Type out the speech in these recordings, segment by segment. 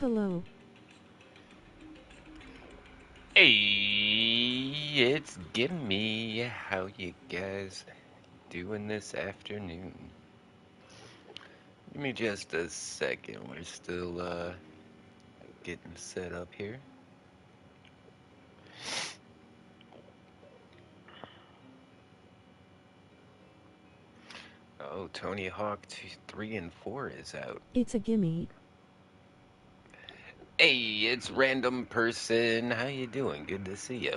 Hello. Hey, it's Gimme. How you guys doing this afternoon? Give me just a second. We're still getting set up here. Oh, Tony Hawk 2, 3 and 4 is out. It's a gimme. Hey, it's Random Person. How you doing? Good to see you.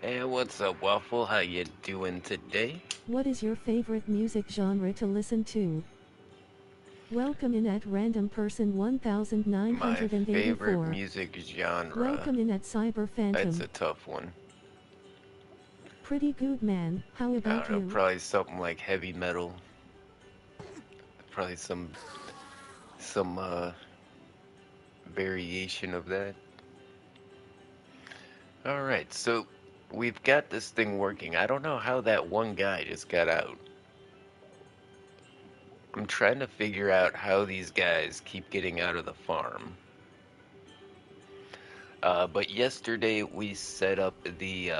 Hey, what's up, Waffle? How you doing today? What is your favorite music genre to listen to? Welcome in at Random Person My favorite 1984. music genre. Welcome in at Cyber That's Phantom. a tough one. Pretty good, man. How I about don't know, you? probably something like heavy metal. Probably some variation of that. All right, so we've got this thing working. I don't know how that one guy just got out. I'm trying to figure out how these guys keep getting out of the farm. But yesterday we set up the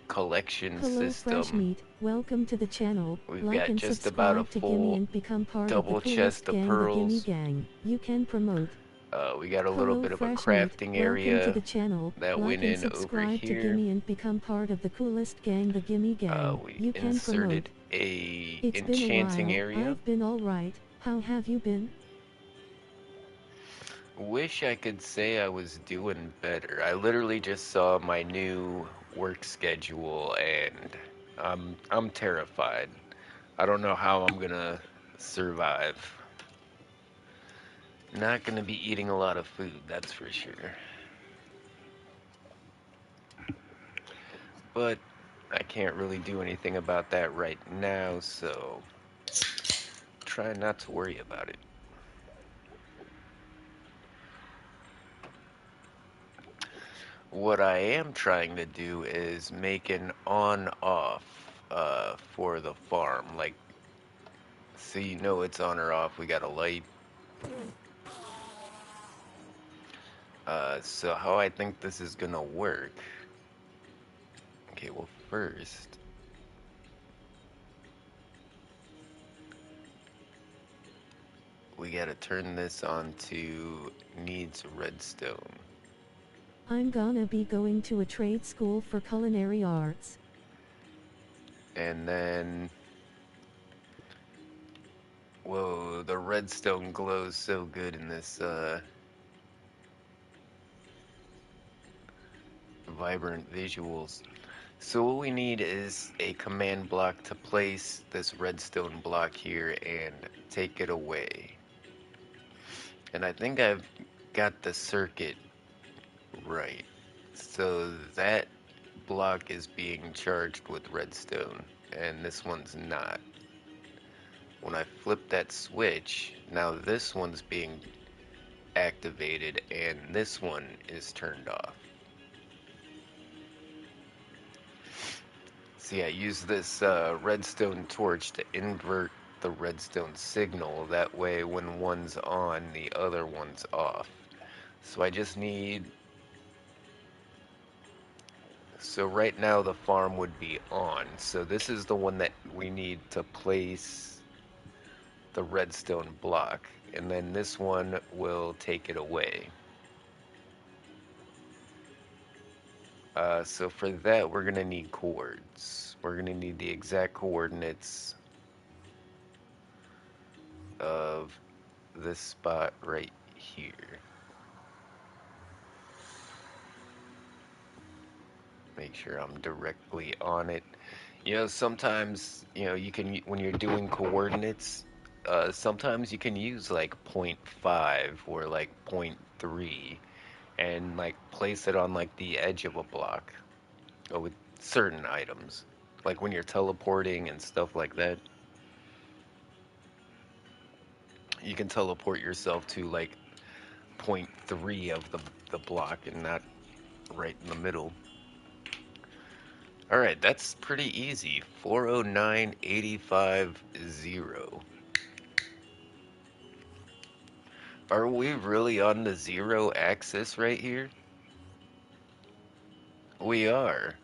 collection Hello, Fresh system. Meat. Welcome to the channel. We've Like got and just about a subscribe to Gimme full and become part of the double chest coolest of gang, the Gimme pearls. Gang. You can promote. We got a little Hello, bit of a Fresh Meat. crafting Welcome to area the channel. that Like went and in over subscribe to here. Gimme and become part of the coolest gang, the Gimme Gang. We You can promote. inserted a It's been a enchanting while. area. I've been alright. How have you been? Wish I could say I was doing better. I literally just saw my new work schedule and I'm terrified. I don't know how I'm gonna survive. Not gonna be eating a lot of food, that's for sure. But I can't really do anything about that right now, so try not to worry about it. What I am trying to do is make an on-off for the farm. Like, so you know it's on or off. We got a light. So how I think this is gonna work. Okay, well first, we gotta turn this on to needs redstone. I'm gonna be going to a trade school for culinary arts. And then, whoa, the redstone glows so good in this vibrant visuals. So what we need is a command block to place this redstone block here and take it away. And I think I've got the circuit right. So that block is being charged with redstone, and this one's not. When I flip that switch, now this one's being activated, and this one is turned off. See, I use this redstone torch to invert the redstone signal. That way, when one's on, the other one's off. So I just need... So right now the farm would be on. So this is the one that we need to place the redstone block. And then this one will take it away. So for that, we're going to need chords. We're going to need the exact coordinates of this spot right here. Make sure I'm directly on it. You know, sometimes, you know, you can, when you're doing coordinates, sometimes you can use like 0.5 or like 0.3 and like place it on like the edge of a block with certain items. Like when you're teleporting and stuff like that, you can teleport yourself to like zero point 0.3 of the block and not right in the middle. All right, that's pretty easy. 409,850. Are we really on the 0 axis right here? We are.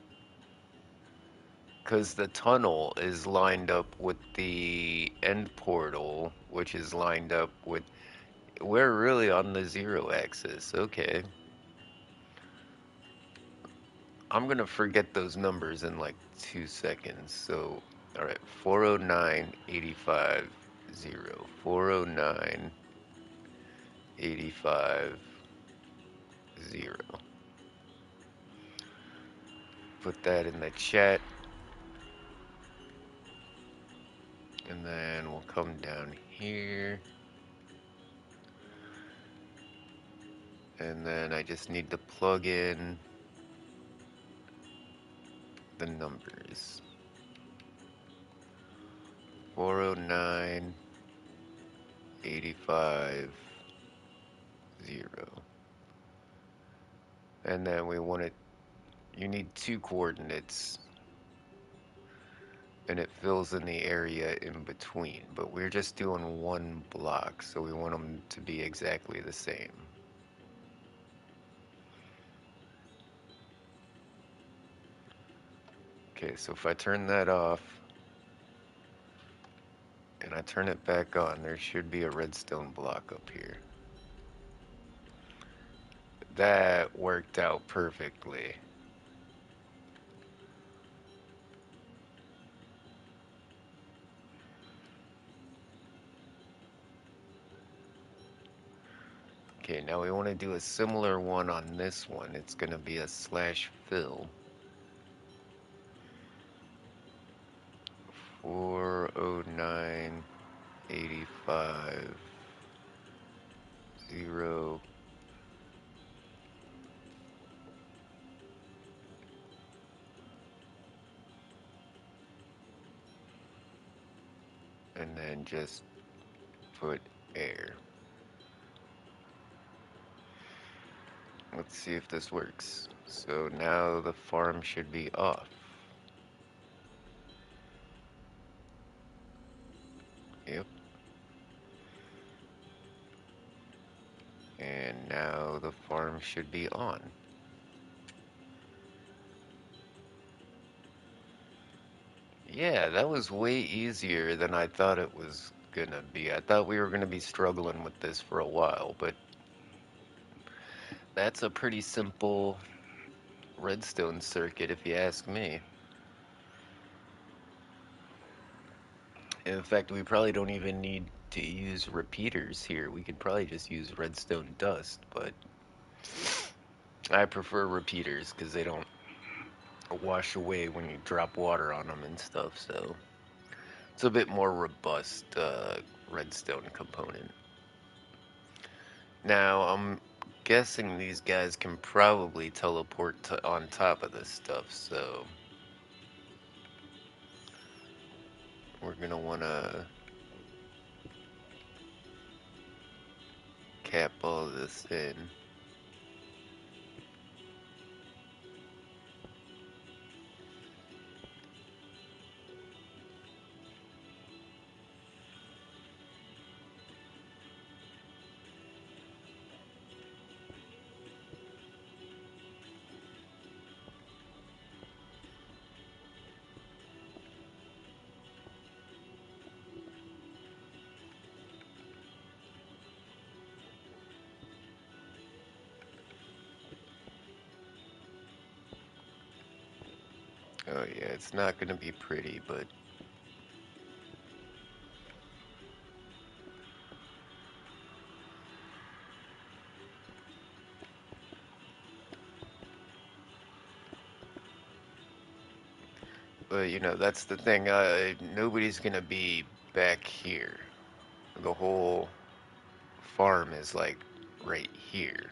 Because the tunnel is lined up with the end portal, which is lined up with... We're really on the 0 axis. Okay. I'm gonna forget those numbers in like 2 seconds. So, alright. 409, 85, 0. 409, 85, 0. Put that in the chat. And then we'll come down here. And then I just need to plug in the numbers. 409, 85, 0. And then we want it, you need 2 coordinates. And it fills in the area in between. But we're just doing 1 block, so we want them to be exactly the same. Okay, so if I turn that off, and I turn it back on, there should be a redstone block up here. That worked out perfectly. Okay, now we want to do a similar one on this one. It's going to be a /fill. 409, 85, 0. And then just put air. Let's see if this works. So now the farm should be off. Yep. And now the farm should be on. Yeah, that was way easier than I thought it was gonna be. I thought we were gonna be struggling with this for a while, but that's a pretty simple redstone circuit if you ask me. In fact, we probably don't even need to use repeaters here. We could probably just use redstone dust, but I prefer repeaters because they don't wash away when you drop water on them and stuff, so it's a bit more robust redstone component. Now, I'm guessing these guys can probably teleport on top of this stuff, so we're gonna wanna cap all this in. Oh yeah, it's not gonna be pretty, but you know, that's the thing. Nobody's gonna be back here. The whole farm is like right here.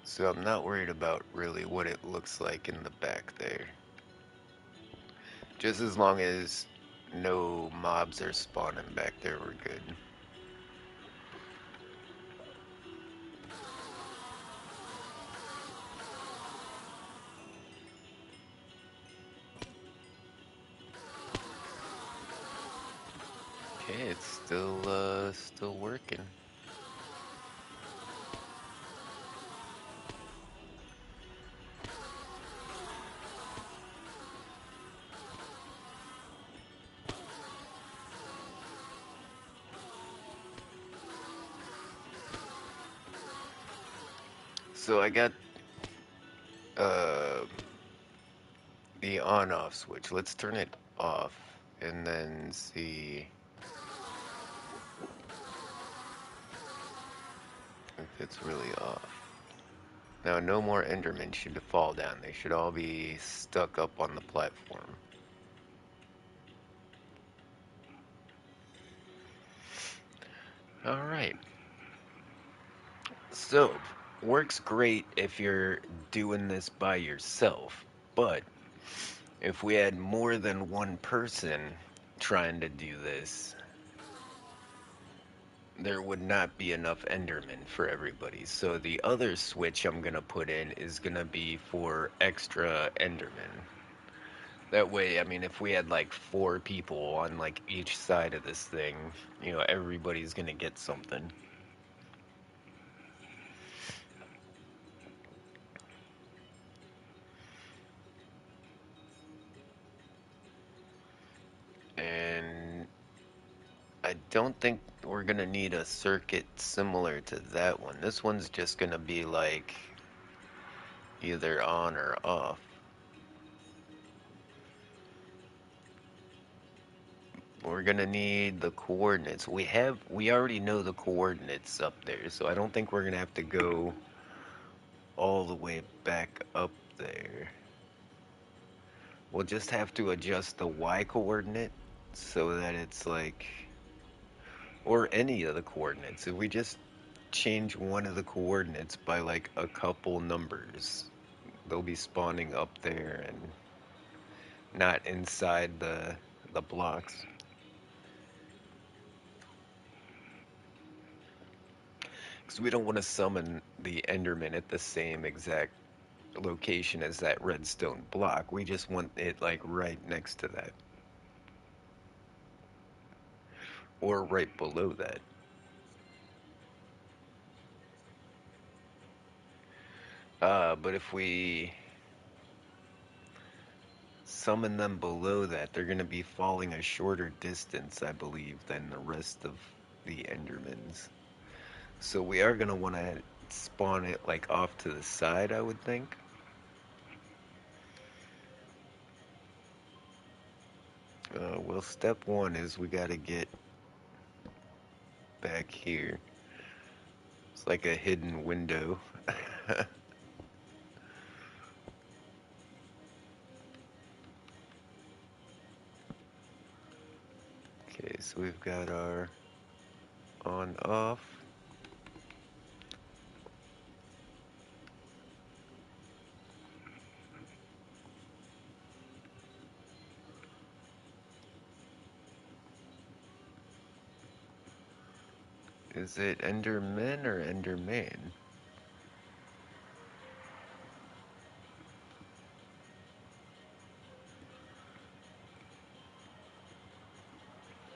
So I'm not worried about really what it looks like in the back there. Just as long as no mobs are spawning back there, we're good. Okay, it's still working. So I got uh the on-off switch. Let's turn it off and then see if it's really off. Now, no more Endermen should fall down. They should all be stuck up on the platform. Alright. So, works great if you're doing this by yourself, but if we had more than one person trying to do this, there would not be enough Endermen for everybody. So the other switch I'm gonna put in is gonna be for extra Endermen. That way, I mean, if we had like 4 people on like each side of this thing, you know, everybody's gonna get something. And I don't think we're gonna need a circuit similar to that one. This one's just gonna be like either on or off. We're gonna need the coordinates. We already know the coordinates up there, so I don't think we're gonna have to go all the way back up there. We'll just have to adjust the Y coordinate so that it's like, or any of the coordinates. If we just change one of the coordinates by like a couple numbers, they'll be spawning up there and not inside the blocks. Because we don't want to summon the Enderman at the same exact location as that redstone block. We just want it like right next to that. Or right below that. But if we summon them below that, they're going to be falling a shorter distance, I believe, than the rest of the Endermans. So we are going to want to spawn it like off to the side, I would think. Well, step one is we got to get back here. It's like a hidden window. Okay, so we've got our on off. Is it Enderman or Enderman?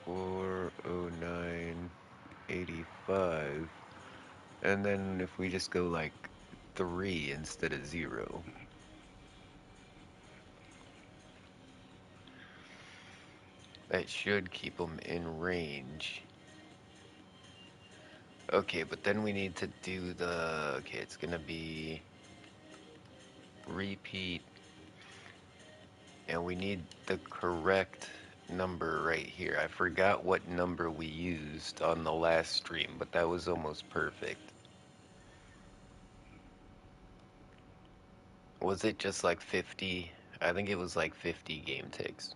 Four oh 985. And then if we just go like 3 instead of 0. That should keep them in range. Okay, but then we need to do the... Okay, it's gonna be... repeat. And we need the correct number right here. I forgot what number we used on the last stream, but that was almost perfect. Was it just like 50? I think it was like 50 game ticks.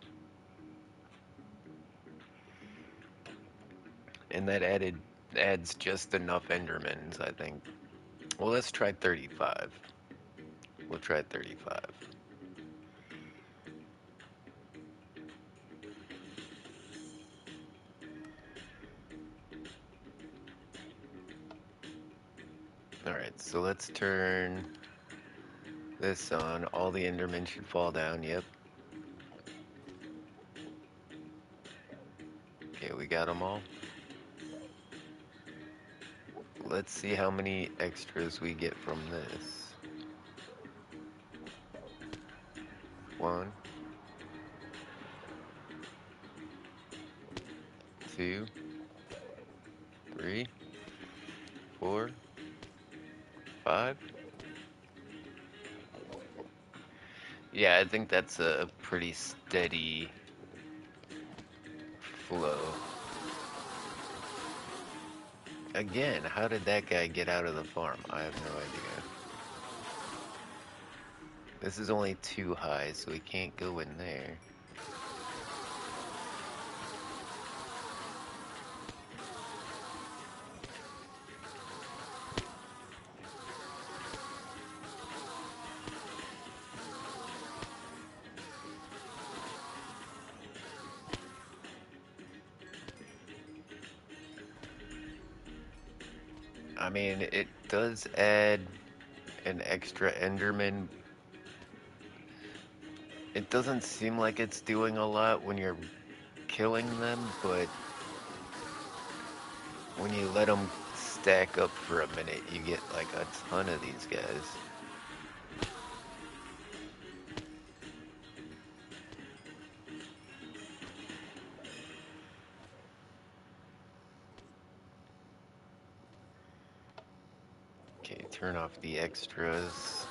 And that adds just enough Endermans, I think. Well, let's try 35. We'll try 35. Alright, so let's turn this on. All the Endermen should fall down, yep. Okay, we got them all. Let's see how many extras we get from this. 1, 2, 3, 4, 5. Yeah, I think that's a pretty steady flow. Again, how did that guy get out of the farm? I have no idea. This is only too high, so we can't go in there. I mean, it does add an extra Enderman. It doesn't seem like it's doing a lot when you're killing them, but when you let them stack up for a minute, you get like a ton of these guys. Okay, turn off the extras.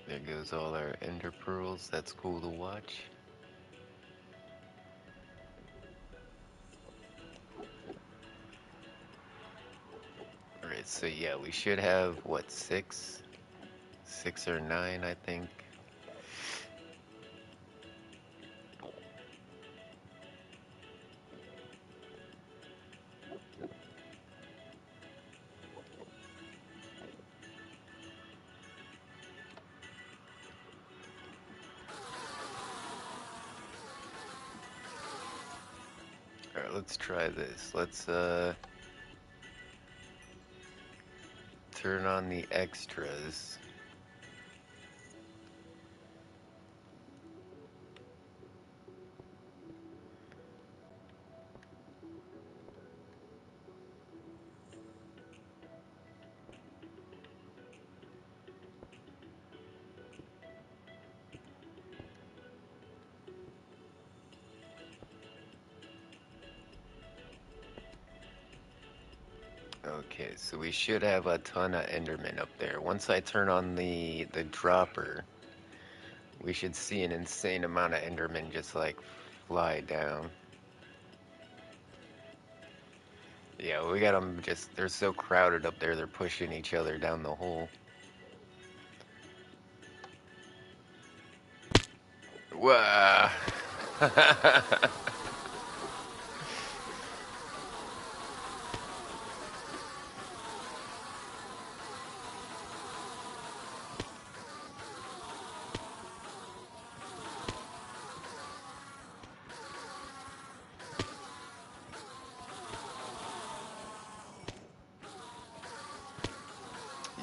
There goes all our ender pearls. That's cool to watch. Alright, so yeah, we should have, what, 6? 6 or 9, I think. Alright, let's try this. Let's turn on the extras. Okay, so we should have a ton of Endermen up there. Once I turn on the dropper, we should see an insane amount of Endermen just like fly down. Yeah, we got them just, they're so crowded up there, they're pushing each other down the hole. Wah!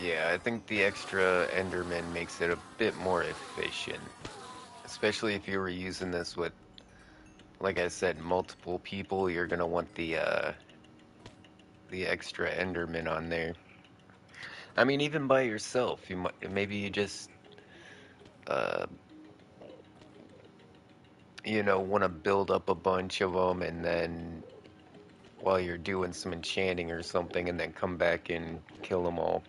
Yeah, I think the extra Enderman makes it a bit more efficient. Especially if you were using this with, like I said, multiple people, you're gonna want the extra Enderman on there. I mean, even by yourself, you might, maybe you just, uh, want to build up a bunch of them, and then while you're doing some enchanting or something, and then come back and kill them all.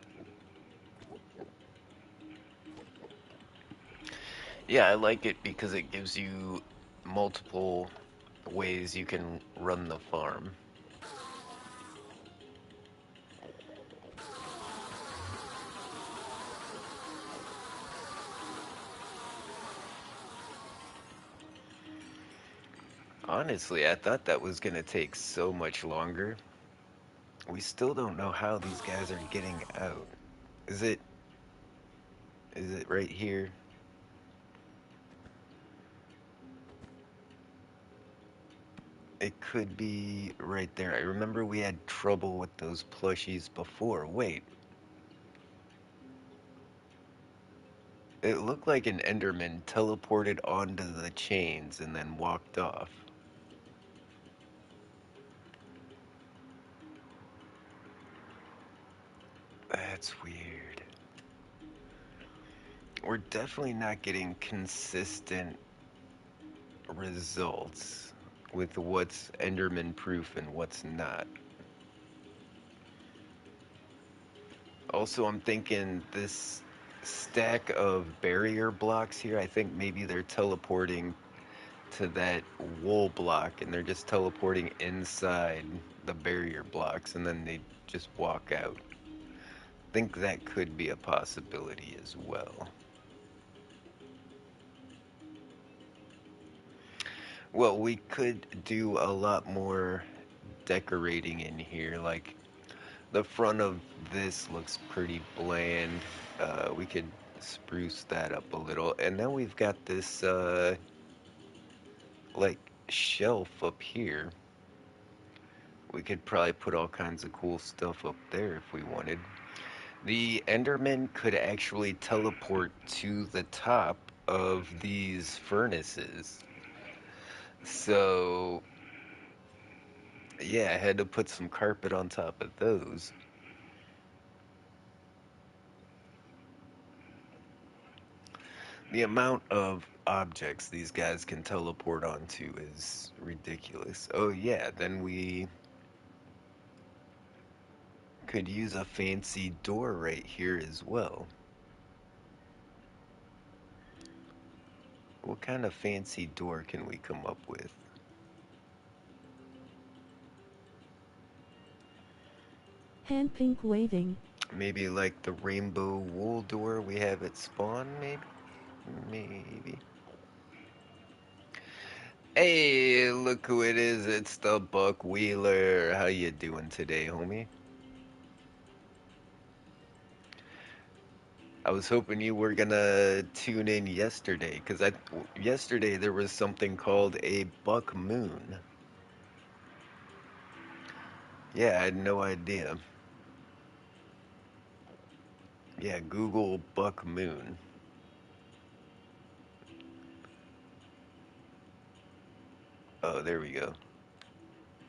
Yeah, I like it because it gives you multiple ways you can run the farm. Honestly, I thought that was gonna take so much longer. We still don't know how these guys are getting out. Is it right here? It could be right there. I remember we had trouble with those plushies before. Wait. It looked like an Enderman teleported onto the chains and then walked off. That's weird. We're definitely not getting consistent results with what's Enderman proof and what's not. Also, I'm thinking this stack of barrier blocks here, I think maybe they're teleporting to that wool block and they're just teleporting inside the barrier blocks and then they just walk out. Think that could be a possibility as well. Well, we could do a lot more decorating in here. Like the front of this looks pretty bland. We could spruce that up a little. And then we've got this like shelf up here. We could probably put all kinds of cool stuff up there if we wanted. The Enderman could actually teleport to the top of these furnaces. So, yeah, I had to put some carpet on top of those. The amount of objects these guys can teleport onto is ridiculous. Oh, yeah, then we could use a fancy door right here as well. What kind of fancy door can we come up with? Hand pink waving. Maybe like the rainbow wool door we have at spawn, maybe? Maybe. Hey, look who it is. It's the Buck Wheeler. How you doing today, homie? I was hoping you were gonna tune in yesterday, because yesterday there was something called a Buck Moon. Yeah, I had no idea. Yeah, Google Buck Moon. Oh, there we go.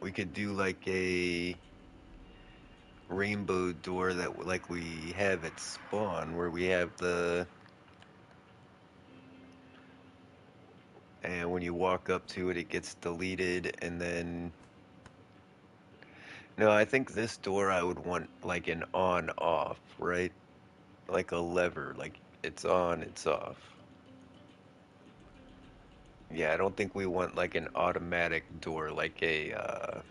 We could do like a rainbow door that like we have at spawn, where we have the, and when you walk up to it, it gets deleted, and then no, I think this door I would want like an on off, right? Like a lever, like it's on, it's off. Yeah, I don't think we want like an automatic door, like a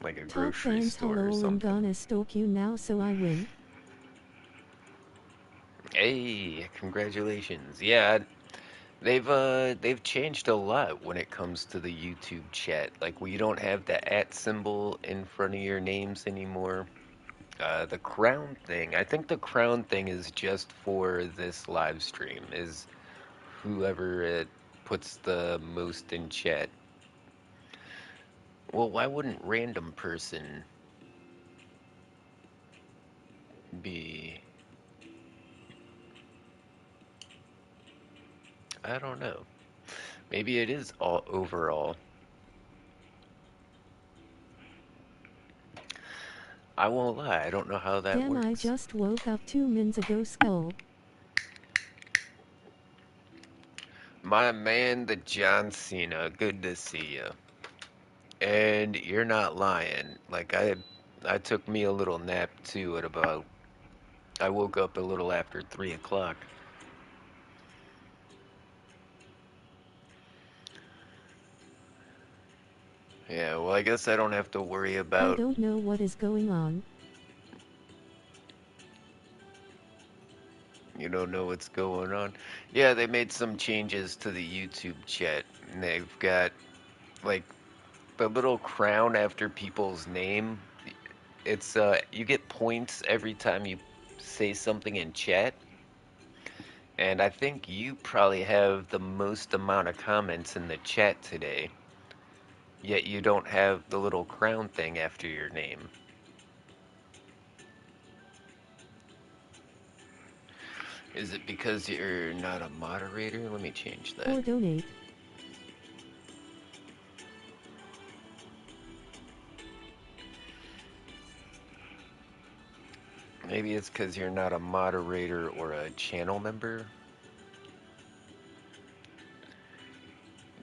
Top grocery fans store or hello, I'm something. gonna stalk you now so I win. Hey, congratulations. Yeah, they've changed a lot when it comes to the YouTube chat. Like we don't have the at symbol in front of your names anymore. The crown thing, I think the crown thing is just for this live stream, is whoever it puts the most in chat. Well, why wouldn't random person be? I don't know. Maybe it is all overall. I won't lie, I don't know how that Damn, I works. just woke up 2 minutes ago, skull. My man, the John Cena, good to see you. And you're not lying. Like I took me a little nap too at about. I woke up a little after 3 o'clock. Yeah, well, I guess I don't have to worry I about. don't know what is going on. You don't know what's going on. Yeah, they made some changes to the YouTube chat. And they've got like the little crown after people's name. It's you get points every time you say something in chat. And I think you probably have the most amount of comments in the chat today. Yet you don't have the little crown thing after your name. Is it because you're not a moderator? Let me change that. Or donate. Maybe it's because you're not a moderator or a channel member.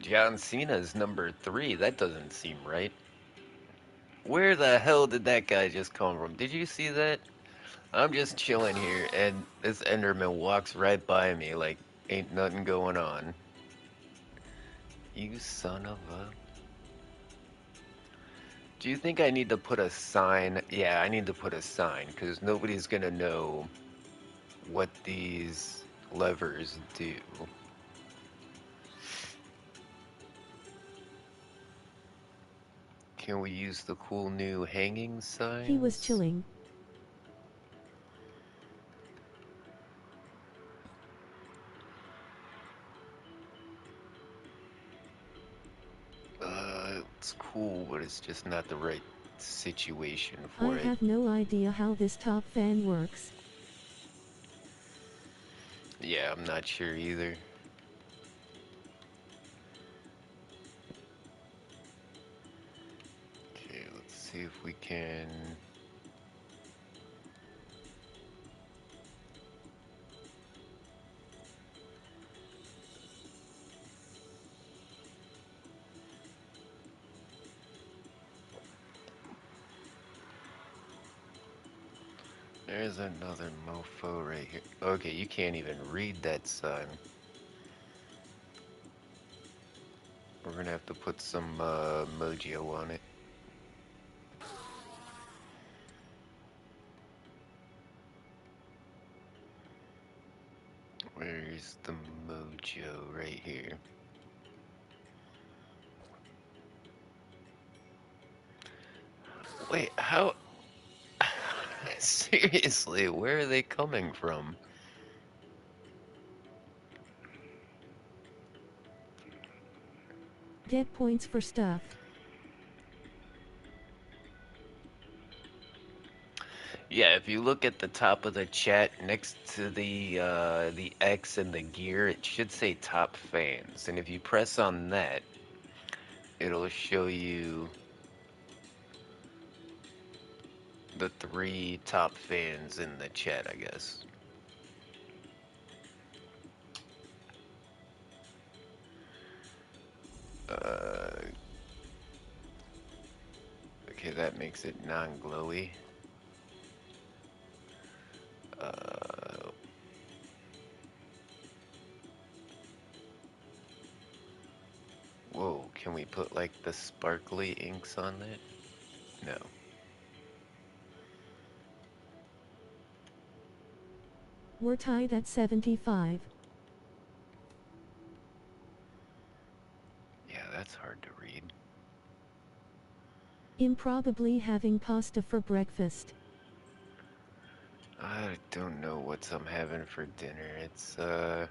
John Cena's number 3. That doesn't seem right. Where the hell did that guy just come from? Did you see that? I'm just chilling here, and this Enderman walks right by me like ain't nothing going on. You son of a... Do you think I need to put a sign? Yeah, I need to put a sign, because nobody's gonna know what these levers do. Can we use the cool new hanging He was signs? chilling. It's cool, but it's just not the right situation I for it. have no idea how this top fan works. Yeah, I'm not sure either. Okay, let's see if we can... There's another mofo right here. Okay, you can't even read that sign. We're gonna have to put some mojo on it. Where's the mojo? Right here. Wait, how... Seriously, where are they coming from? Get points for stuff. Yeah, if you look at the top of the chat next to the X and the gear, it should say top fans. And if you press on that, it'll show you the 3 top fans in the chat, I guess. Okay, that makes it non-glowy. Uh, Whoa, can we put like the sparkly inks on that? No. We're tied at 75. Yeah, that's hard to read. Improbably having pasta for breakfast. I don't know what I'm having for dinner.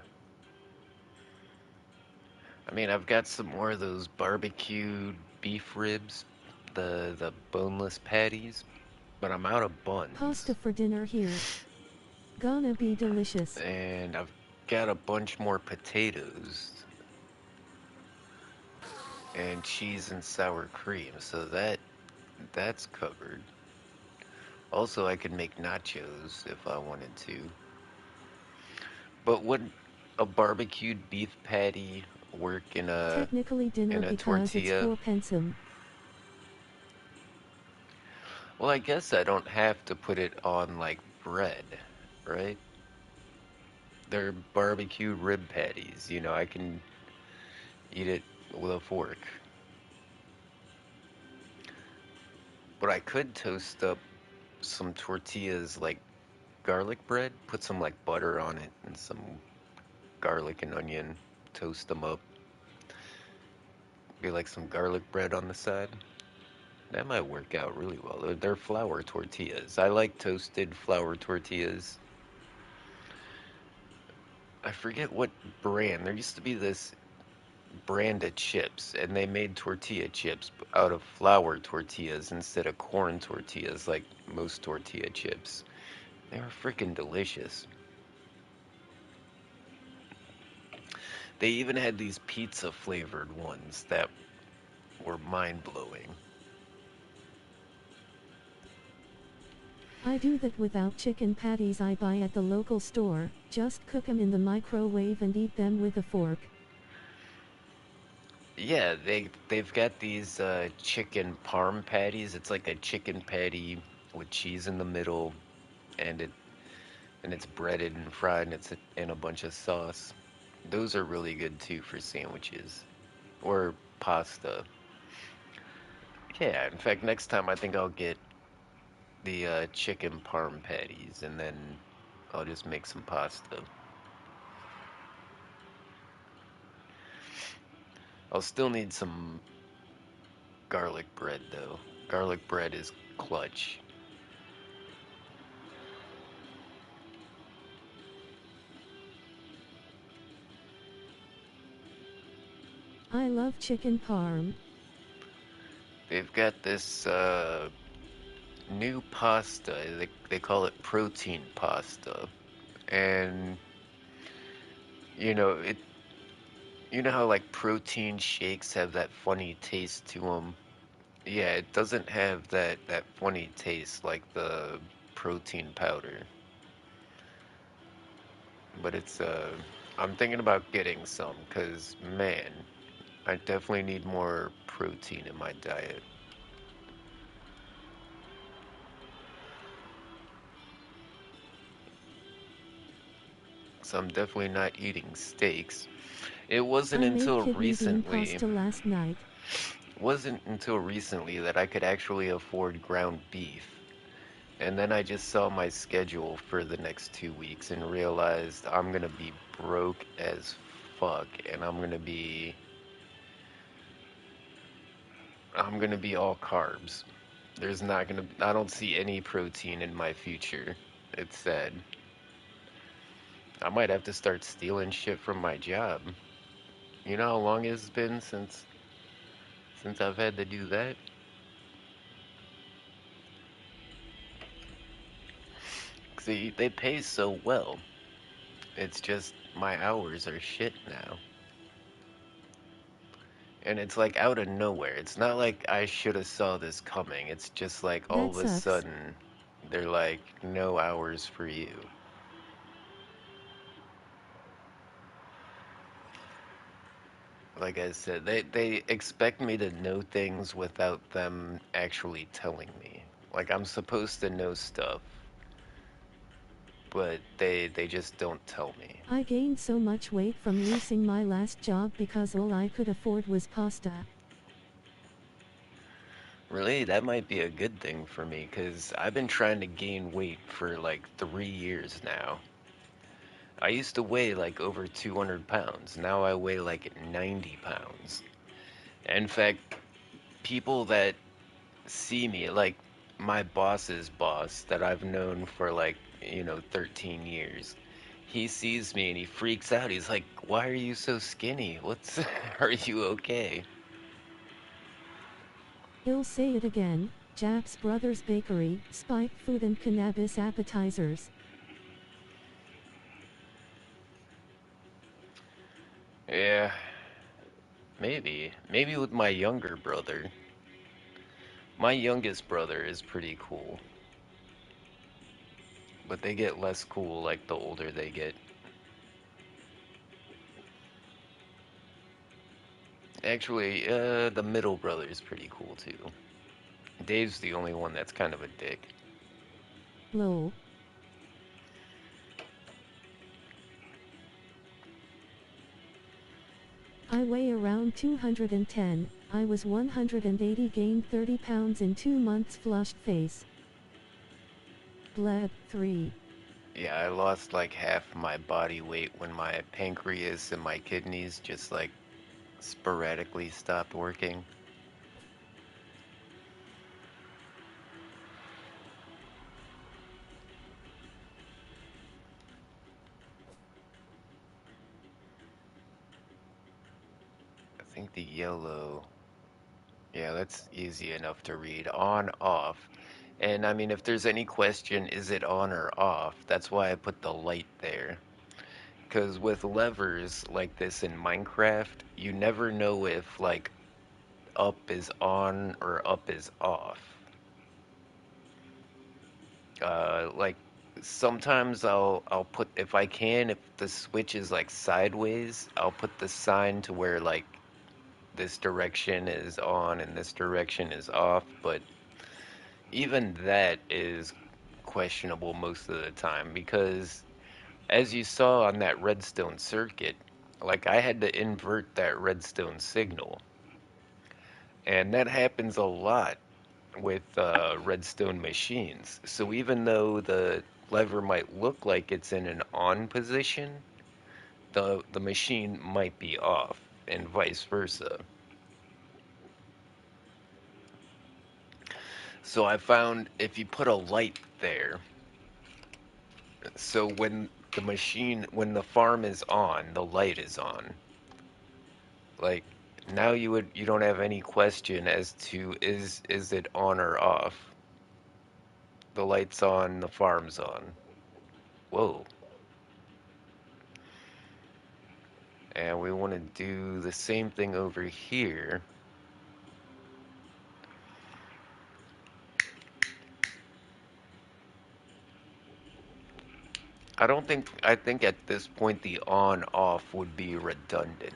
I mean, I've got some more of those barbecued beef ribs, the boneless patties, but I'm out of buns. Pasta for dinner here. Gonna be delicious. And I've got a bunch more potatoes and cheese and sour cream, so that's covered. Also, I could make nachos if I wanted to. But would a barbecued beef patty work Technically dinner in a because it's tortilla? for pensum. Well, I guess I don't have to put it on like bread, right? They're barbecue rib patties, I can eat it with a fork. But I could toast up some tortillas like garlic bread, put some like butter on it and some garlic and onion, toast them up. Be like some garlic bread on the side. That might work out really well. They're flour tortillas. I like toasted flour tortillas. I forget what brand. There used to be this brand of chips, and they made tortilla chips out of flour tortillas instead of corn tortillas like most tortilla chips. They were freaking delicious. They even had these pizza flavored ones that were mind blowing. I do that without chicken patties I buy at the local store, just cook 'em in the microwave and eat them with a fork. Yeah, they've got these chicken parm patties. It's like a chicken patty with cheese in the middle, and it's breaded and fried, and it's in a bunch of sauce. Those are really good too for sandwiches or pasta. Yeah, in fact, next time I think I'll get the chicken parm patties, and then I'll just make some pasta. I'll still need some garlic bread though. Garlic bread is clutch. I love chicken parm. They've got this new pasta. They call it protein pasta, and you know it. You know how like protein shakes have that funny taste to them. Yeah, it doesn't have that funny taste like the protein powder, but it's I'm thinking about getting some because man, I definitely need more protein in my diet. So I'm definitely not eating steaks. It wasn't I made until kidney bean recently, pasta last night. wasn't until recently that I could actually afford ground beef. And then I just saw my schedule for the next 2 weeks and realized I'm gonna be broke as fuck, and I'm gonna be all carbs. I don't see any protein in my future. It's sad. I might have to start stealing shit from my job. You know how long it's been since I've had to do that? See, they pay so well. It's just my hours are shit now. And it's like out of nowhere. It's not like I should have saw this coming. It's just like all That of a sucks. sudden they're like no hours for you. Like I said, they expect me to know things without them actually telling me. Like I'm supposed to know stuff, but they just don't tell me. I gained so much weight from losing my last job because all I could afford was pasta. Really, that might be a good thing for me because I've been trying to gain weight for like 3 years now. I used to weigh like over 200 pounds. Now I weigh like 90 pounds. In fact, people that see me, like my boss's boss that I've known for like, 13 years, he sees me and he freaks out. He's like, "Why are you so skinny? Are you okay?" He'll say it again. Japs Brothers Bakery, spike food and cannabis appetizers. Yeah, maybe. Maybe with my younger brother. My youngest brother is pretty cool, but they get less cool like the older they get. Actually, the middle brother is pretty cool too. Dave's the only one that's kind of a dick. Lol. I weigh around 210. I was 180, gained 30 pounds in 2 months, flushed face. Bleb 3. Yeah, I lost like half my body weight when my pancreas and my kidneys just like sporadically stopped working. I think the yellow, yeah, that's easy enough to read. On, off. And I mean, if there's any question, is it on or off? That's why I put the light there. Because with levers like this in Minecraft, you never know if like up is on or up is off. Like sometimes I'll put, if I can, if the switch is like sideways, I'll put the sign to where like this direction is on and this direction is off, but even that is questionable most of the time because as you saw on that redstone circuit, like I had to invert that redstone signal. And that happens a lot with redstone machines. So even though the lever might look like it's in an on position, the machine might be off, and vice versa. So I found if you put a light there, so when the farm is on, the light is on. Like now you don't have any question as to is it on or off. The light's on, the farm's on. Whoa. And we want to do the same thing over here. I think at this point the on off would be redundant,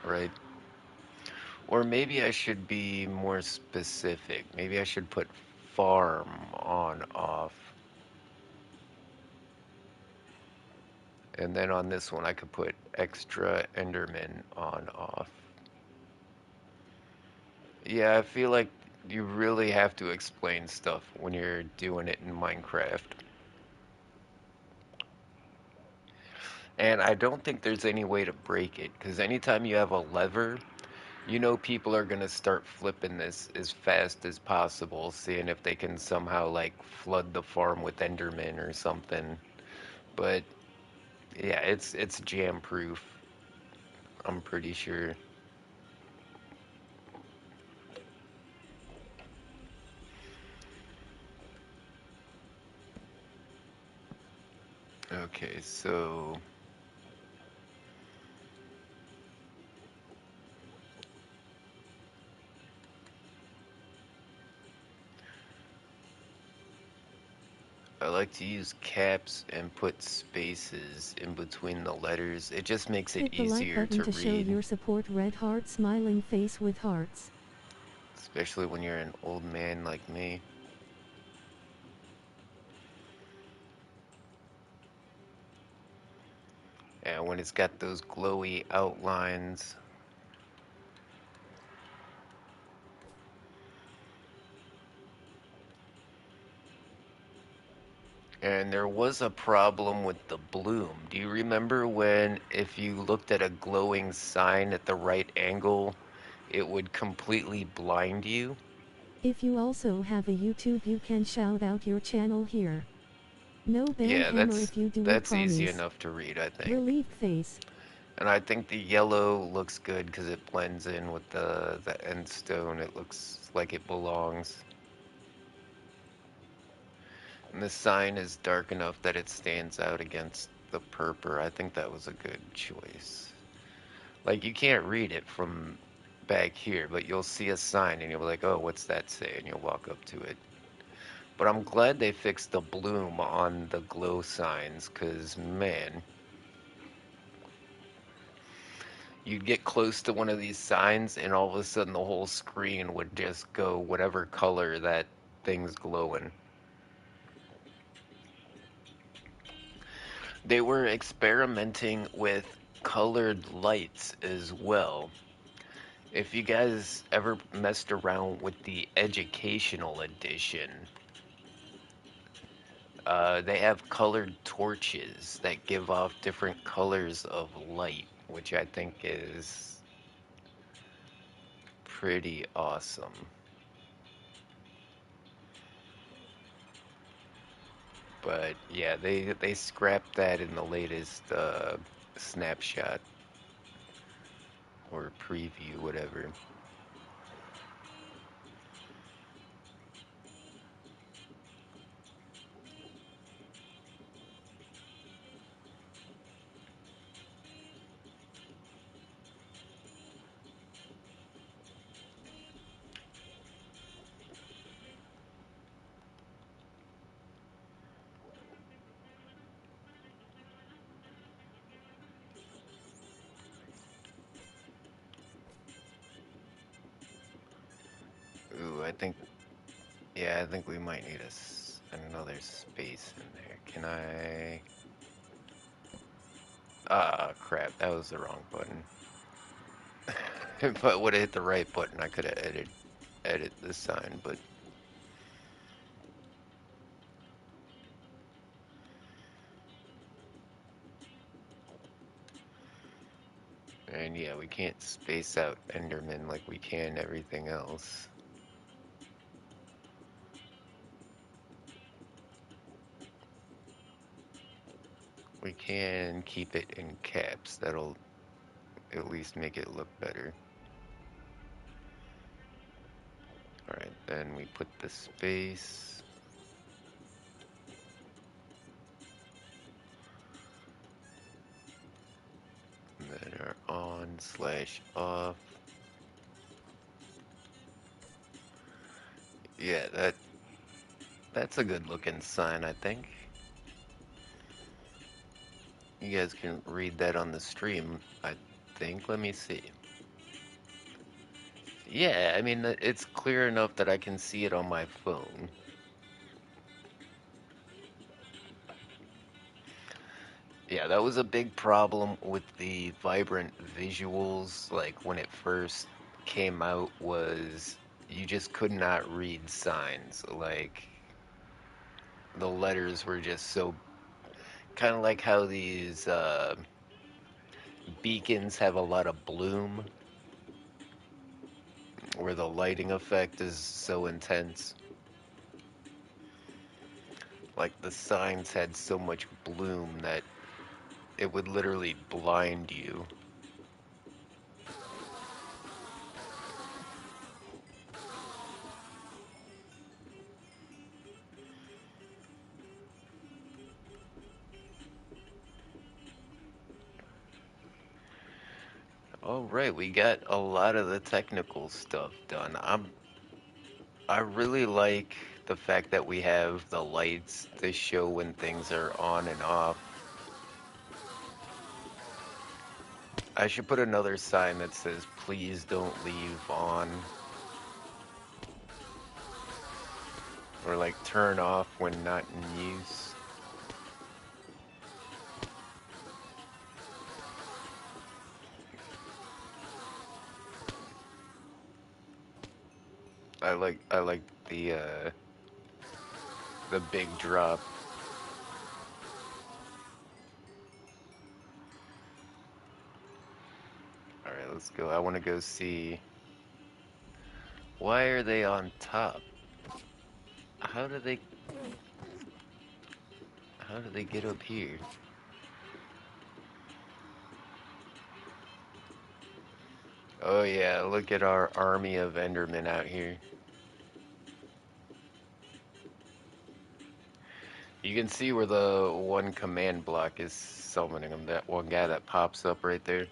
right? Or maybe I should be more specific. Maybe I should put farm on off. And then on this one I could put extra Enderman on off. Yeah, I feel like you really have to explain stuff when you're doing it in Minecraft. And I don't think there's any way to break it, because anytime you have a lever, you know people are gonna start flipping this as fast as possible, seeing if they can somehow like flood the farm with Endermen or something. But yeah, it's jam proof, I'm pretty sure. Okay, so I like to use caps and put spaces in between the letters. It just makes it Hit the like easier button to to show read, your support. Red heart smiling face with hearts. especially when you're an old man like me. And when it's got those glowy outlines. And there was a problem with the bloom. Do you remember when, if you looked at a glowing sign at the right angle, it would completely blind you? If you also have a YouTube, you can shout out your channel here. No ban Yeah, hammer if you do, we that's easy promise. enough to read, I think. Relieved face. And I think the yellow looks good because it blends in with the end stone. It looks like it belongs. And the sign is dark enough that it stands out against the purple. I think that was a good choice. Like, you can't read it from back here, but you'll see a sign and you'll be like, oh, what's that say? And you'll walk up to it. But I'm glad they fixed the bloom on the glow signs, because, man, you'd get close to one of these signs and all of a sudden the whole screen would just go whatever color that thing's glowing. They were experimenting with colored lights as well. If you guys ever messed around with the educational edition, they have colored torches that give off different colors of light, which I think is pretty awesome. But yeah, they scrapped that in the latest snapshot or preview, whatever. I think, yeah, I think we might need another space in there. Can I? Ah, crap, that was the wrong button. If I would have hit the right button, I could have edit the sign, but and yeah, we can't space out Enderman like we can everything else. We can keep it in caps. That'll at least make it look better. Alright, then we put the space. And then our on/off. Yeah, that's a good looking sign, I think. You guys can read that on the stream, I think. Let me see. Yeah, I mean, it's clear enough that I can see it on my phone. Yeah, that was a big problem with the vibrant visuals, like when it first came out, was you just could not read signs. Like, the letters were just so, kind of like how these beacons have a lot of bloom, where the lighting effect is so intense. Like, the signs had so much bloom that it would literally blind you. All right, we got a lot of the technical stuff done. I really like the fact that we have the lights to show when things are on and off. I should put another sign that says, please don't leave on. Or like turn off when not in use. I like the big drop. Alright, let's go. I wanna go see, why are they on top? How do they get up here? Oh yeah, look at our army of Endermen out here. You can see where the one command block is summoning them. That one guy that pops up right there.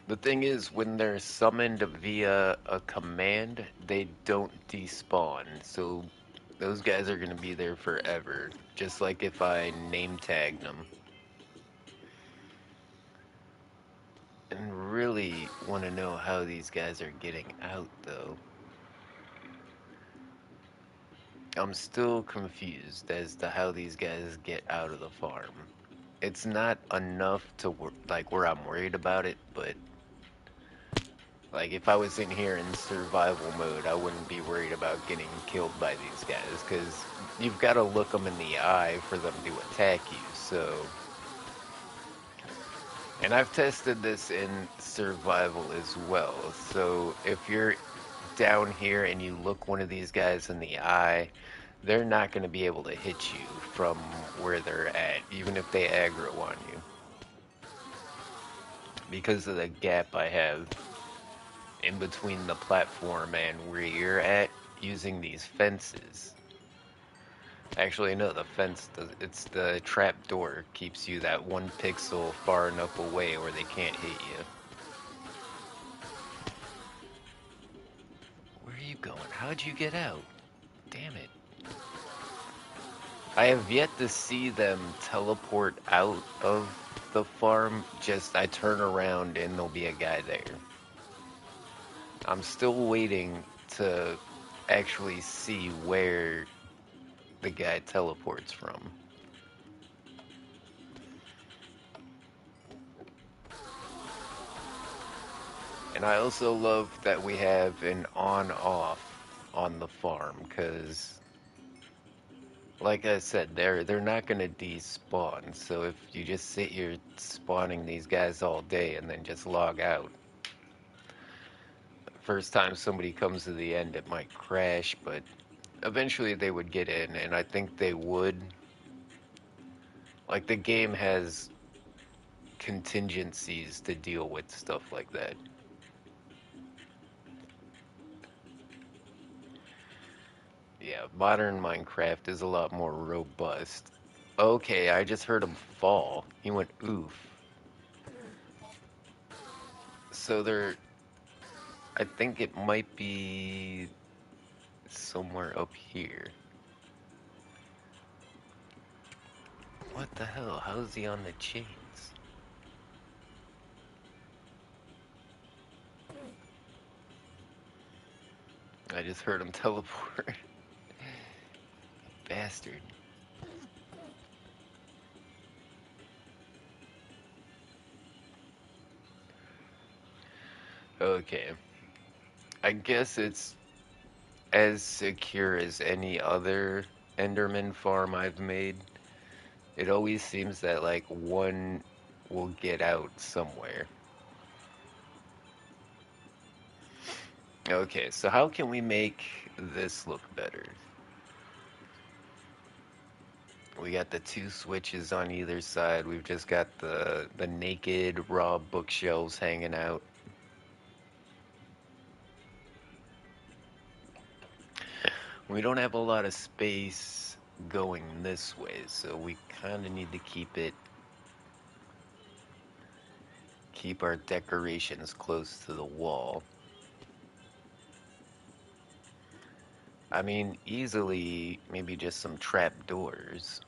The thing is, when they're summoned via a command, they don't despawn. So those guys are going to be there forever. Just like if I name tagged them. And really want to know how these guys are getting out, though. I'm still confused as to how these guys get out of the farm. It's not enough to like where I'm worried about it, but like if I was in here in survival mode, I wouldn't be worried about getting killed by these guys because you've got to look them in the eye for them to attack you. So, and I've tested this in survival as well. So if you're down here and you look one of these guys in the eye, they're not going to be able to hit you from where they're at, even if they aggro on you, because of the gap I have in between the platform and where you're at using these fences. Actually, no, the fence, it's the trap door keeps you that 1 pixel far enough away where they can't hit you. Where are you going? How'd you get out? Damn it. I have yet to see them teleport out of the farm. Just I turn around and there'll be a guy there. I'm still waiting to actually see where the guy teleports from. And I also love that we have an on-off on the farm, because like I said, they're not gonna despawn. So if you just sit here spawning these guys all day and then just log out, first time somebody comes to the end, it might crash, but eventually they would get in, and I think they would. Like, the game has contingencies to deal with stuff like that. Yeah, modern Minecraft is a lot more robust. Okay, I just heard him fall. He went oof. So there, I think it might be somewhere up here. What the hell? How's he on the chains? I just heard him teleport. Bastard. Okay. I guess it's as secure as any other Enderman farm I've made. It always seems that, like, one will get out somewhere. Okay, so how can we make this look better? We got the two switches on either side. We've just got the naked raw bookshelves hanging out. We don't have a lot of space going this way, so we kind of need to keep our decorations close to the wall. I mean, easily maybe just some trap doors.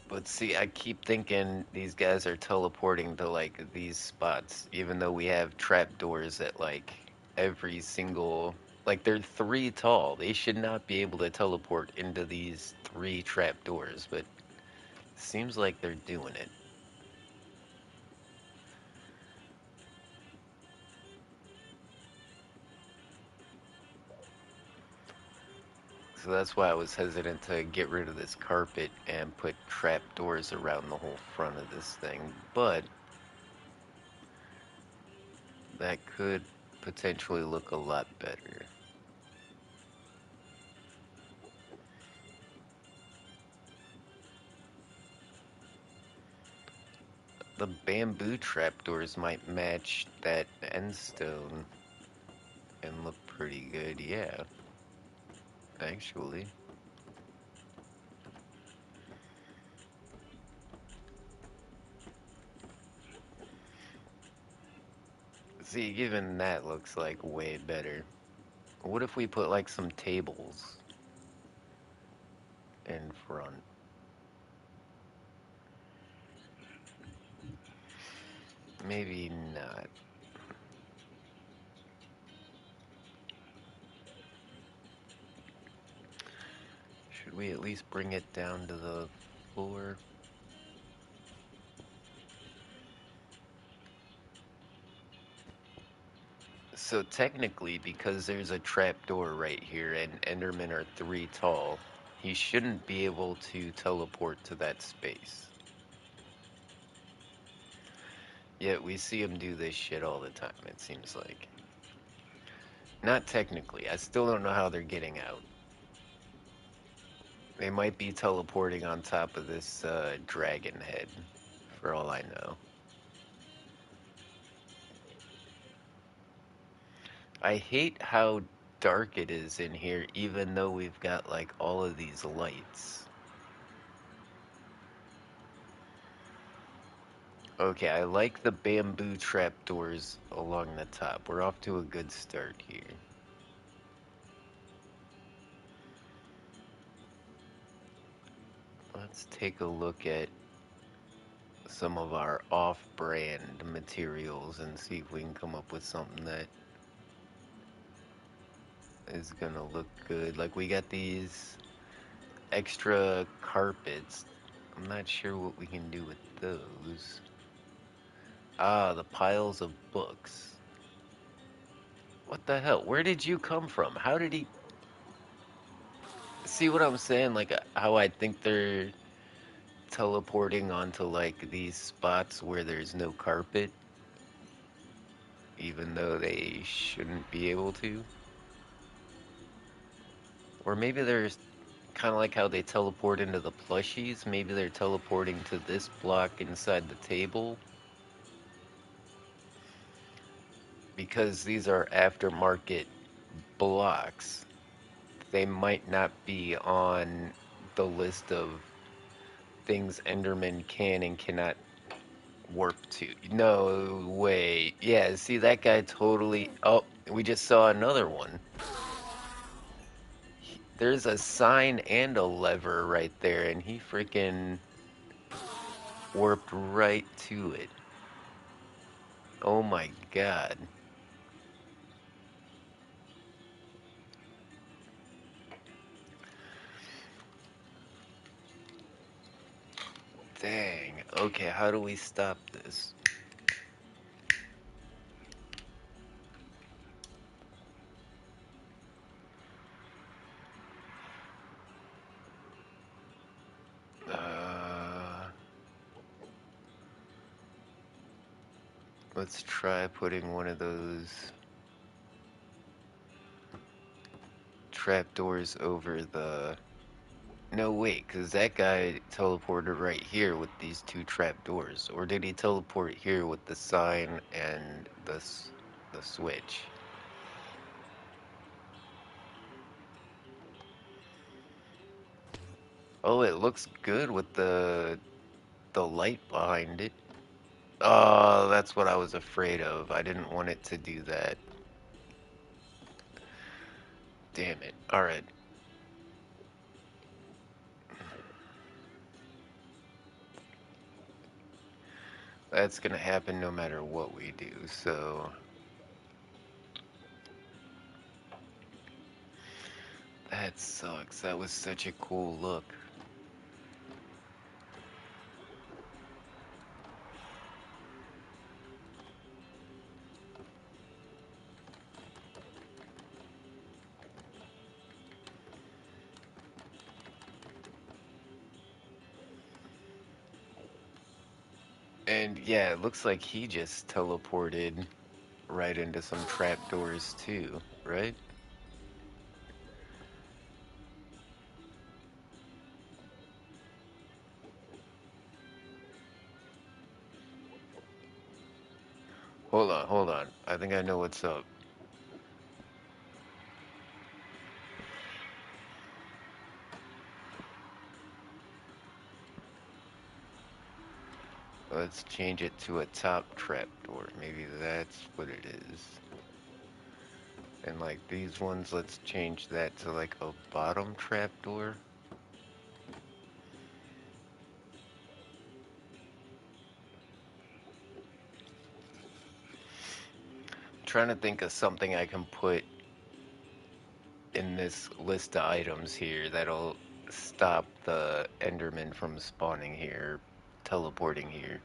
But see, I keep thinking these guys are teleporting to, like, these spots, even though we have trap doors at, like, every single. Like, they're 3 tall. They should not be able to teleport into these 3 trap doors, but seems like they're doing it. So that's why I was hesitant to get rid of this carpet and put trap doors around the whole front of this thing, but that could potentially look a lot better. The bamboo trapdoors might match that end stone and look pretty good, yeah, actually. See, even that looks like way better. What if we put like some tables in front? Maybe not. Should we at least bring it down to the floor? So technically, because there's a trapdoor right here and Endermen are 3 tall, he shouldn't be able to teleport to that space. Yet we see him do this shit all the time, it seems like. Not technically. I still don't know how they're getting out. They might be teleporting on top of this dragon head, for all I know. I hate how dark it is in here, even though we've got, like, all of these lights. Okay, I like the bamboo trapdoors along the top. We're off to a good start here. Let's take a look at some of our off-brand materials and see if we can come up with something that is gonna look good. Like we got these extra carpets. I'm not sure what we can do with those. Ah, the piles of books. What the hell? Where did you come from? How did he see what I'm saying? Like how I think they're teleporting onto like these spots where there's no carpet, even though they shouldn't be able to. Or maybe there's kind of like how they teleport into the plushies. Maybe they're teleporting to this block inside the table. Because these are aftermarket blocks, they might not be on the list of things Enderman can and cannot warp to. No way. Yeah, see that guy totally. Oh, we just saw another one. There's a sign and a lever right there, and he freaking warped right to it. Oh my god. Dang. Okay, how do we stop this? Uh, let's try putting one of those trapdoors over the... No, wait, because that guy teleported right here with these two trapdoors. Or did he teleport here with the sign and the switch? Oh, it looks good with the light behind it. Oh, that's what I was afraid of. I didn't want it to do that. Damn it. Alright. That's gonna happen no matter what we do, so... That sucks. That was such a cool look. And yeah, it looks like he just teleported right into some trapdoors too, right? Hold on, hold on. I think I know what's up. Let's change it to a top trapdoor. Maybe that's what it is. And like these ones, let's change that to like a bottom trapdoor. I'm trying to think of something I can put in this list of items here that'll stop the Enderman from spawning here, teleporting here.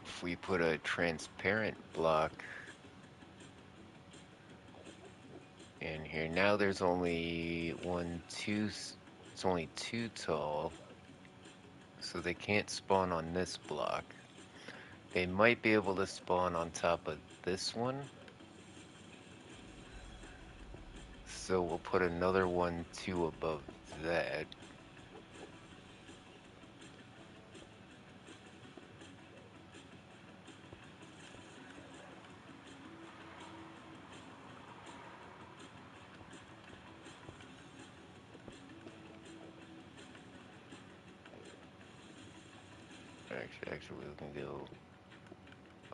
If we put a transparent block in here, now there's only one, two, it's only two tall, so they can't spawn on this block. They might be able to spawn on top of this one. So we'll put another one, two above that. Actually, we can go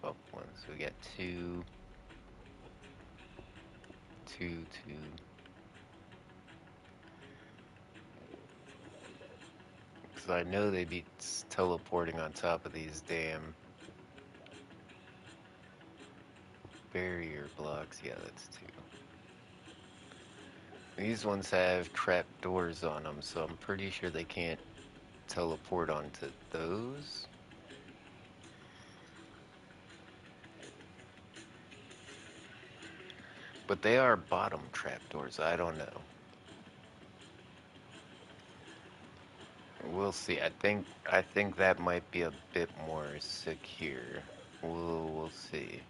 up one. So we got two, two, two. Because I know they'd be teleporting on top of these damn barrier blocks. Yeah, that's two. These ones have trap doors on them, so I'm pretty sure they can't teleport onto those. But they are bottom trapdoors. I don't know. We'll see. I think that might be a bit more secure. We'll see.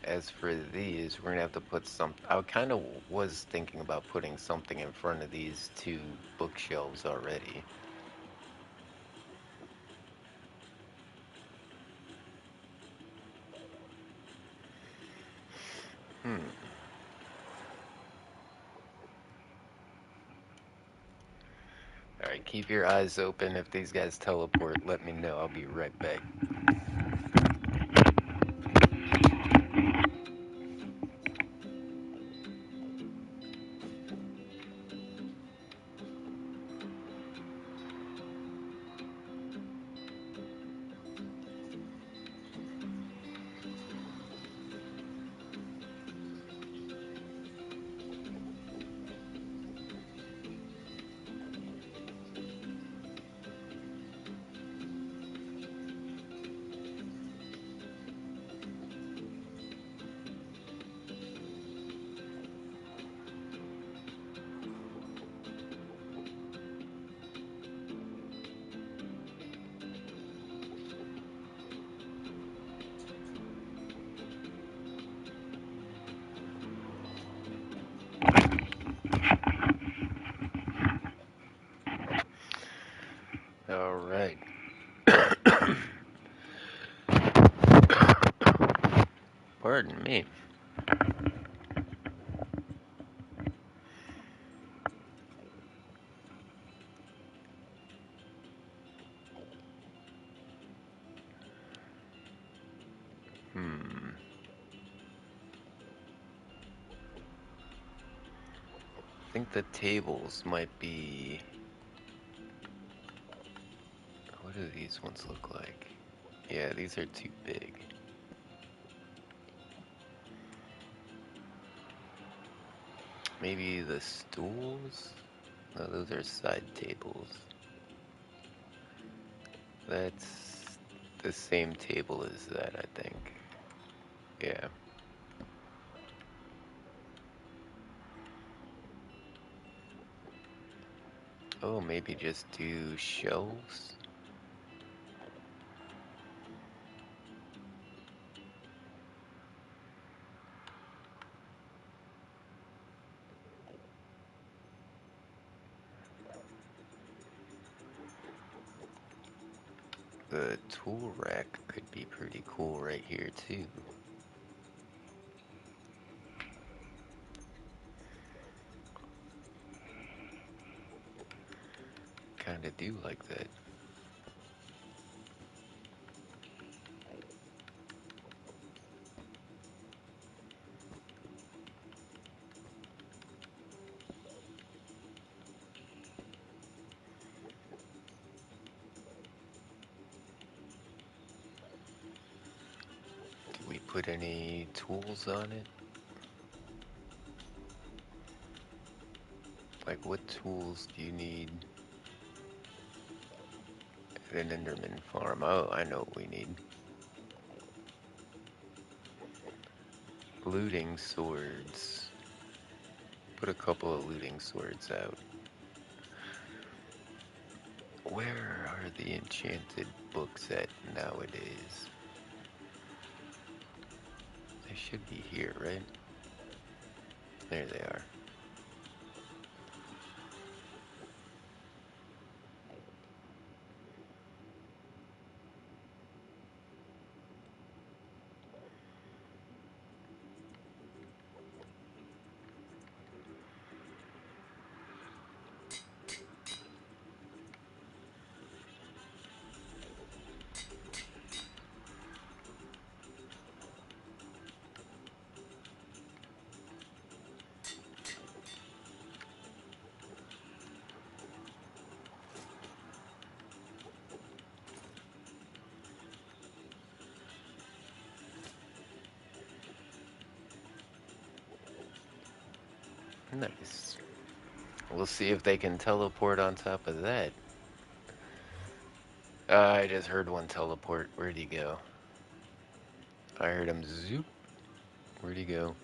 As for these, we're gonna have to put some. I kind of was thinking about putting something in front of these two bookshelves already. Hmm. Alright, keep your eyes open. If these guys teleport, let me know. I'll be right back. Alright. Pardon me. Hmm. I think the tables might be. What do these ones look like? Yeah, these are too big. Maybe the stools? No, those are side tables. That's the same table as that, I think. Yeah. Oh, maybe just do shelves? The tool rack could be pretty cool right here, too. Kinda do like that. Do we put any tools on it? Like, what tools do you need at an Enderman farm? Oh, I know what we need. Looting swords. Put a couple of looting swords out. Where are the enchanted books at nowadays? They should be here, right? There they are. Nice. We'll see if they can teleport on top of that. I just heard one teleport. Where'd he go? I heard him zoop. Where'd he go?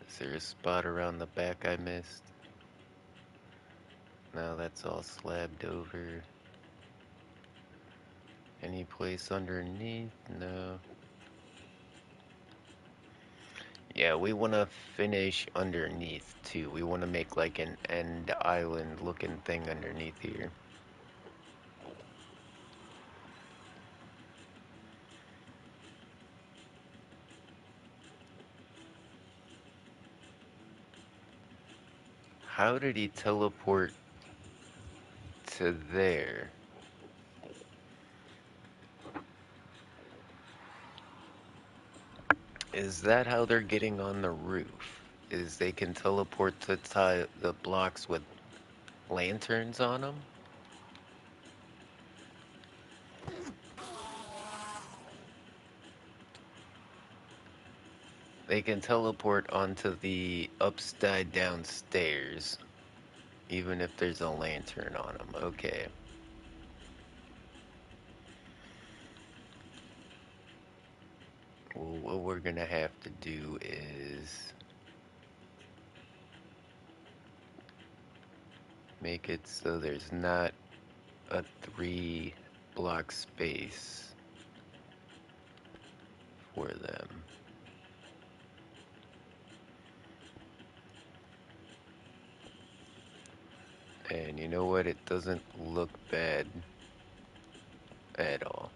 Is there a spot around the back I missed? No, that's all slabbed over. Any place underneath? No. Yeah, we want to finish underneath too. We want to make like an end island looking thing underneath here. How did he teleport to there? Is that how they're getting on the roof? Is they can teleport to tie the blocks with lanterns on them? They can teleport onto the upside down stairs, even if there's a lantern on them. Okay. Well, what we're gonna have to do is make it so there's not a 3 block space for them. And you know what? It doesn't look bad at all.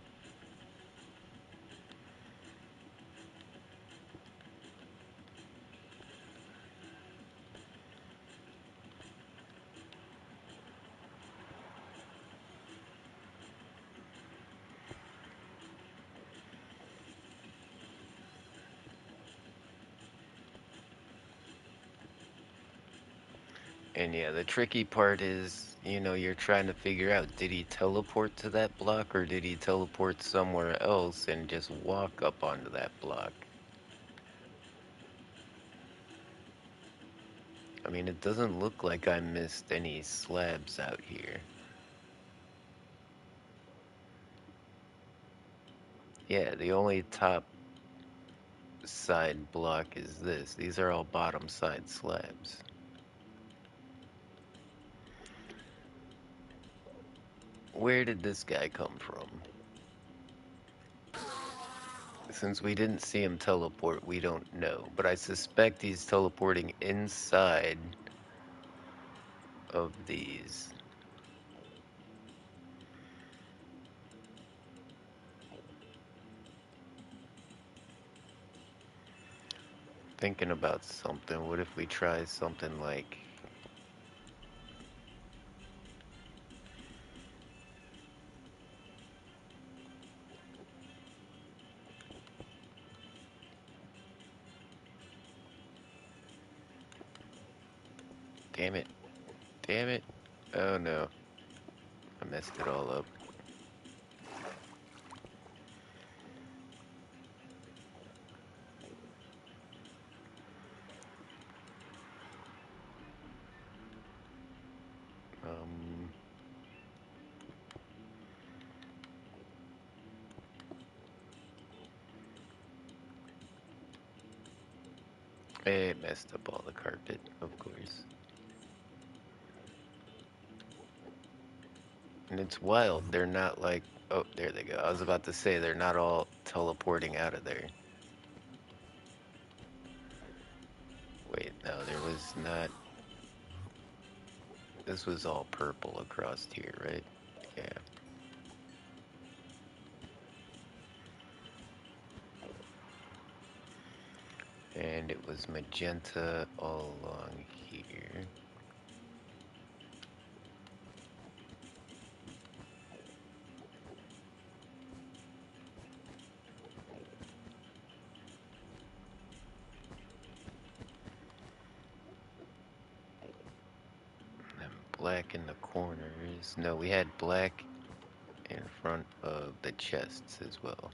And yeah, the tricky part is, you're trying to figure out, did he teleport to that block or did he teleport somewhere else and just walk up onto that block? I mean, it doesn't look like I missed any slabs out here. Yeah, the only top side block is this. These are all bottom side slabs. Where did this guy come from? Since we didn't see him teleport, we don't know. But I suspect he's teleporting inside of these. Thinking about something. What if we try something like... Damn it. Damn it. Oh no. I messed it all up. Um... It messed up all the carpet, of course. And it's wild. They're not like... Oh, there they go. I was about to say, they're not all teleporting out of there. Wait, no, there was not... This was all purple across here, right? Yeah. And it was magenta all along here. And black in the corners. No, we had black in front of the chests as well.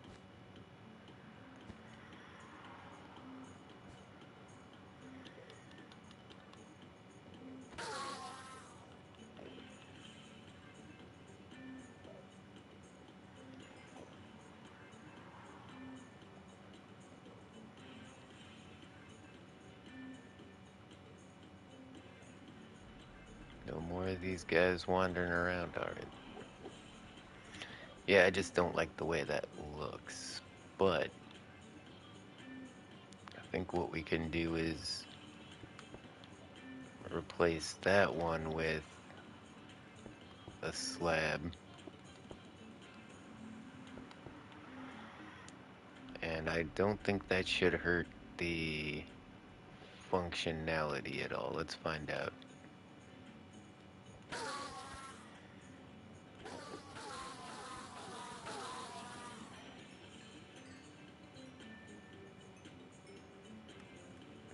are these guys wandering around? Alright. Yeah, I just don't like the way that looks. But I think what we can do is replace that one with a slab. And I don't think that should hurt the functionality at all. Let's find out.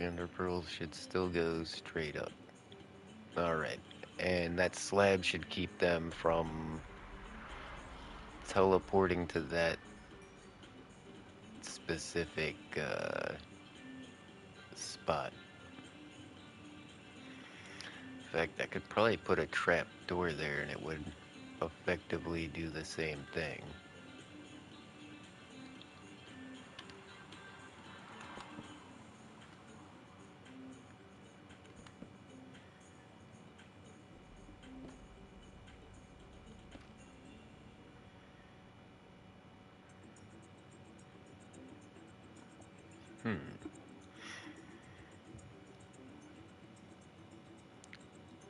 Ender pearls should still go straight up. Alright. And that slab should keep them from teleporting to that specific spot. In fact, I could probably put a trap door there and it would effectively do the same thing.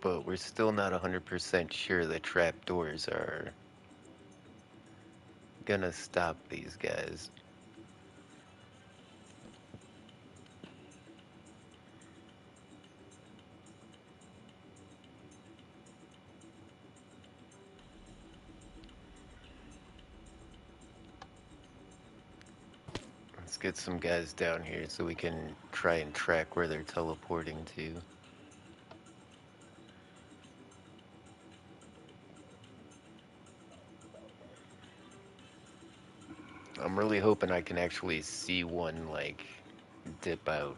But we're still not 100% sure the trapdoors are gonna stop these guys. Let's get some guys down here so we can try and track where they're teleporting to. I'm really hoping I can actually see one, like, dip out.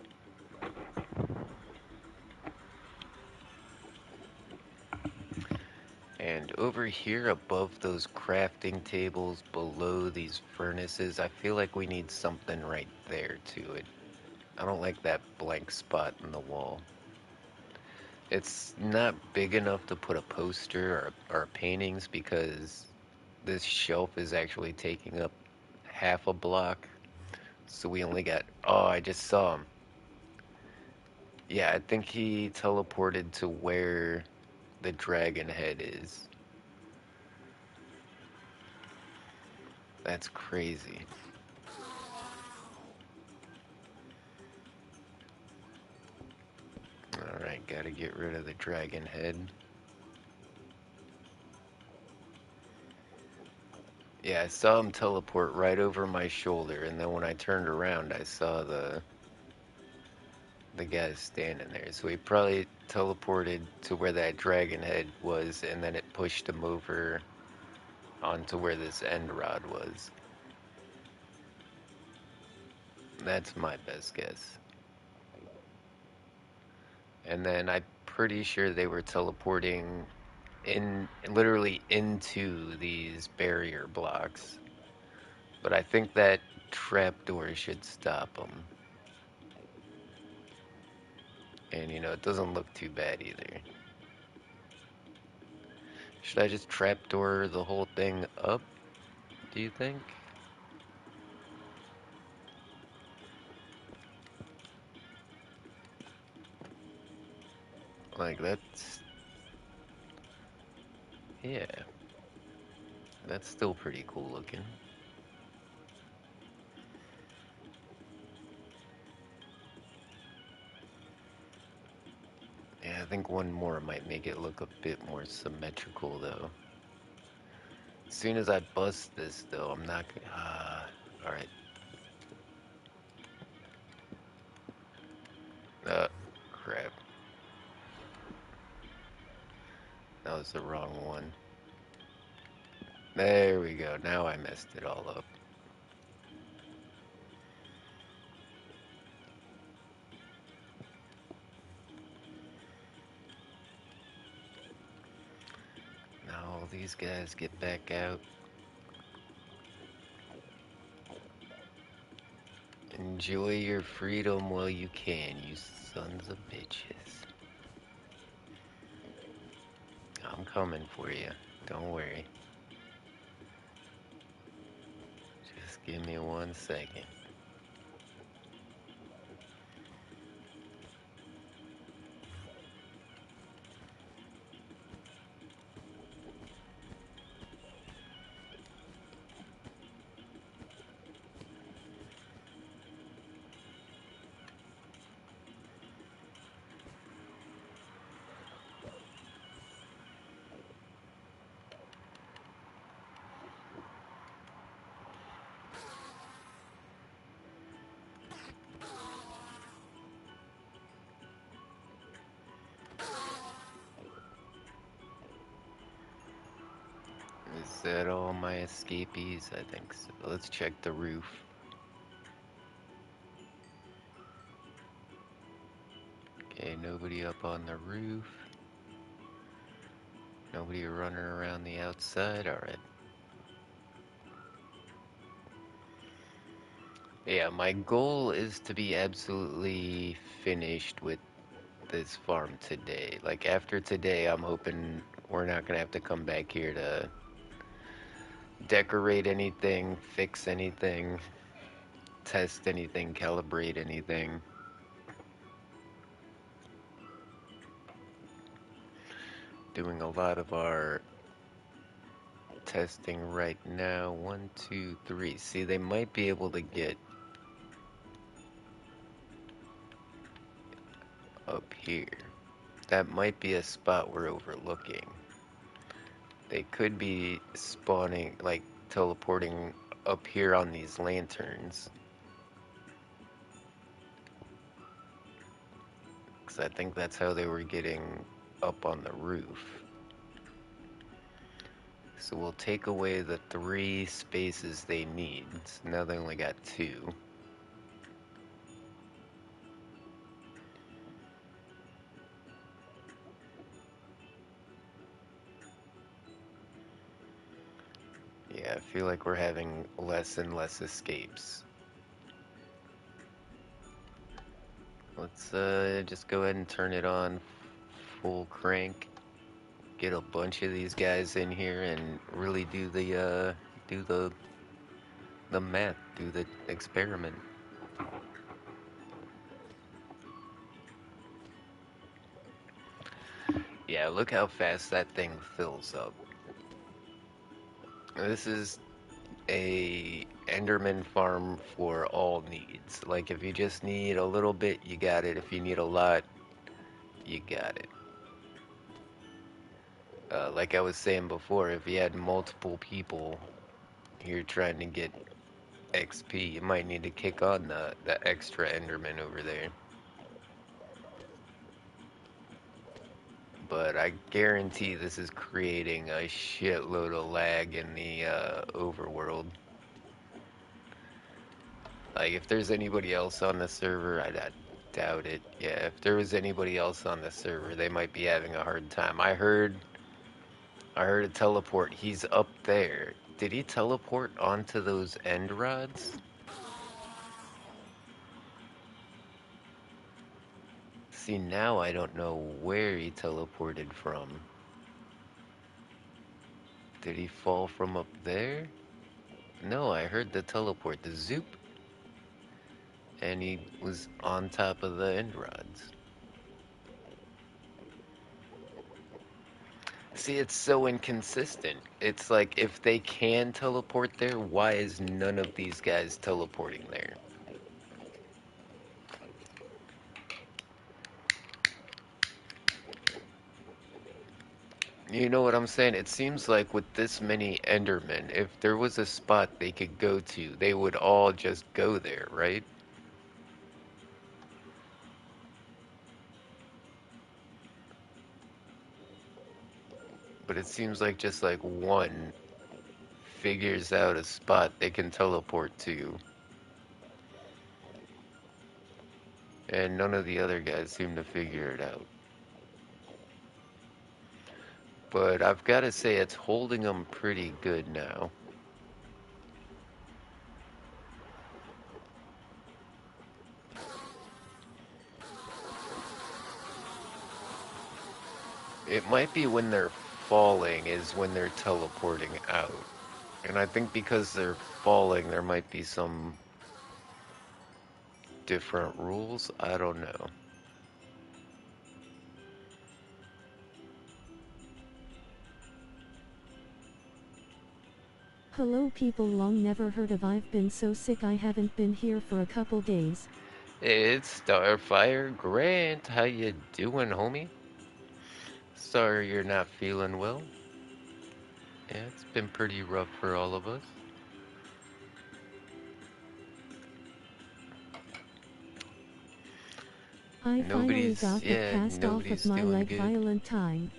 And over here above those crafting tables, below these furnaces, I feel like we need something right there to it. I don't like that blank spot in the wall. It's not big enough to put a poster or paintings because this shelf is actually taking up half a block. So we only got... Oh, I just saw him. Yeah, I think he teleported to where the dragon head is. That's crazy. Alright, gotta get rid of the dragon head. Yeah, I saw him teleport right over my shoulder, and then when I turned around, I saw the guy standing there. So he probably teleported to where that dragon head was, and then it pushed him over onto where this end rod was. That's my best guess. And then I'm pretty sure they were teleporting literally into these barrier blocks. But I think that trapdoor should stop them. And you know, it doesn't look too bad either. Should I just trapdoor the whole thing up, do you think? Like, that's... Yeah. That's still pretty cool looking. Yeah, I think one more might make it look a bit more symmetrical, though. As soon as I bust this, though, I'm not gonna... Alright. Crap. That was the wrong one. There we go. Now I messed it all up. Now all these guys get back out. Enjoy your freedom while you can, you sons of bitches. I'm coming for you. Don't worry. Just give me 1 second. Is that all my escapees? I think so. Let's check the roof. Okay, nobody up on the roof. Nobody running around the outside. Alright. Yeah, my goal is to be absolutely finished with this farm today. Like, after today, I'm hoping we're not gonna have to come back here to decorate anything, fix anything, test anything, calibrate anything. Doing a lot of our testing right now. 1, 2, 3. See, they might be able to get up here. That might be a spot we're overlooking. They could be spawning, like teleporting up here on these lanterns. Because I think that's how they were getting up on the roof. So we'll take away the 3 spaces they need. So now they only got 2. Yeah, I feel like we're having less and less escapes. Let's just go ahead and turn it on full crank. Get a bunch of these guys in here and really do the math, do the experiment. Yeah, look how fast that thing fills up. This is a Enderman farm for all needs. Like, if you just need a little bit, you got it. If you need a lot, you got it. Like I was saying before, if you had multiple people here trying to get XP, you might need to kick on the extra Enderman over there. But I guarantee this is creating a shitload of lag in the overworld. Like, if there's anybody else on the server, I doubt it. Yeah, if there was anybody else on the server, they might be having a hard time. I heard a teleport. He's up there. Did he teleport onto those end rods? See, now I don't know where he teleported from. Did he fall from up there? No, I heard the teleport, the zoop, and he was on top of the end rods. See, it's so inconsistent. It's like, if they can teleport there, why is none of these guys teleporting there? You know what I'm saying? It seems like with this many Endermen, if there was a spot they could go to, they would all just go there, right? But it seems like just like one figures out a spot they can teleport to, and none of the other guys seem to figure it out. But I've got to say, it's holding them pretty good now. It might be when they're falling is when they're teleporting out. And I think because they're falling, there might be some different rules. I don't know. Hello people, long never heard of. I've been so sick I haven't been here for a couple days. It's Starfire Grant. How you doing, homie? Sorry you're not feeling well. Yeah, it's been pretty rough for all of us. I finally got the cast off of Nobody's my doing leg. good. Violent time.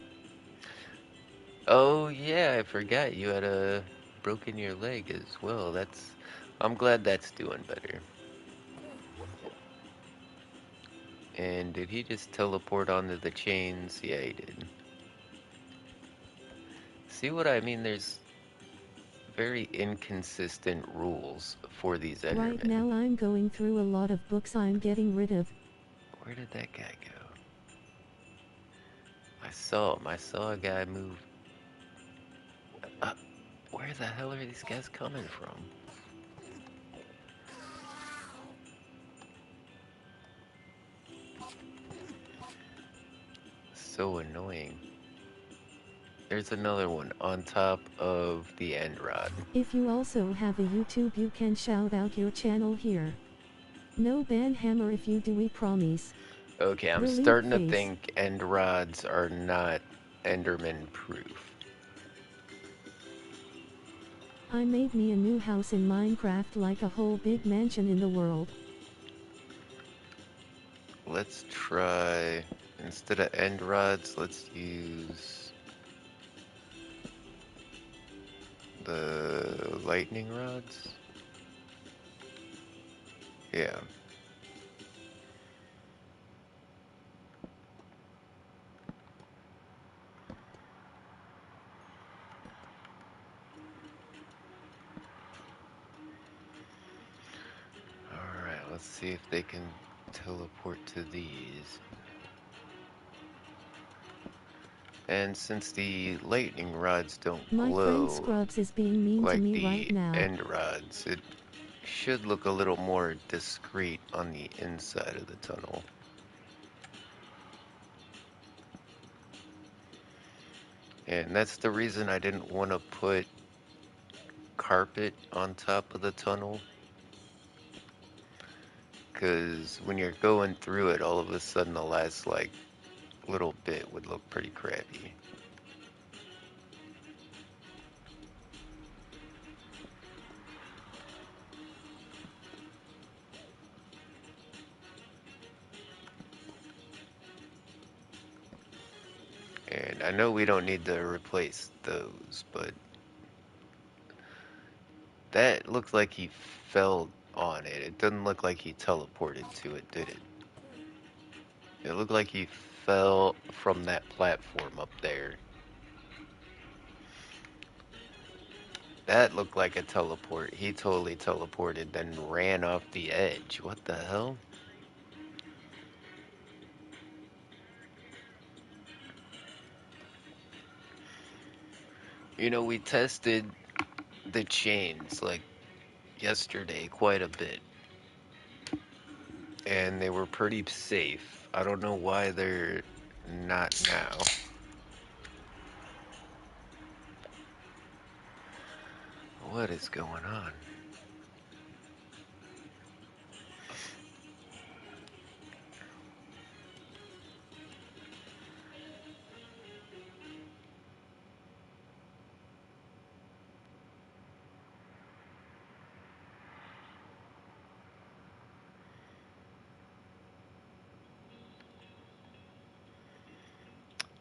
Oh yeah, I forgot you had broken your leg as well. I'm glad that's doing better. And did he just teleport onto the chains? Yeah, he did. See what I mean? There's very inconsistent rules for these Right Endermen. now I'm going through a lot of books I'm getting rid of. Where did that guy go? I saw him. I saw a guy move. Uh, where the hell are these guys coming from? So annoying. There's another one on top of the end rod. If you also have a YouTube, you can shout out your channel here. No ban hammer if you do, we promise. Okay, I'm Relief starting to face. think end rods are not Enderman proof. I made me a new house in Minecraft, like a whole big mansion in the world. Let's try, instead of end rods, let's use the lightning rods. Yeah. Alright, let's see if they can teleport to these. And since the lightning rods don't My friend glow Scrubs is being mean to like me right the now. end rods, it should look a little more discreet on the inside of the tunnel. And that's the reason I didn't want to put carpet on top of the tunnel. Because when you're going through it, all of a sudden the last, like, little bit would look pretty crappy. And I know we don't need to replace those, but that looked like he fell on it. It doesn't look like he teleported to it, did it? It looked like he fell from that platform up there. That looked like a teleport. He totally teleported, then ran off the edge. What the hell? You know, we tested the chains, like, yesterday quite a bit. And they were pretty safe. I don't know why they're not now. What is going on?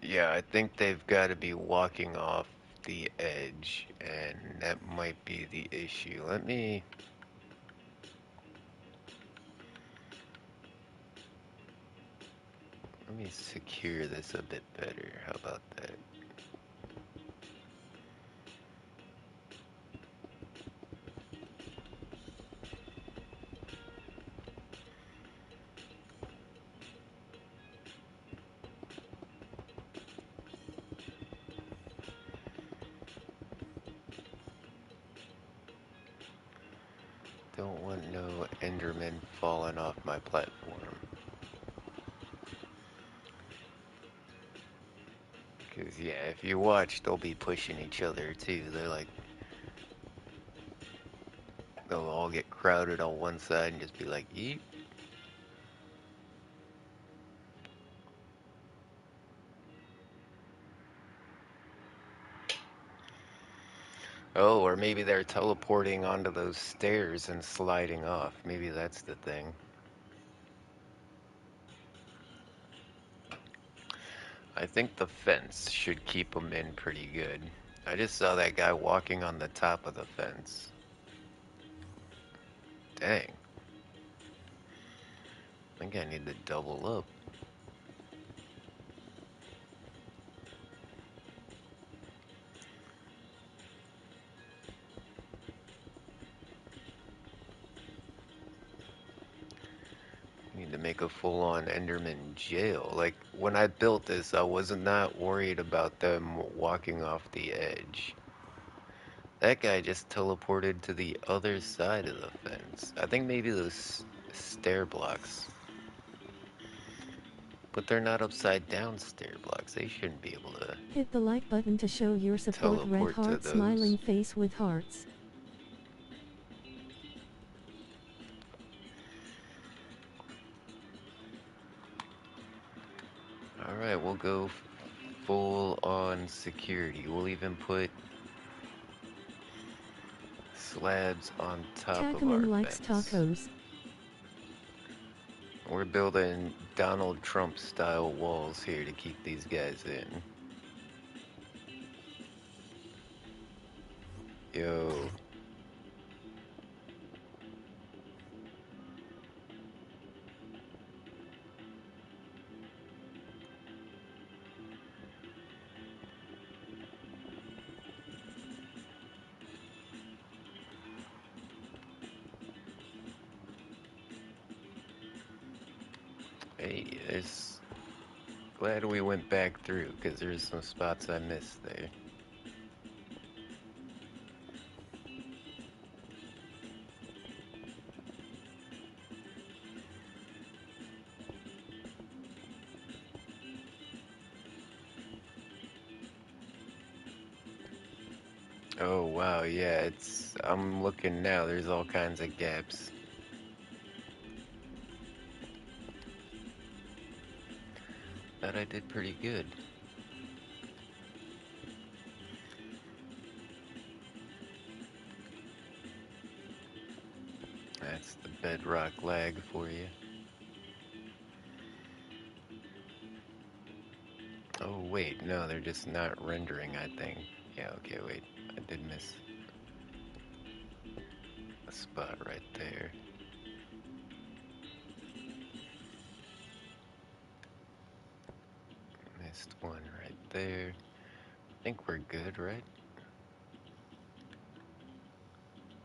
Yeah, I think they've got to be walking off the edge, and that might be the issue. Let me secure this a bit better. How about that? don't want no Enderman falling off my platform. Cause yeah, if you watch, they'll be pushing each other too. They're like, they'll all get crowded on one side and just be like, yeet. Oh, or maybe they're teleporting onto those stairs and sliding off. Maybe that's the thing. I think the fence should keep them in pretty good. I just saw that guy walking on the top of the fence. Dang. I think I need to double up. Need to make a full-on Enderman jail. Like, when I built this, I wasn't not worried about them walking off the edge. That guy just teleported to the other side of the fence. I think maybe those stair blocks. But they're not upside down stair blocks. They shouldn't be able to Hit the like button to show your support. Red teleport to heart, those. smiling face with hearts. Alright, we'll go full on security. We'll even put slabs on top of our Tacoman likes fence. tacos. We're building Donald Trump style walls here to keep these guys in. Yo. Hey, it's glad we went back through, because there's some spots I missed there. Oh wow, yeah, I'm looking now, there's all kinds of gaps. Thought I did pretty good. That's the bedrock lag for you. Oh wait, no, they're just not rendering, I think. Yeah, okay, wait, I did miss a spot right there. Missed one right there. I think we're good, right?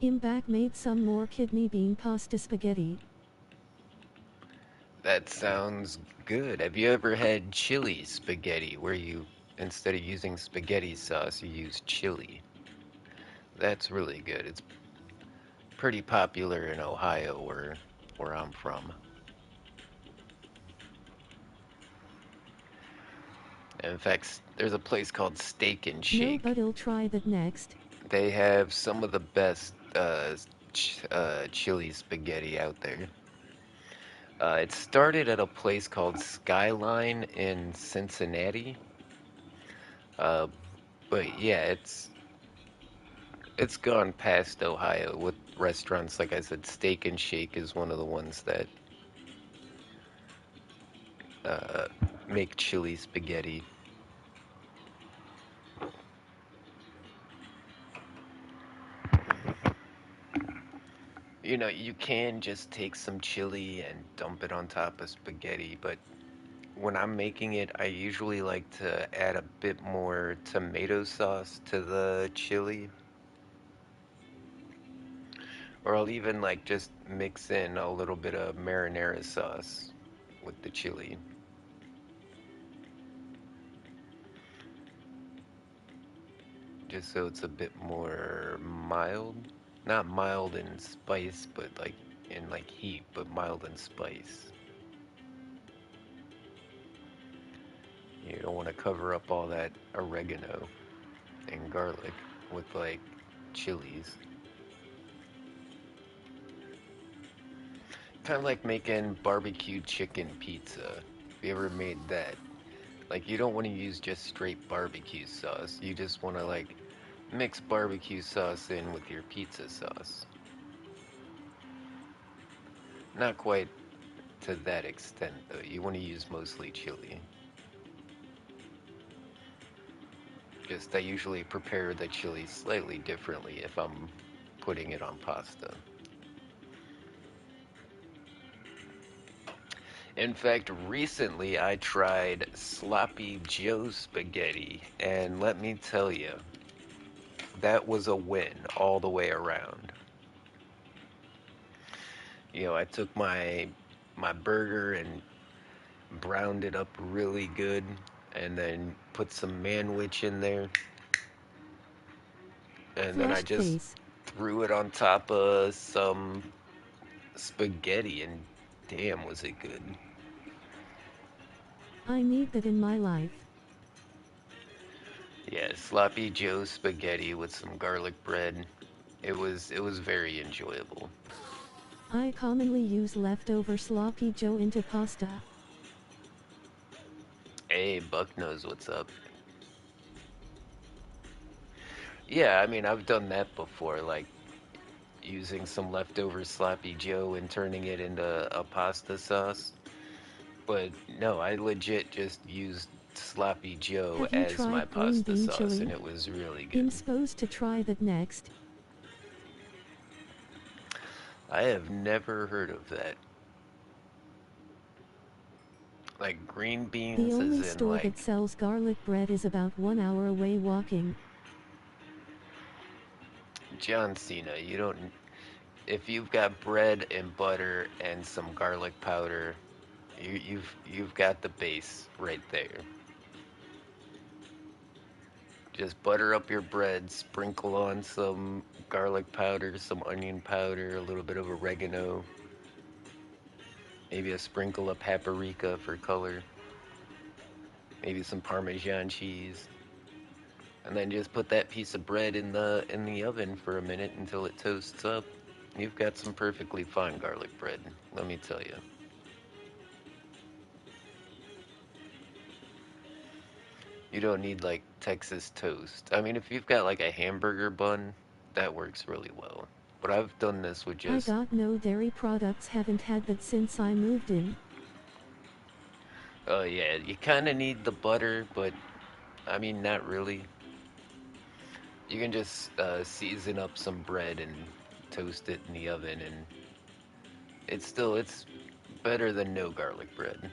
Imbac made some more kidney bean pasta spaghetti. That sounds good. Have you ever had chili spaghetti where you, instead of using spaghetti sauce, you use chili? That's really good. It's pretty popular in Ohio where I'm from. In fact, there's a place called Steak and No, Shake. but I'll try that next. They have some of the best chili spaghetti out there. It started at a place called Skyline in Cincinnati. Uh, but yeah, it's gone past Ohio with restaurants. Like I said, Steak and Shake is one of the ones that uh, make chili spaghetti. You know, you can just take some chili and dump it on top of spaghetti, but when I'm making it, I usually like to add a bit more tomato sauce to the chili. Or I'll even like just mix in a little bit of marinara sauce with the chili. Just so it's a bit more mild. Not mild in spice, but like in like heat, but mild in spice. You don't want to cover up all that oregano and garlic with like chilies. Kind of like making barbecue chicken pizza. If you ever made that, like you don't want to use just straight barbecue sauce. You just want to like mix barbecue sauce in with your pizza sauce. Not quite to that extent though. You want to use mostly chili. Just I usually prepare the chili slightly differently if I'm putting it on pasta. In fact, recently I tried Sloppy Joe spaghetti, and let me tell you, that was a win all the way around. I took my burger and browned it up really good, and then put some manwich in there, and then I Flushed just face. threw it on top of some spaghetti, and damn, was it good. I need that in my life. Yeah, Sloppy Joe spaghetti with some garlic bread. It was very enjoyable. I commonly use leftover sloppy joe into pasta. Hey, Buck knows what's up. Yeah, I mean, I've done that before, like using some leftover sloppy Joe and turning it into a pasta sauce. But no, I legit just used sloppy Joe Have you as my tried green pasta bean sauce, and chili? it was really good. I'm supposed to try that next. I have never heard of that. Like green The beans, as only in store that like sells garlic bread is about 1 hour away walking. John Cena. You don't. If you've got bread and butter and some garlic powder, you've got the base right there. Just butter up your bread, sprinkle on some garlic powder, some onion powder, a little bit of oregano, maybe a sprinkle of paprika for color, maybe some Parmesan cheese, and then just put that piece of bread in the oven for a minute until it toasts up. You've got some perfectly fine garlic bread, let me tell you. You don't need like Texas toast. I mean, if you've got like a hamburger bun, that works really well. But I've done this with I just, got no dairy products, haven't had that since I moved in. oh yeah, you kind of need the butter, but I mean, not really. You can just season up some bread and toast it in the oven, and it's better than no garlic bread.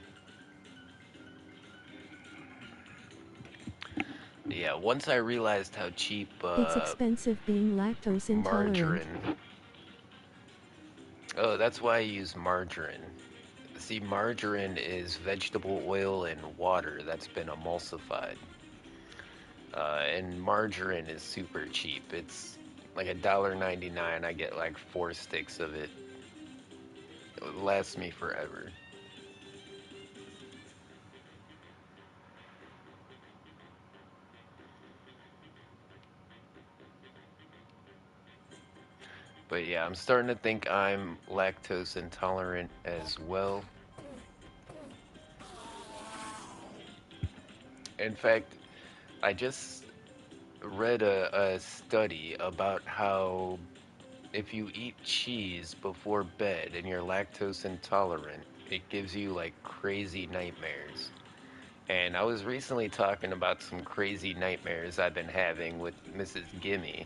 Yeah, once I realized how cheap It's expensive being lactose intolerant. margarine. Oh, that's why I use margarine. See, margarine is vegetable oil and water that's been emulsified. And margarine is super cheap. It's like $1.99. I get like 4 sticks of it. It lasts me forever. But yeah, I'm starting to think I'm lactose intolerant as well. In fact, I just read a study about how if you eat cheese before bed and you're lactose intolerant, it gives you like crazy nightmares. And I was recently talking about some crazy nightmares I've been having with Mrs. Gimme.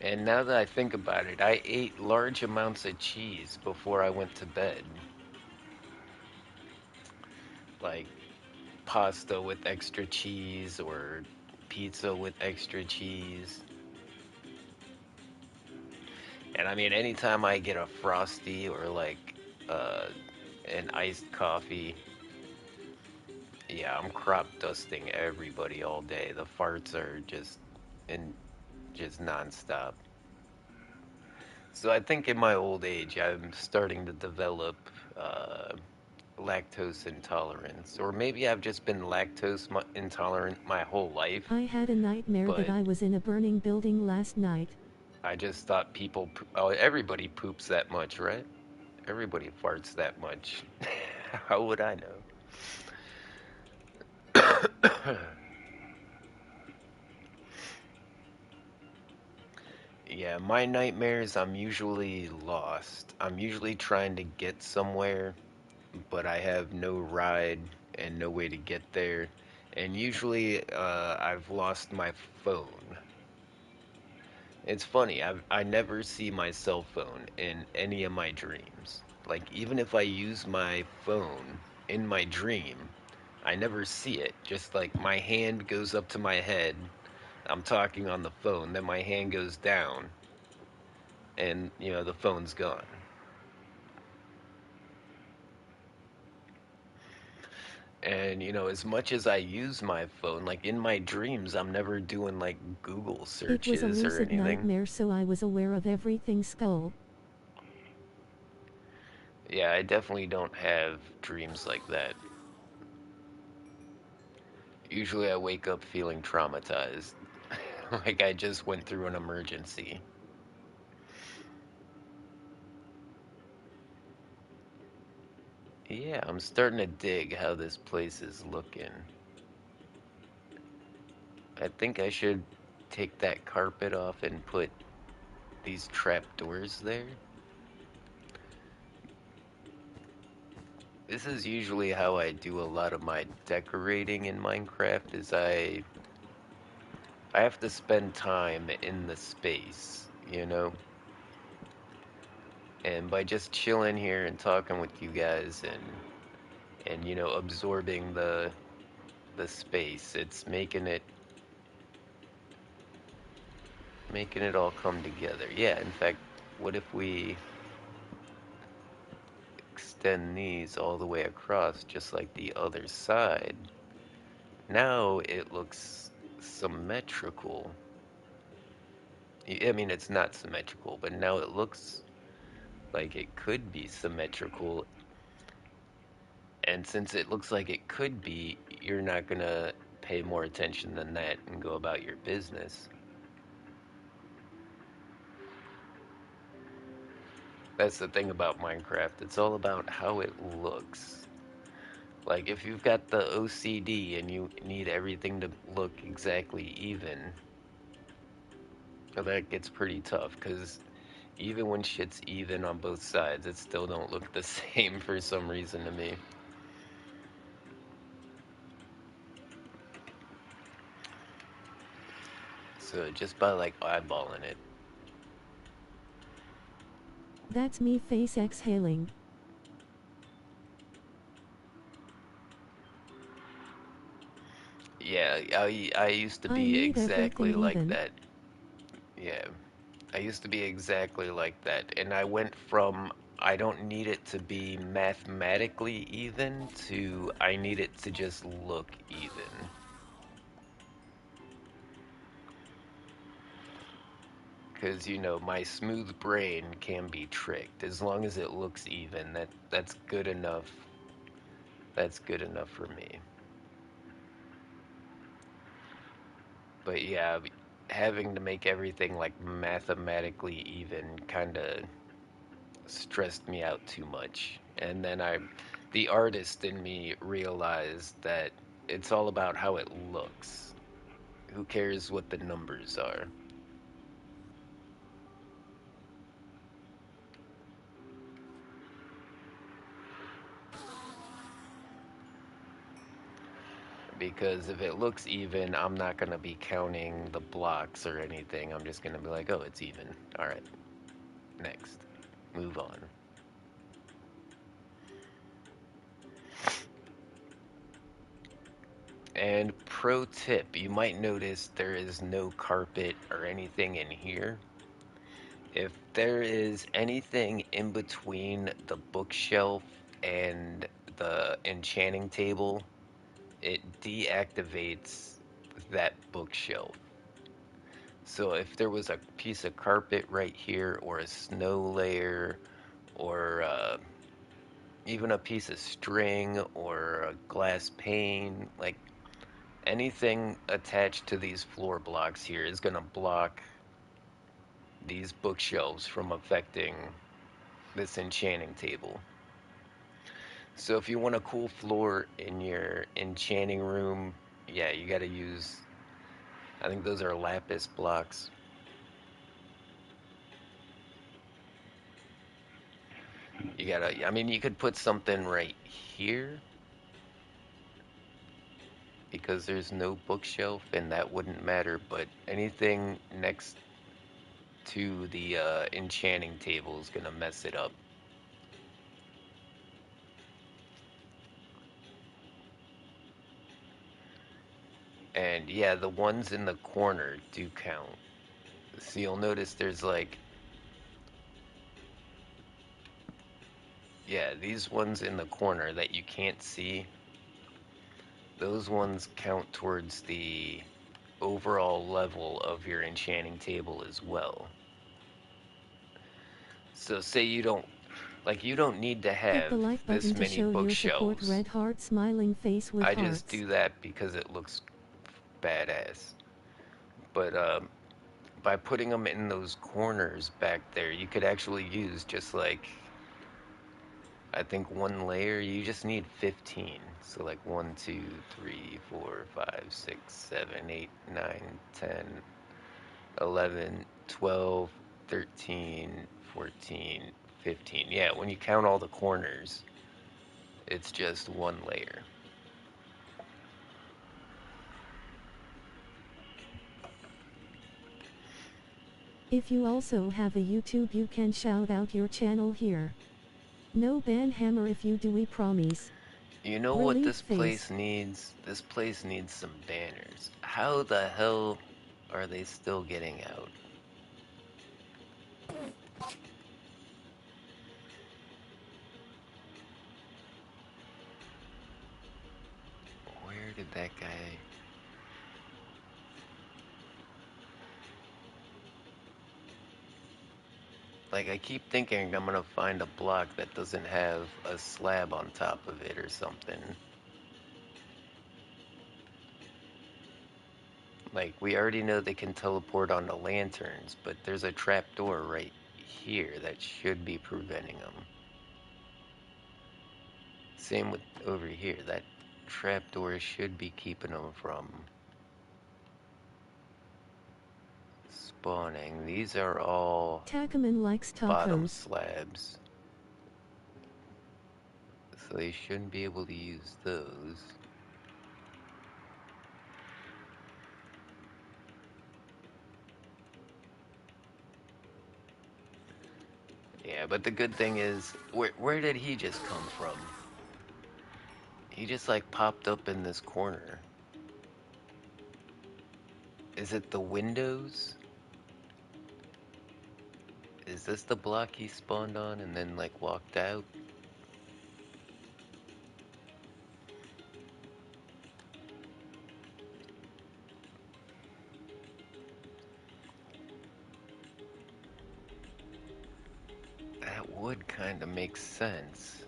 And now that I think about it, I ate large amounts of cheese before I went to bed. Like pasta with extra cheese or pizza with extra cheese. And I mean, anytime I get a frosty or like uh, an iced coffee, yeah, I'm crop dusting everybody all day. The farts are just in just nonstop. So I think in my old age, I'm starting to develop lactose intolerance, or maybe I've just been intolerant my whole life, I had a nightmare that but I was in a burning building last night. I just thought oh, everybody poops that much, right? Everybody farts that much. How would I know? Yeah, my nightmares, I'm usually lost. I'm usually trying to get somewhere, but I have no ride and no way to get there. And usually, I've lost my phone. It's funny, I never see my cell phone in any of my dreams. Like, even if I use my phone in my dream, I never see it. Just like my hand goes up to my head, I'm talking on the phone, then my hand goes down, and, the phone's gone. And, as much as I use my phone, like in my dreams, I'm never doing like Google It was a searches or lucid anything. nightmare, so I was aware of everything skull. Yeah, I definitely don't have dreams like that. Usually I wake up feeling traumatized, like I just went through an emergency. Yeah, I'm starting to dig how this place is looking. I think I should take that carpet off and put these trap doors there. This is usually how I do a lot of my decorating in Minecraft is I have to spend time in the space. And by just chilling here and talking with you guys and absorbing the space, it's making it all come together. Yeah, in fact, what if we extend these all the way across just like the other side? Now it looks symmetrical. I mean, it's not symmetrical, but now it looks like it could be symmetrical. And since it looks like it could be, you're not gonna pay more attention than that and go about your business. That's the thing about Minecraft. It's all about how it looks. Like, if you've got the OCD and you need everything to look exactly even, well, that gets pretty tough, because even when shit's even on both sides, it still don't look the same for some reason to me. So just by, like, eyeballing it. That's me face exhaling. Yeah, I used to I be need exactly everything like even. that. Yeah, I used to be exactly like that. And I went from I don't need it to be mathematically even to I need it to just look even. Because, my smooth brain can be tricked. As long as it looks even, that's good enough. That's good enough for me. But yeah, having to make everything like mathematically even kind of stressed me out too much. And then the artist in me realized that it's all about how it looks. Who cares what the numbers are? Because if it looks even, I'm not going to be counting the blocks or anything. I'm just going to be like, oh, it's even. All right, next. Move on. And pro tip, you might notice there is no carpet or anything in here. If there is anything in between the bookshelf and the enchanting table, it deactivates that bookshelf. So if there was a piece of carpet right here, or a snow layer, or even a piece of string, or a glass pane, like anything attached to these floor blocks here is going to block these bookshelves from affecting this enchanting table. So if you want a cool floor in your enchanting room, yeah, you got to use, I think those are lapis blocks. You gotta, I mean, you could put something right here because there's no bookshelf and that wouldn't matter, but anything next to the enchanting table is gonna mess it up. And yeah, the ones in the corner do count. So you'll notice there's like, yeah, these ones in the corner that you can't see, those ones count towards the overall level of your enchanting table as well. So say you don't, like, you don't need to Hit the have like this button to many show your support. bookshelves. Red heart smiling face with I just hearts. do that because it looks badass. But by putting them in those corners back there, you could actually use just like, I think one layer, you just need 15. So like 1, 2, 3, 4, 5, 6, 7, 8, 9, 10, 11, 12, 13, 14, 15. Yeah, when you count all the corners, it's just one layer. If you also have a YouTube, you can shout out your channel here. No ban hammer if you do, we promise. You know what Relief this face. place needs? This place needs some banners. How the hell are they still getting out? Where did that guy... Like, I keep thinking I'm gonna find a block that doesn't have a slab on top of it or something. Like, we already know they can teleport onto lanterns, but there's a trapdoor right here that should be preventing them. Same with over here. That trapdoor should be keeping them from spawning. These are all Tacaman likes bottom tacos. slabs, so they shouldn't be able to use those. Yeah, but the good thing is, where did he just come from? He just like popped up in this corner. Is it the windows? Is this the block he spawned on and then like walked out? That would kind of make sense.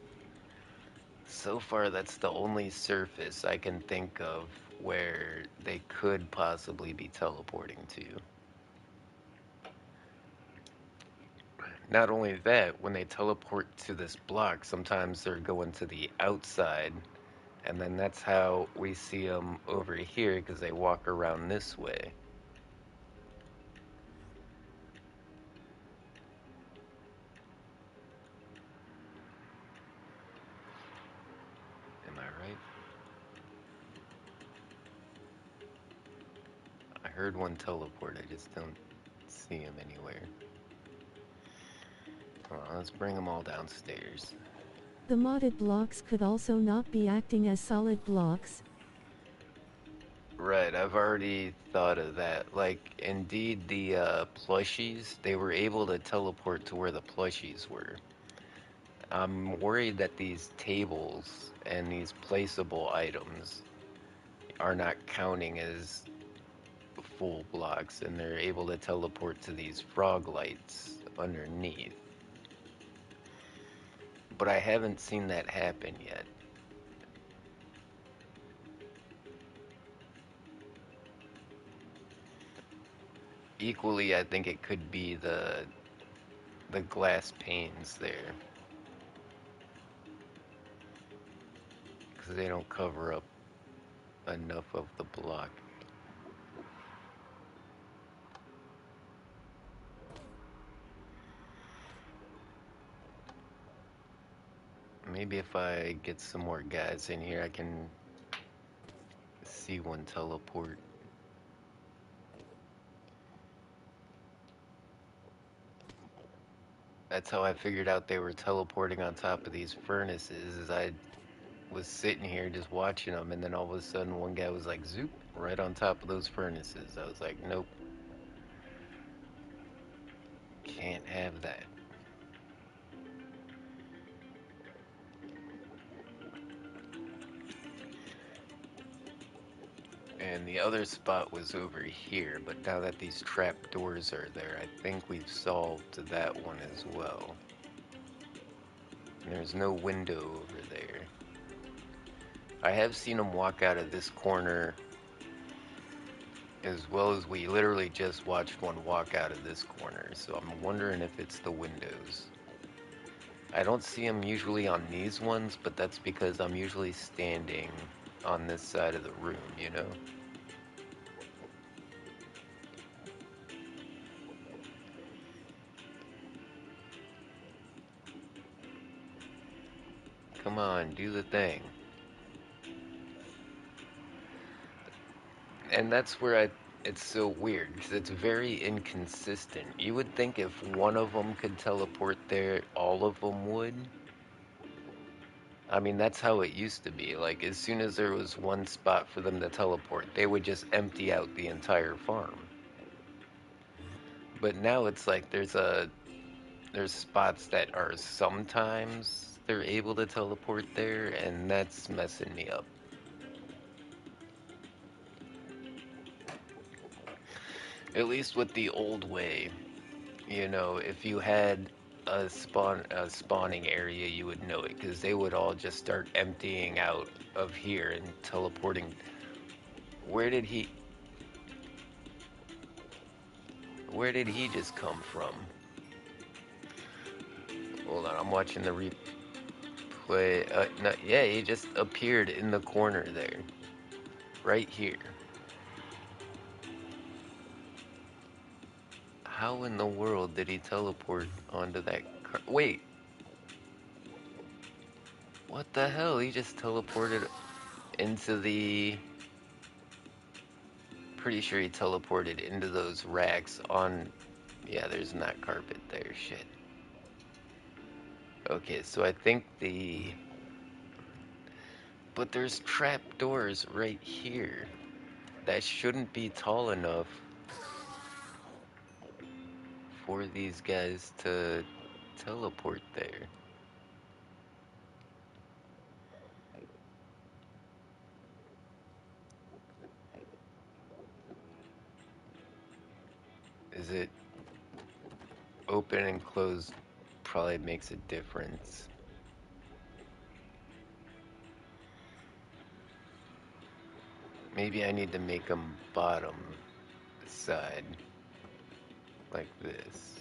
So far, that's the only surface I can think of where they could possibly be teleporting to. Not only that, when they teleport to this block, sometimes they're going to the outside, and then that's how we see them over here because they walk around this way. Am I right? I heard one teleport, I just don't see him anywhere. Hold on, let's bring them all downstairs. The modded blocks could also not be acting as solid blocks. Right, I've already thought of that. Like, indeed, the plushies, they were able to teleport to where the plushies were. I'm worried that these tables and these placeable items are not counting as full blocks, and they're able to teleport to these frog lights underneath. But I haven't seen that happen yet. Equally, I think it could be the glass panes there, because they don't cover up enough of the block. Maybe if I get some more guys in here, I can see one teleport. That's how I figured out they were teleporting on top of these furnaces, is I was sitting here just watching them, and then all of a sudden one guy was like, zoop, right on top of those furnaces. I was like, nope, can't have that. And the other spot was over here, but now that these trap doors are there, I think we've solved that one as well. And there's no window over there. I have seen them walk out of this corner, as well as we literally just watched one walk out of this corner, so I'm wondering if it's the windows. I don't see them usually on these ones, but that's because I'm usually standing on this side of the room, you know? Come on, do the thing. And that's where it's so weird, because it's very inconsistent. You would think if one of them could teleport there, all of them would. I mean, that's how it used to be. Like, as soon as there was one spot for them to teleport, they would just empty out the entire farm. But now it's like there's spots that are sometimes they're able to teleport there, and that's messing me up. At least with the old way, you know, if you had a spawning area, you would know it, because they would all just start emptying out of here and teleporting. Where did he where did he just come from? Hold on, I'm watching the replay. No, yeah, he just appeared in the corner there, right here. How in the world did he teleport onto that car? Wait, what the hell? He just teleported into the... Pretty sure he teleported into those racks on... Yeah, there's not carpet there, shit. Okay, so I think the... But there's trap doors right here. That shouldn't be tall enough for these guys to teleport there. Is it open and closed? Probably makes a difference. Maybe I need to make them bottom side, like this.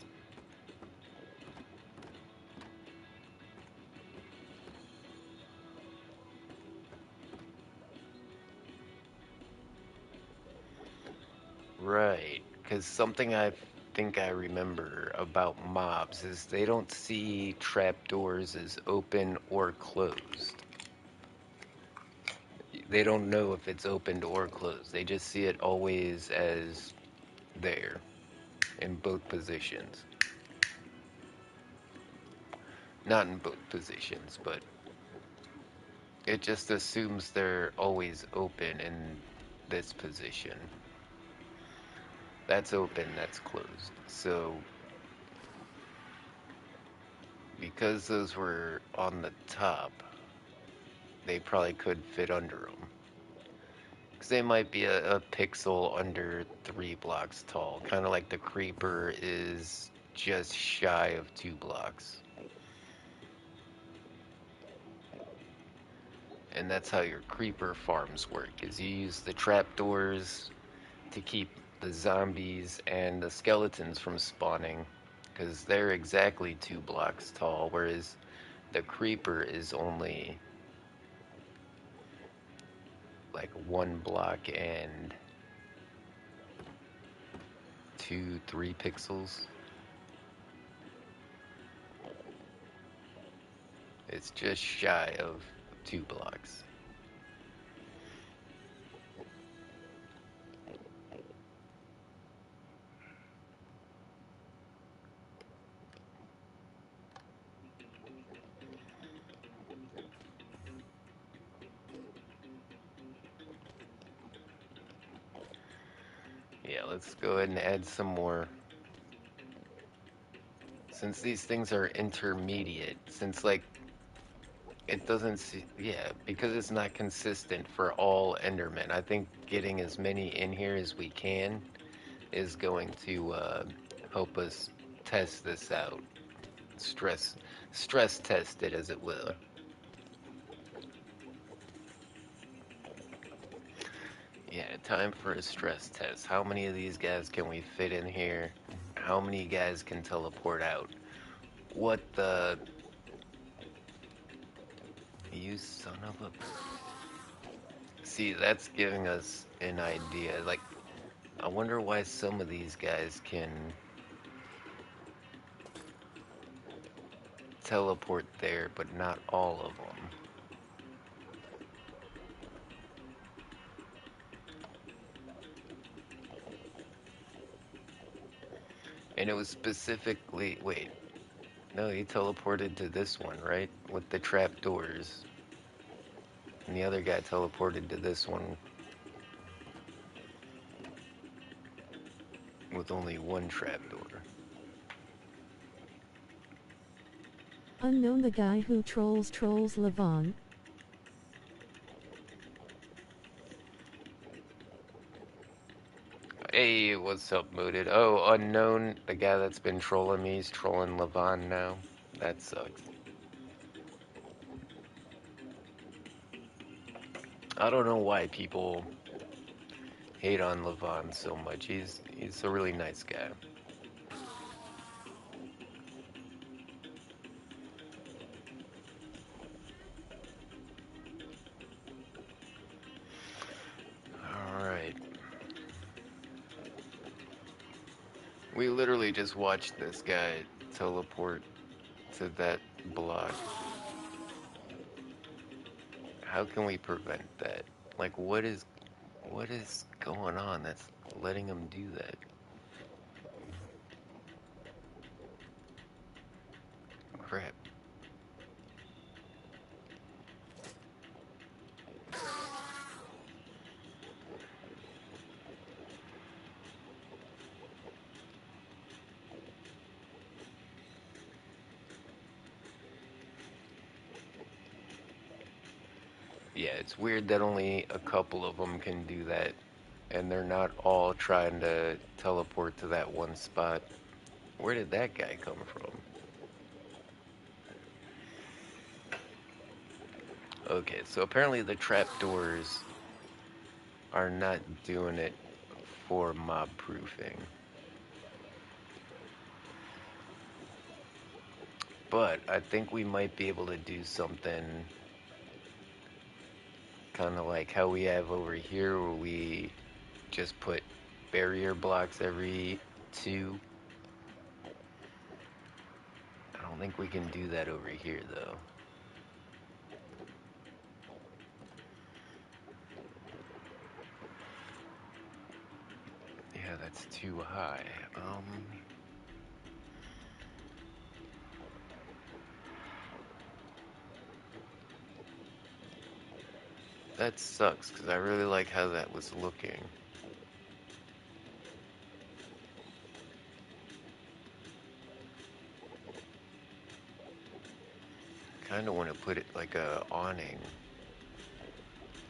Right, because something I think I remember about mobs is they don't see trapdoors as open or closed. They don't know if it's opened or closed. They just see it always as there in both positions. Not in both positions, but it just assumes they're always open in this position. That's open, that's closed. So, because those were on the top, they probably could fit under them. 'Cause they might be a pixel under 3 blocks tall, kind of like the creeper is just shy of 2 blocks. And that's how your creeper farms work, is you use the trapdoors to keep the zombies and the skeletons from spawning, because they're exactly 2 blocks tall, whereas the creeper is only like 1 block and 2, 3 pixels. It's just shy of 2 blocks. Yeah, let's go ahead and add some more. Since these things are intermediate, since like it doesn't see, yeah, because it's not consistent for all Endermen. I think getting as many in here as we can is going to help us test this out. Stress, stress test it, as it will. Yeah, time for a stress test. How many of these guys can we fit in here? How many guys can teleport out? What the... You son of a... See, that's giving us an idea. Like, I wonder why some of these guys can teleport there, but not all of them. And it was specifically... Wait, no, he teleported to this one, right? With the trapdoors. And the other guy teleported to this one with only one trapdoor. Unknown, the guy who trolls Levon. Hey, what's up, Mooted? Oh, unknown, the guy that's been trolling me, he's trolling Levon now. That sucks. I don't know why people hate on Levon so much. He's a really nice guy. Alright. We literally just watched this guy teleport to that block. How can we prevent that? Like, what is going on that's letting him do that? Crap. Yeah, it's weird that only a couple of them can do that, and they're not all trying to teleport to that one spot. Where did that guy come from? Okay, so apparently the trapdoors are not doing it for mob proofing. But I think we might be able to do something kind of like how we have over here, where we just put barrier blocks every 2. I don't think we can do that over here, though. Yeah, that's too high. That sucks, because I really like how that was looking. Kind of want to put it like a awning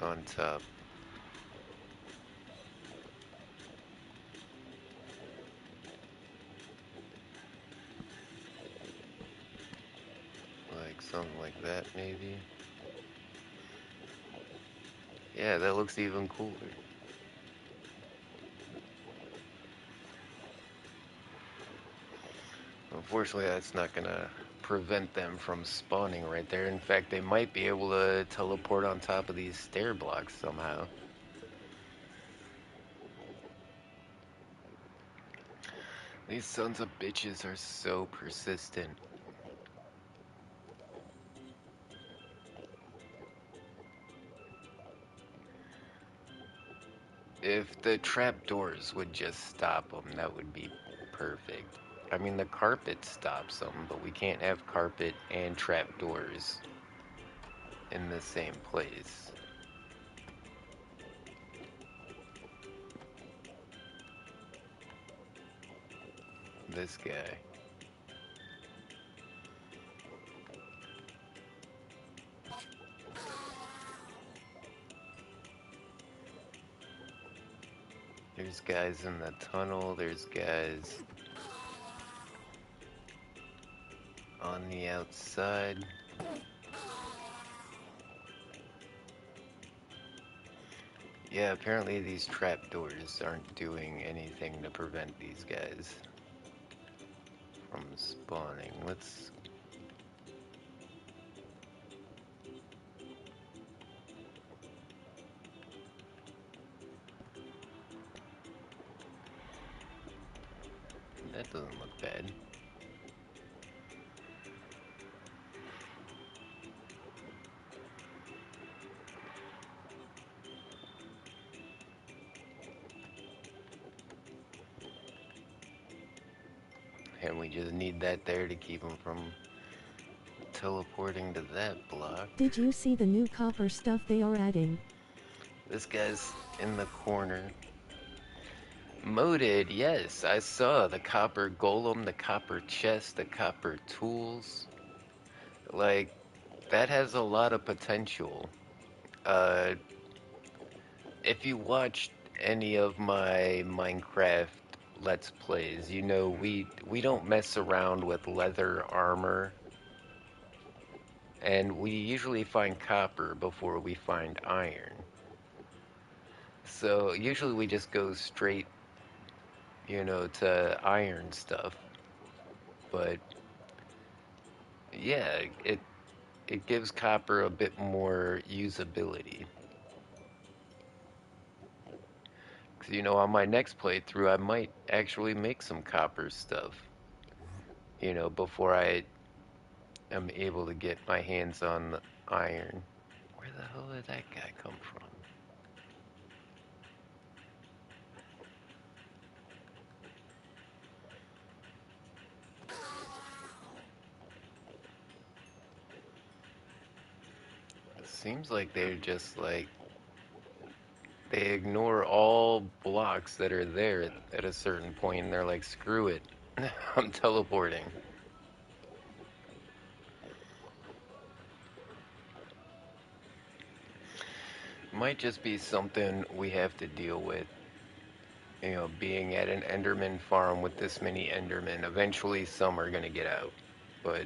on top. Something like that, maybe. Yeah, that looks even cooler. Unfortunately, that's not gonna prevent them from spawning right there. In fact, they might be able to teleport on top of these stair blocks somehow. These sons of bitches are so persistent. If the trapdoors would just stop them, that would be perfect. I mean, the carpet stops them, but we can't have carpet and trapdoors in the same place. This guy. There's guys in the tunnel, there's guys on the outside. Yeah, apparently these trapdoors aren't doing anything to prevent these guys from spawning. Let's... That doesn't look bad. And we just need that there to keep them from teleporting to that block. Did you see the new copper stuff they are adding? This guy's in the corner. Modded, yes, I saw the copper golem, the copper chest, the copper tools. Like, that has a lot of potential. Uh, if you watched any of my Minecraft Let's Plays, you know we don't mess around with leather armor, and we usually find copper before we find iron. So usually we just go straight, to iron stuff. But yeah, it gives copper a bit more usability. 'Cause, on my next playthrough, I might actually make some copper stuff, before I am able to get my hands on the iron. Where the hell did that guy come from? It seems like they're just like, they ignore all blocks that are there at a certain point, and they're like, screw it, I'm teleporting. Might just be something we have to deal with, being at an Enderman farm with this many Endermen. Eventually some are gonna get out, but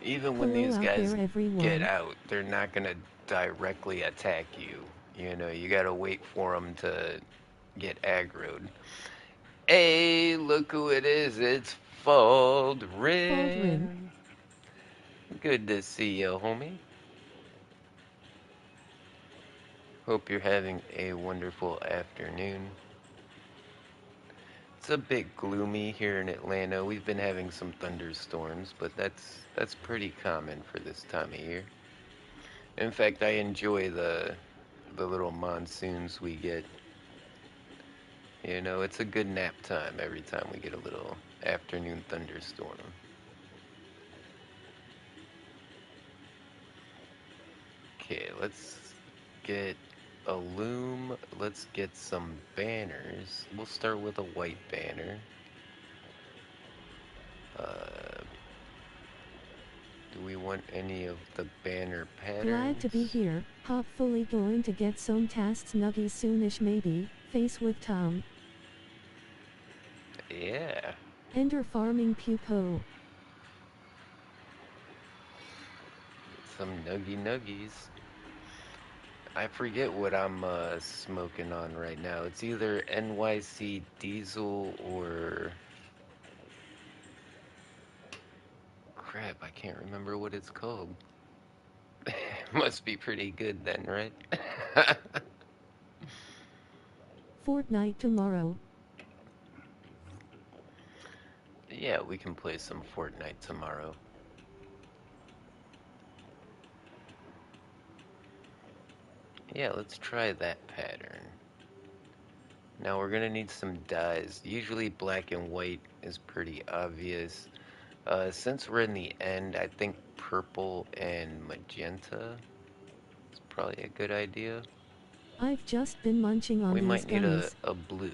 even when Hello these out guys there get everyone. out, they're not gonna directly attack you. You gotta wait for them to get aggroed. Hey, look who it is. It's Faldrin. Faldrin. Good to see you, homie. Hope you're having a wonderful afternoon. It's a bit gloomy here in Atlanta. We've been having some thunderstorms, but that's pretty common for this time of year. In fact, I enjoy the little monsoons we get. It's a good nap time every time we get a little afternoon thunderstorm. Okay, let's get a loom. Let's get some banners. We'll start with a white banner. Do we want any of the banner Glad to be patterns? here. Hopefully going to get some tasks nuggies soonish maybe. Face with Tom. Yeah. Ender farming pupo. Some nuggies. I forget what I'm smoking on right now. It's either NYC Diesel or crap, I can't remember what it's called. Must be pretty good then, right? Fortnite tomorrow. Yeah, we can play some Fortnite tomorrow. Yeah, let's try that pattern. Now we're gonna need some dyes. Usually black and white is pretty obvious. Since we're in the end, I think purple and magenta is probably a good idea. I've just been munching on We these might need a gummies. blue.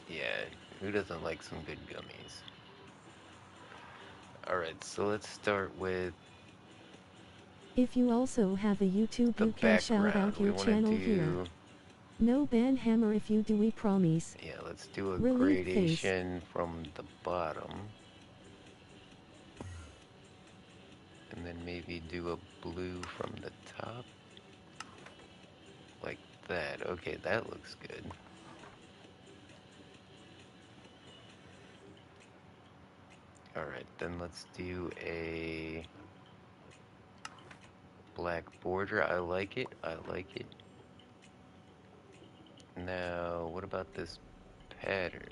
Yeah, who doesn't like some good gummies? Alright, so let's start with If you also have a YouTube, the you can shout background. out We your want to channel here. do, No ban hammer if you do, we promise. yeah, let's do a Relief face. gradation from the bottom. And then maybe do a blue from the top. Like that. Okay, that looks good. Alright, then let's do a black border. I like it. I like it. Now, what about this pattern?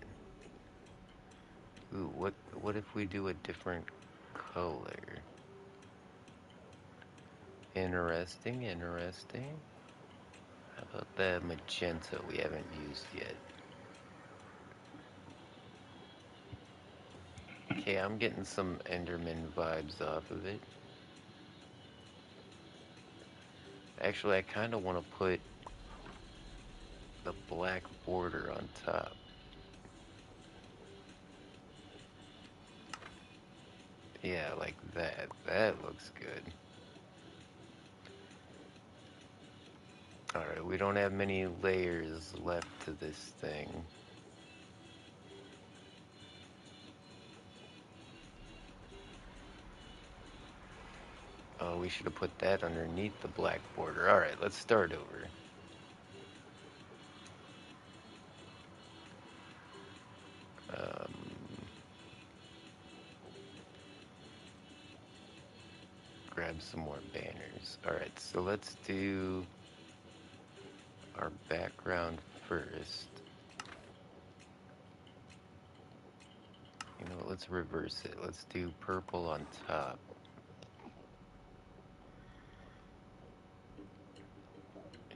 Ooh, what if we do a different color? Interesting, interesting. How about that magenta we haven't used yet? Okay, I'm getting some Enderman vibes off of it. Actually, I kind of want to put the black border on top. Yeah, like that. That looks good. Alright, we don't have many layers left to this thing. Oh, we should have put that underneath the black border. Alright, let's start over. Um, grab some more banners. Alright, so let's do our background first. You know what, let's reverse it. Let's do purple on top.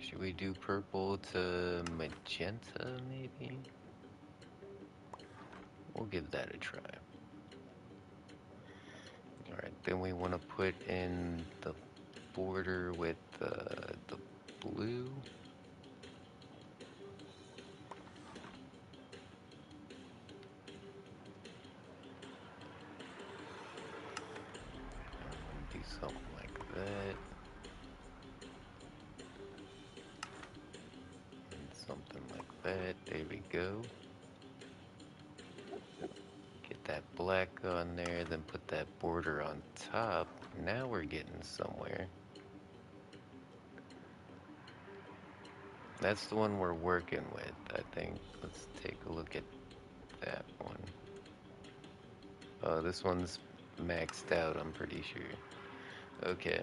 Should we do purple to magenta, maybe? We'll give that a try. Alright, then we want to put in the border with the blue. Do something like that. And something like that. There we go. Get that black on there, then put that border on top. Now we're getting somewhere. That's the one we're working with, I think. Let's take a look at that one. Oh, this one's maxed out, I'm pretty sure. Okay.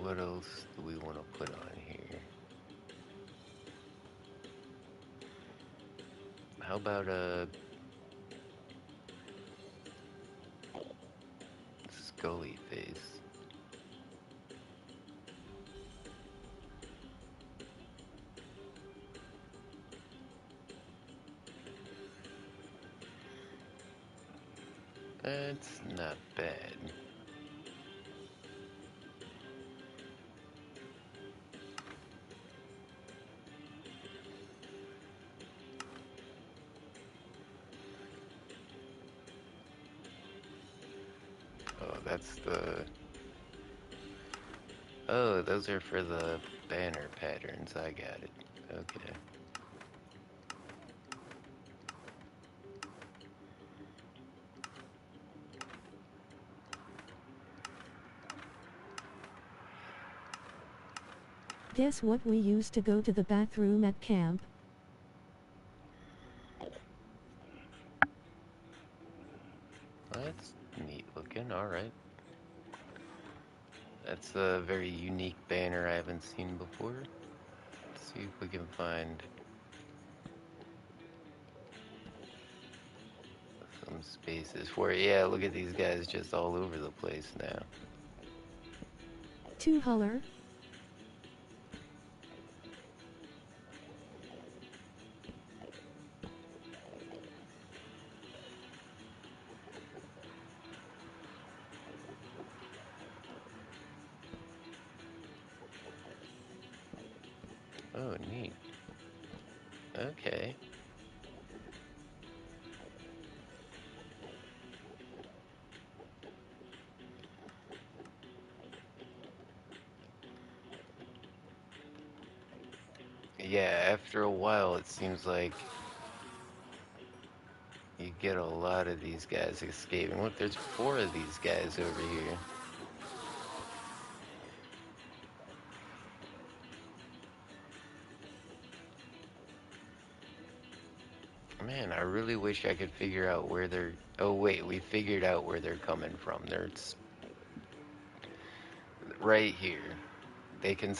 What else do we want to put on here? How about a Scully face? That's not bad. Oh, that's the... Oh, those are for the banner patterns. I got it. Okay. Guess what we used to go to the bathroom at camp? That's neat looking. Alright. That's a very unique banner I haven't seen before. Let's see if we can find some spaces for it. Yeah, look at these guys just all over the place now. Two holler. Oh, neat. Okay. Yeah, after a while it seems like you get a lot of these guys escaping. Look, there's 4 of these guys over here. Man, I really wish I could figure out where they're... Oh wait, we figured out where they're coming from. They're right here. They can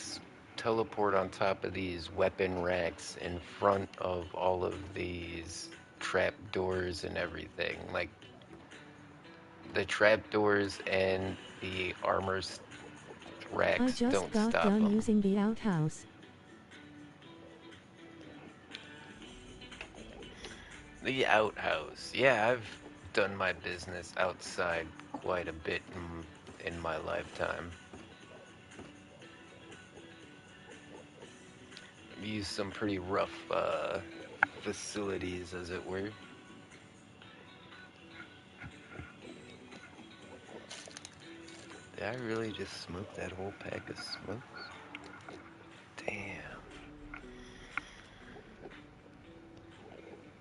teleport on top of these weapon racks in front of all of these trap doors and everything. Like, the trap doors and the armor I racks just don't got stop done them. using the outhouse. The outhouse. Yeah, I've done my business outside quite a bit in my lifetime. Used some pretty rough facilities, as it were. Did I really just smoke that whole pack of smokes? Damn.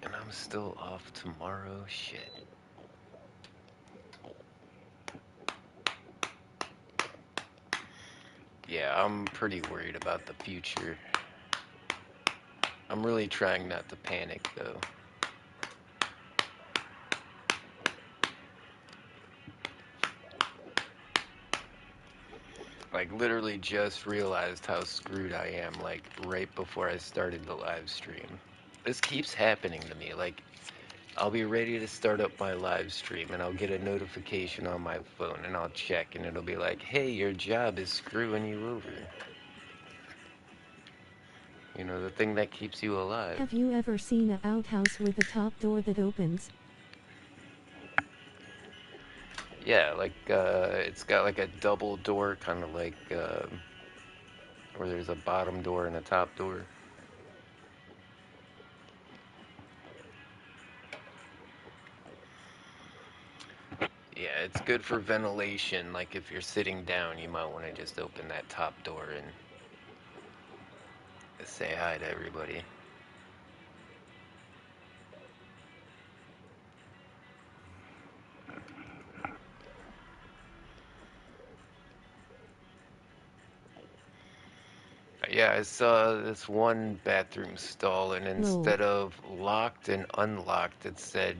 And I'm still off tomorrow? Shit. Yeah, I'm pretty worried about the future. I'm really trying not to panic, though. Like, literally just realized how screwed I am, like, right before I started the live stream. This keeps happening to me. Like, I'll be ready to start up my live stream, and I'll get a notification on my phone, and I'll check, and it'll be like, hey, your job is screwing you over. You know, the thing that keeps you alive. Have you ever seen an outhouse with a top door that opens? Yeah, like, it's got like a double door, kind of like, where there's a bottom door and a top door. Yeah, it's good for ventilation. Like, if you're sitting down, you might want to just open that top door and say hi to everybody. Yeah, I saw this one bathroom stall, and Lol. instead of locked and unlocked, it said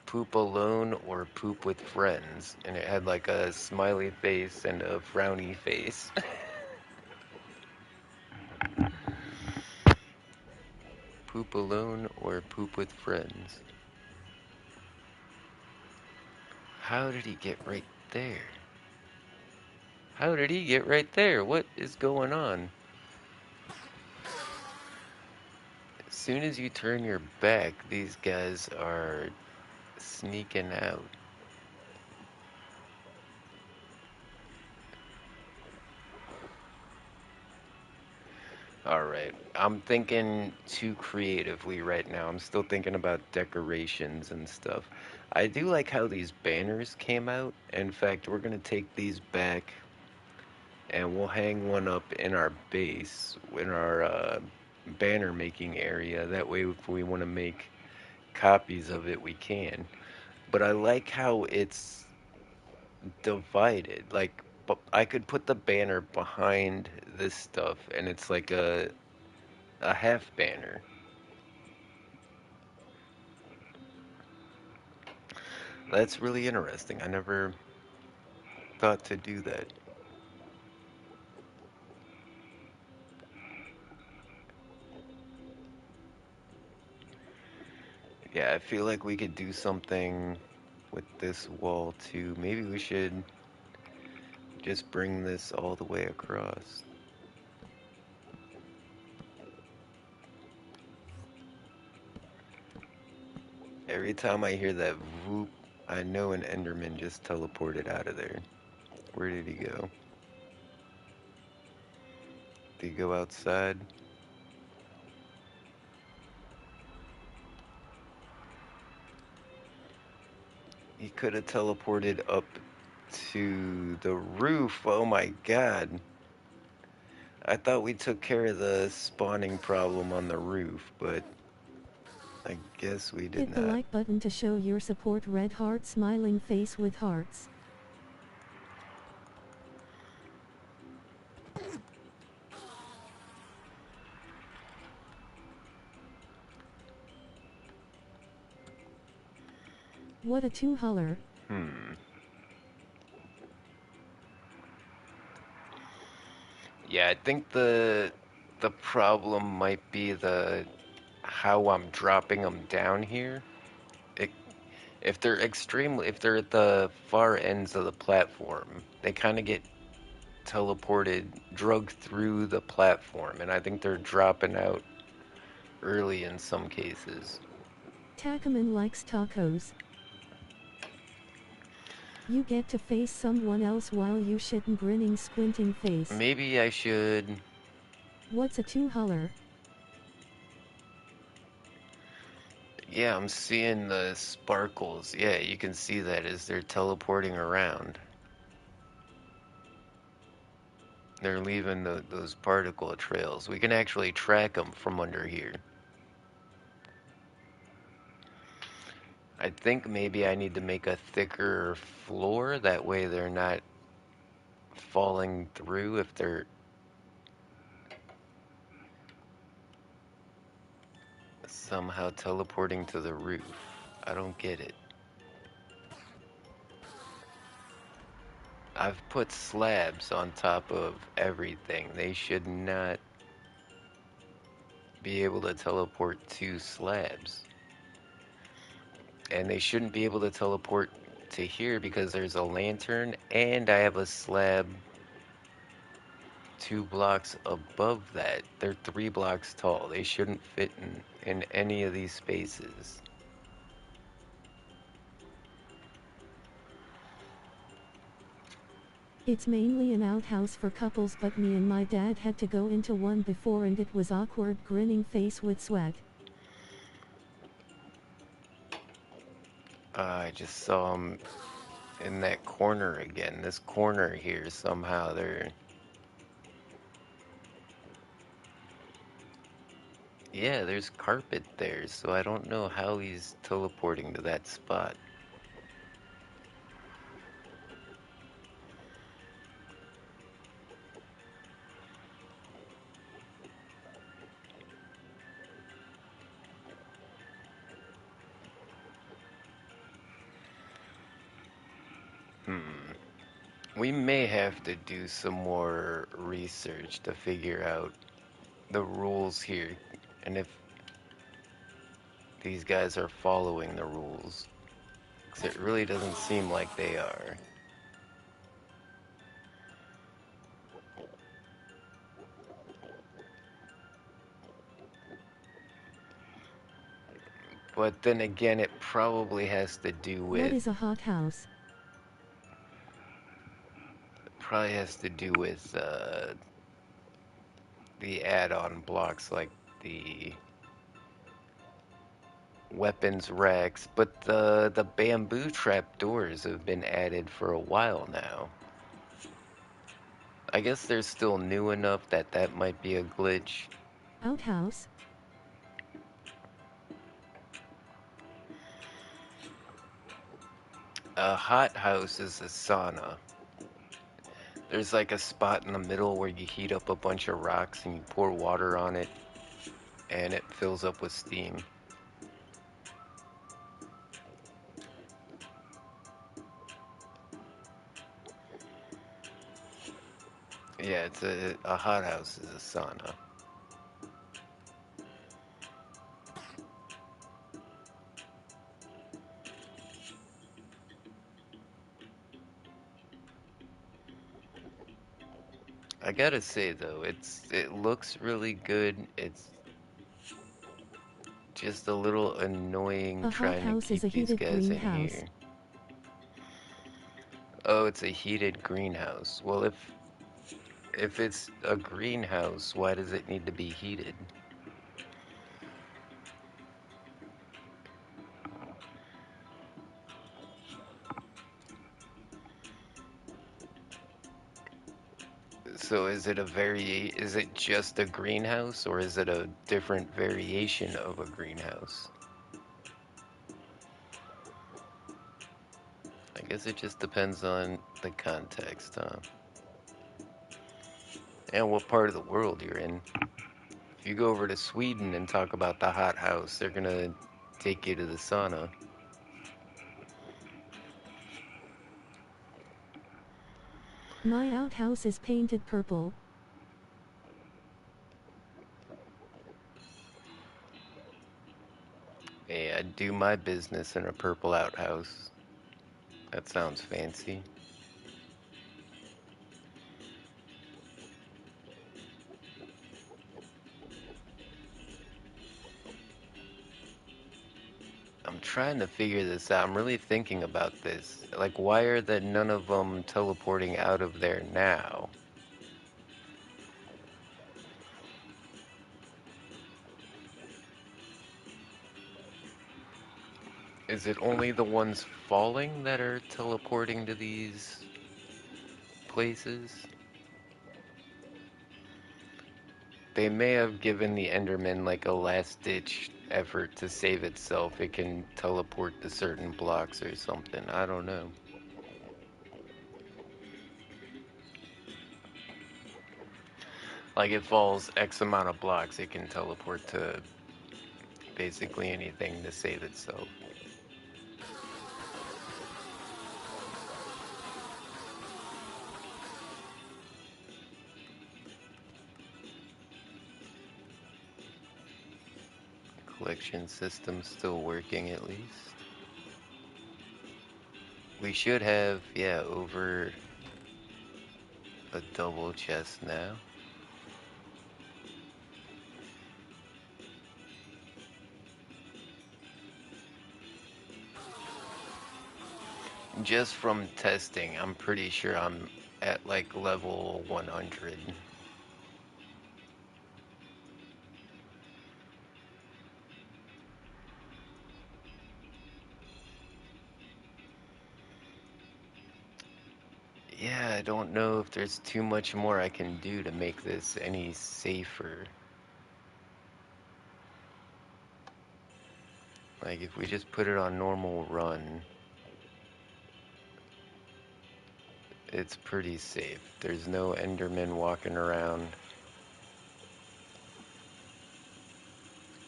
poop alone or poop with friends. And it had like a smiley face and a frowny face. Poop alone or poop with friends. How did he get right there? How did he get right there? What is going on? As soon as you turn your back, these guys are sneaking out. Alright, I'm thinking too creatively right now. I'm still thinking about decorations and stuff. I do like how these banners came out. In fact, we're gonna take these back and we'll hang one up in our base, in our banner making area. That way, if we want to make copies of it, we can. But I like how it's divided. Like, I could put the banner behind this stuff, and it's like a half banner. That's really interesting. I never thought to do that. Yeah, I feel like we could do something with this wall too. Maybe we should just bring this all the way across. Every time I hear that whoop, I know an Enderman just teleported out of there. Where did he go? Did he go outside? He could have teleported up to the roof. Oh my god. I thought we took care of the spawning problem on the roof, but I guess we did Hit the not. like button to show your support. Red heart smiling face with hearts. What a two-holler. Hmm. Yeah, I think the problem might be the how I'm dropping them down here. It, if they're at the far ends of the platform, they kind of get teleported, drug through the platform, and I think they're dropping out early in some cases. Tacaman likes tacos. You get to face someone else while you shitting grinning squinting face. Maybe I should. What's a two-holler? Yeah, I'm seeing the sparkles. Yeah, you can see that as they're teleporting around. They're leaving those particle trails. We can actually track them from under here. I think maybe I need to make a thicker floor. That way they're not falling through if they're somehow teleporting to the roof. I don't get it. I've put slabs on top of everything. They should not be able to teleport to slabs. And they shouldn't be able to teleport to here because there's a lantern and I have a slab 2 blocks above that. They're 3 blocks tall. They shouldn't fit in any of these spaces. It's mainly an outhouse for couples, but me and my dad had to go into one before and it was awkward grinning face with sweat. I just saw them in that corner again. This corner here, somehow they're... Yeah, there's carpet there, so I don't know how he's teleporting to that spot. Hmm. We may have to do some more research to figure out the rules here and if these guys are following the rules. Because it really doesn't seem like they are. But then again, it probably has to do What with is a hothouse? the add-on blocks like the weapons racks, but the bamboo trap doors have been added for a while now. I guess they're still new enough that that might be a glitch. Outhouse. A hot house is a sauna. There's like a spot in the middle where you heat up a bunch of rocks and you pour water on it and it fills up with steam. Yeah, it's a hot house is a sauna. I gotta say though, it looks really good. It's just a little annoying A hot trying to house is keep a these heated guys in greenhouse. here. Oh, it's a heated greenhouse. Well, if it's a greenhouse, why does it need to be heated? So is it just a greenhouse or is it a different variation of a greenhouse? I guess it just depends on the context, huh? And what part of the world you're in. If you go over to Sweden and talk about the hot house, they're gonna take you to the sauna. My outhouse is painted purple. Hey, I'd do my business in a purple outhouse. That sounds fancy. I'm trying to figure this out. I'm really thinking about this. Like, why are there none of them teleporting out of there now? Is it only the ones falling that are teleporting to these places? They may have given the Enderman like a last-ditch effort to save itself. It can teleport to certain blocks or something. I don't know. Like it falls X amount of blocks, it can teleport to basically anything to save itself. Collection system still working at least. We should have, yeah, over a double chest now. Just from testing, I'm pretty sure I'm at like level 100. Yeah, I don't know if there's too much more I can do to make this any safer. Like if we just put it on normal run, it's pretty safe. There's no Enderman walking around.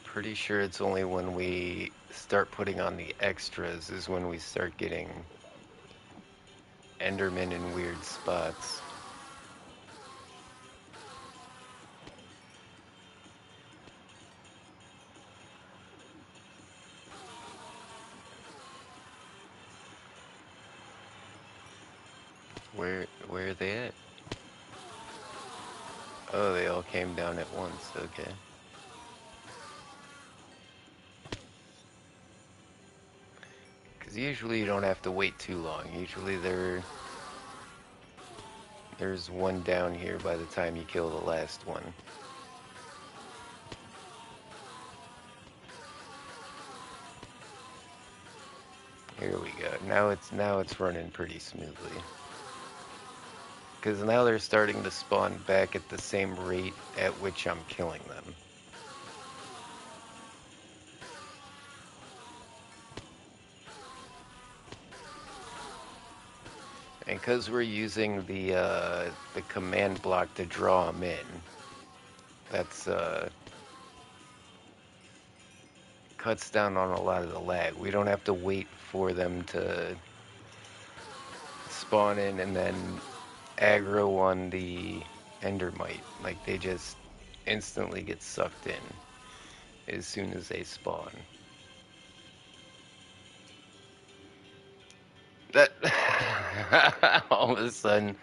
Pretty sure it's only when we start putting on the extras is when we start getting Enderman in weird spots. Where are they at? Oh, they all came down at once. Okay. Because usually you don't have to wait too long. Usually there's one down here by the time you kill the last one. Here we go. Now it's running pretty smoothly. Because now they're starting to spawn back at the same rate at which I'm killing them. And because we're using the command block to draw them in, that's cuts down on a lot of the lag. We don't have to wait for them to spawn in and then aggro on the Endermite. Like, they just instantly get sucked in as soon as they spawn. That all of a sudden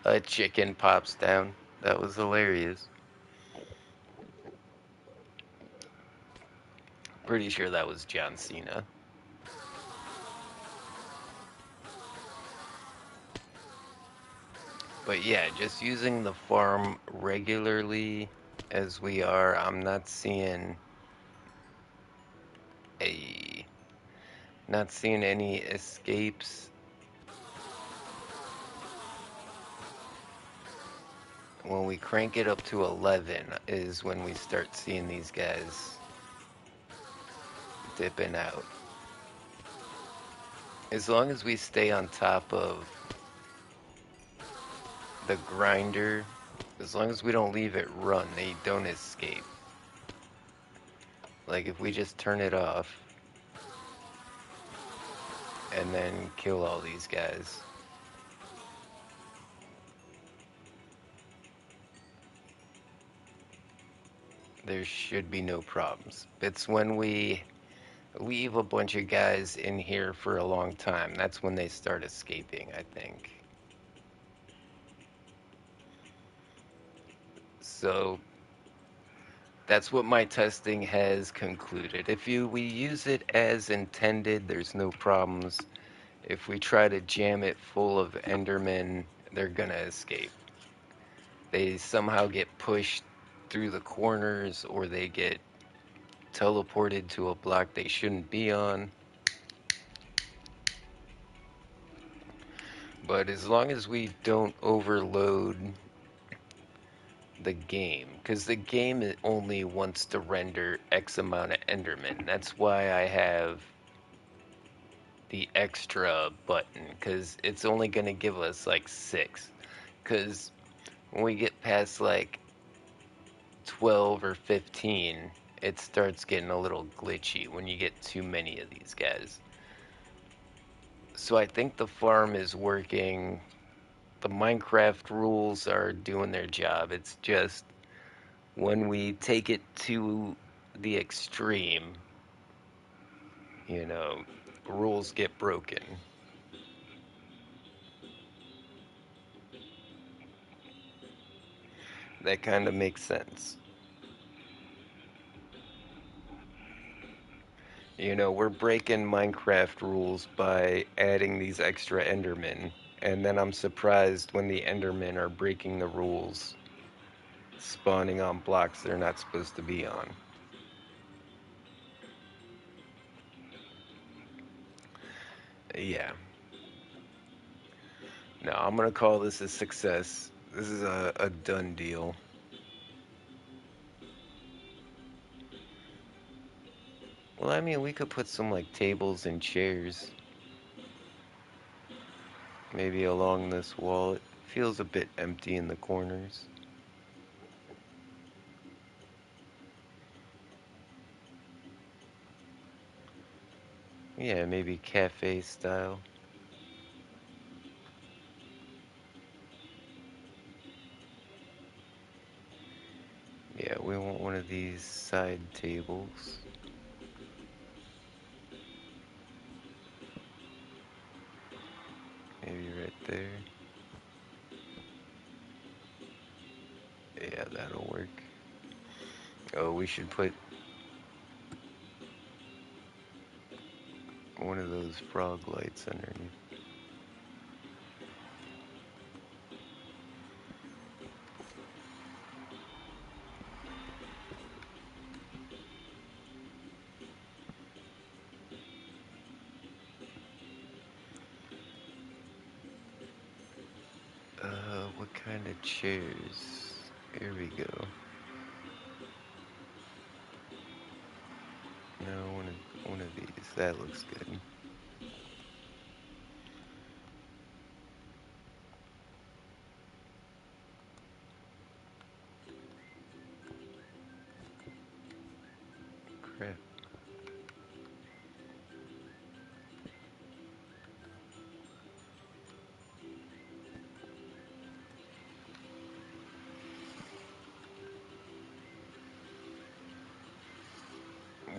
a chicken pops down. That was hilarious. Pretty sure that was John Cena. But yeah, just using the farm regularly as we are, I'm a not seeing any escapes. When we crank it up to 11 is when we start seeing these guys dipping out. As long as we stay on top of the grinder, as long as we don't leave it run, they don't escape. Like, if we just turn it off and then kill all these guys. There should be no problems. It's when we leave a bunch of guys in here for a long time, that's when they start escaping, I think. So that's what my testing has concluded. If we use it as intended, there's no problems. If we try to jam it full of Endermen, they're gonna escape. They somehow get pushed through the corners, or they get teleported to a block they shouldn't be on. But as long as we don't overload the game, because the game only wants to render X amount of Endermen. That's why I have the extra button, because it's only going to give us like 6. Because when we get past like 12 or 15, it starts getting a little glitchy when you get too many of these guys. So I think the farm is working. The Minecraft rules are doing their job. It's just when we take it to the extreme, you know, rules get broken. That kind of makes sense. You know, we're breaking Minecraft rules by adding these extra Endermen, and then I'm surprised when the Endermen are breaking the rules, spawning on blocks they're not supposed to be on. Yeah. No, I'm gonna call this a success. This is a done deal. Well, I mean, we could put some like tables and chairs maybe along this wall. It feels a bit empty in the corners. Yeah, maybe cafe style. Yeah, we want one of these side tables. Maybe right there. Yeah, that'll work. Oh, we should put one of those frog lights underneath. kind of chairs? Here we go. No, one of these. That looks good. Crap.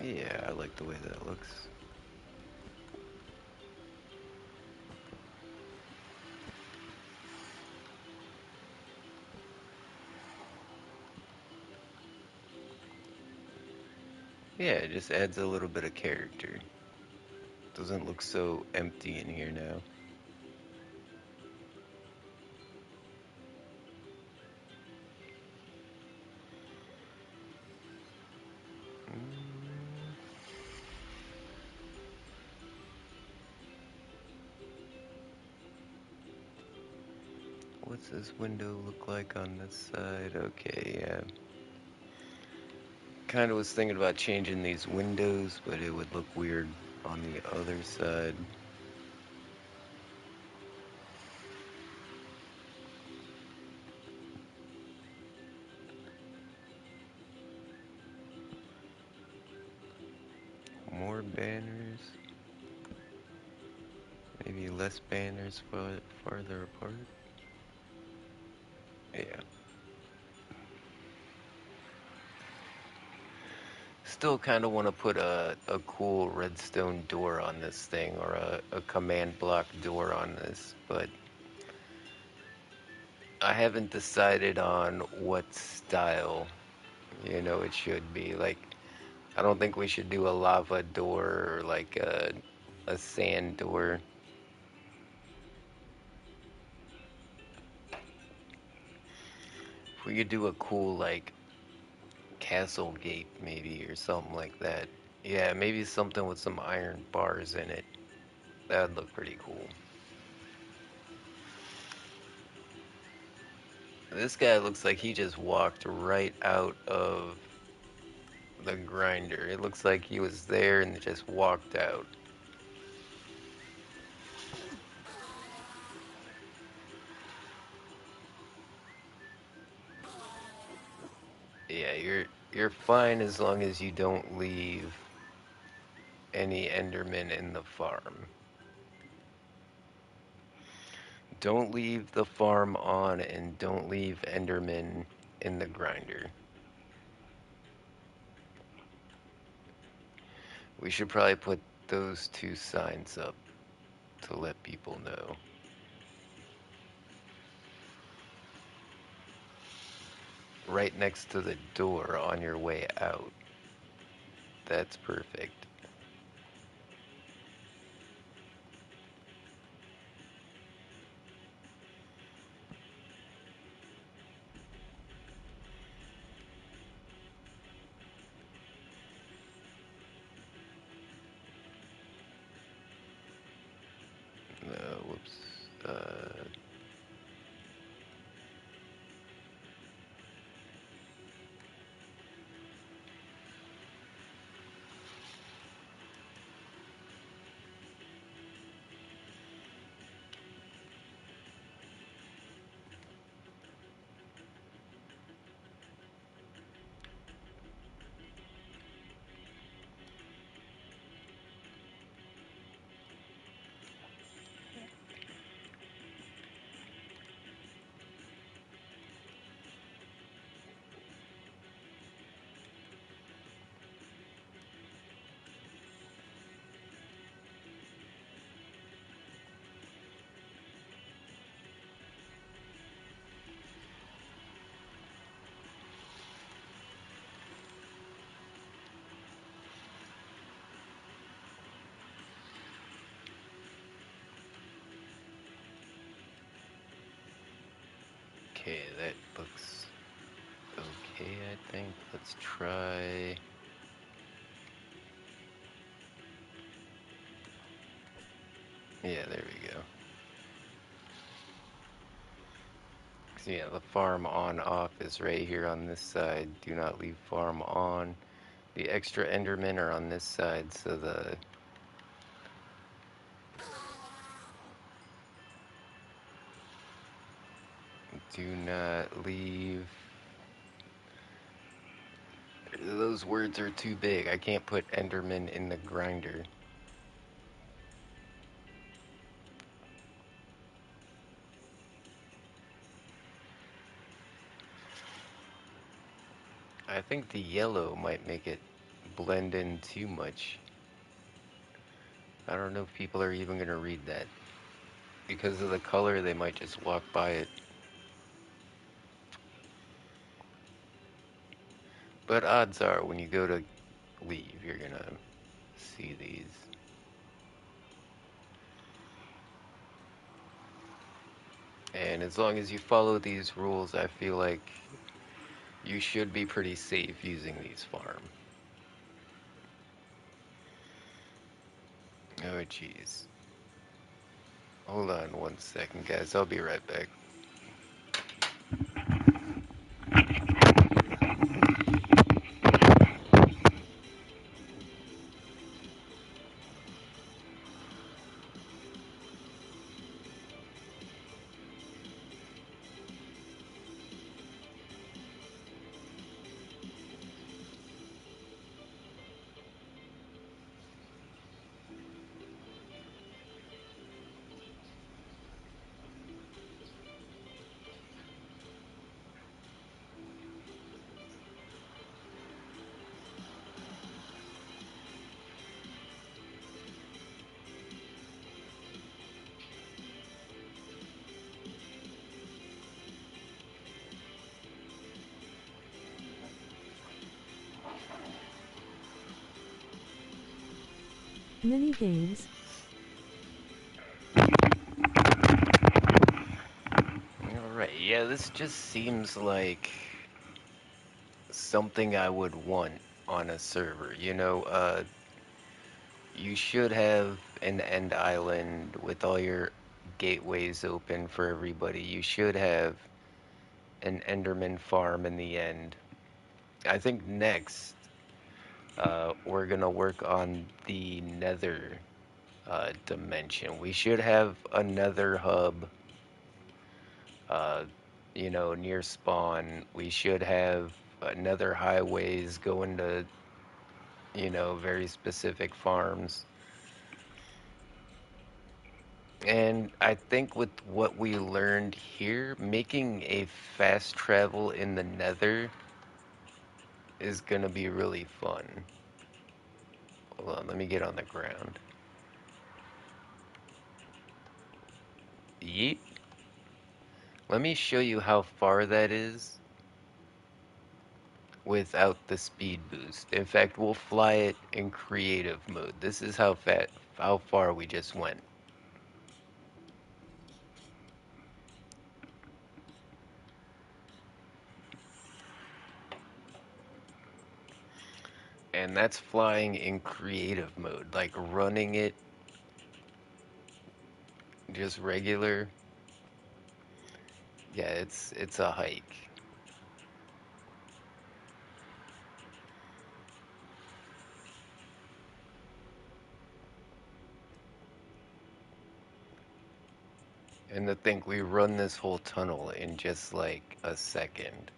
Yeah, I like the way that looks. Yeah, it just adds a little bit of character. Doesn't look so empty in here now. Mm, what's this window look like on this side? Okay, yeah. Kind of was thinking about changing these windows, but it would look weird on the other side. More banners. Maybe less banners farther apart. Yeah. Still kind of want to put a cool redstone door on this thing, or a command block door on this, but I haven't decided on what style, it should be. Like, I don't think we should do a lava door or like a sand door. If we could do a cool, like, castle gate, maybe, or something like that. Yeah, maybe something with some iron bars in it. That would look pretty cool. This guy looks like he just walked right out of the grinder. It looks like he was there and just walked out. Yeah, you're fine as long as you don't leave any Enderman in the farm. Don't leave the farm on, and don't leave Enderman in the grinder. We should probably put those two signs up to let people know. Right next to the door on your way out. That's perfect. Whoops. Okay, that looks okay, I think. Let's try. Yeah, there we go. So yeah, the farm on off is right here on this side. Do not leave farm on. The extra Endermen are on this side, so the do not leave. Those words are too big. I can't put Enderman in the grinder. I think the yellow might make it blend in too much. I don't know if people are even going to read that. Because of the color, they might just walk by it. But odds are, when you go to leave, you're going to see these. And as long as you follow these rules, I feel like you should be pretty safe using these farm. Oh, jeez. Hold on 1 second, guys. I'll be right back. Mini games. Alright, yeah, this just seems like something I would want on a server. You should have an end island with all your gateways open for everybody. You should have an Enderman farm in the end. I think next, we're gonna work on the Nether dimension. We should have another hub, uh, near spawn. We should have another highways going to, very specific farms. And I think with what we learned here, making a fast travel in the Nether is gonna be really fun. Hold on, let me get on the ground. Yeet. Let me show you how far that is without the speed boost. In fact, we'll fly it in creative mode. This is how far we just went. And that's flying in creative mode, like running it just regular. Yeah, it's a hike. And to think we run this whole tunnel in just like a second.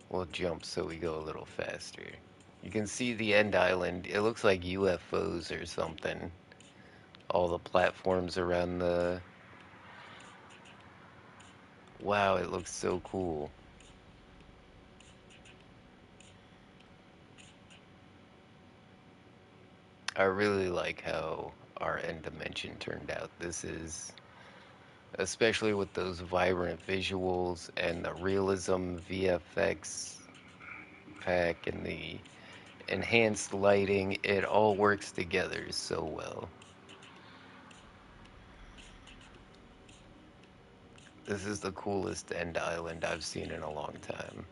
We'll jump so we go a little faster. You can see the end island. It looks like UFOs or something. All the platforms around the... Wow, it looks so cool. I really like how our end dimension turned out. This is, especially with those vibrant visuals and the realism VFX pack and the enhanced lighting, it all works together so well. This is the coolest end island I've seen in a long time.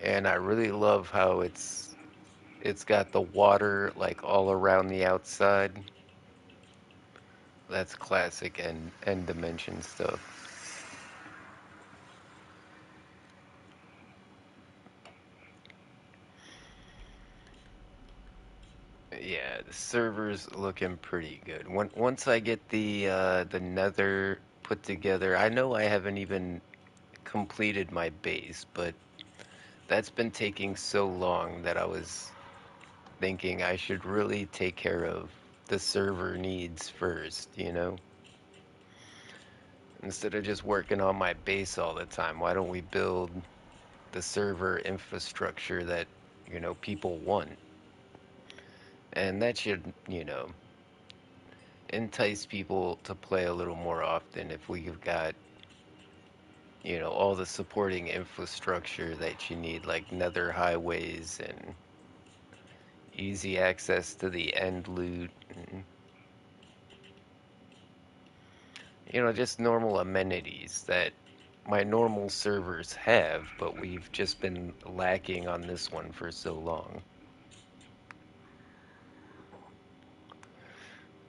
And I really love how It's got the water like all around the outside. That's classic and dimension stuff. Yeah, the server's looking pretty good. Once I get the Nether put together, I know I haven't even completed my base, but that's been taking so long that I was thinking I should really take care of the server needs first, you know? Instead of just working on my base all the time, why don't we build the server infrastructure that, people want? And that should, entice people to play a little more often if we've got, all the supporting infrastructure that you need, like nether highways and easy access to the end loot, and, just normal amenities that my normal servers have, but we've just been lacking on this one for so long.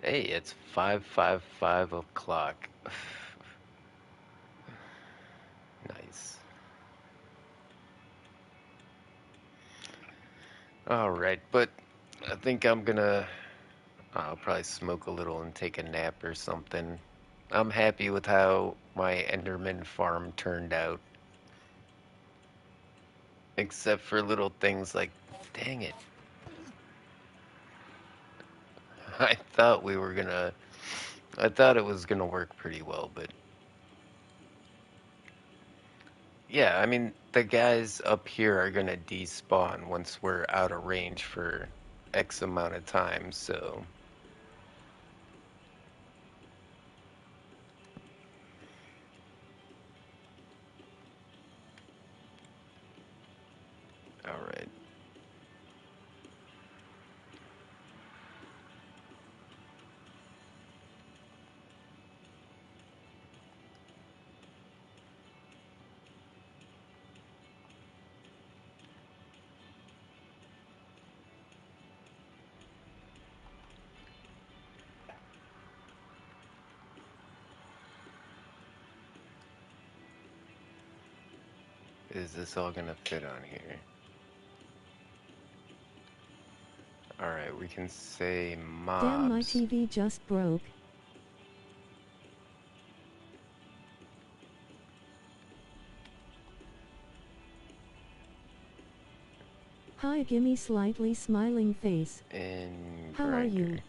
Hey, it's 5:55 o'clock. Nice. All right, but I think I'll probably smoke a little and take a nap or something. I'm happy with how my Enderman farm turned out, except for little things like, dang it. I thought we were gonna, I thought it was gonna work pretty well, but yeah, I mean, the guys up here are gonna despawn once we're out of range for X amount of time, so. Alright. Is this all gonna fit on here? Alright, we can say Damn, my mobs. TV just broke. Hi, gimme slightly smiling face. And How are you? grinder.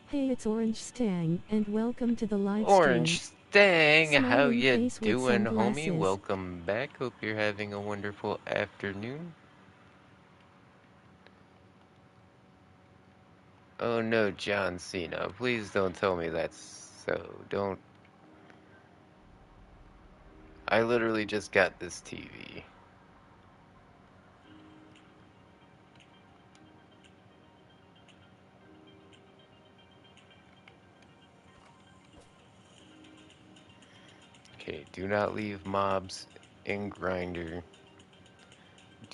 Hey, it's Orange Stang, and welcome to the live Orange stream. Stang, how Smiling you face with doing, homie? sunglasses. Welcome back. Hope you're having a wonderful afternoon. Oh no, John Cena. Please don't tell me that's so. Don't. I literally just got this TV. Okay, do not leave mobs in grinder.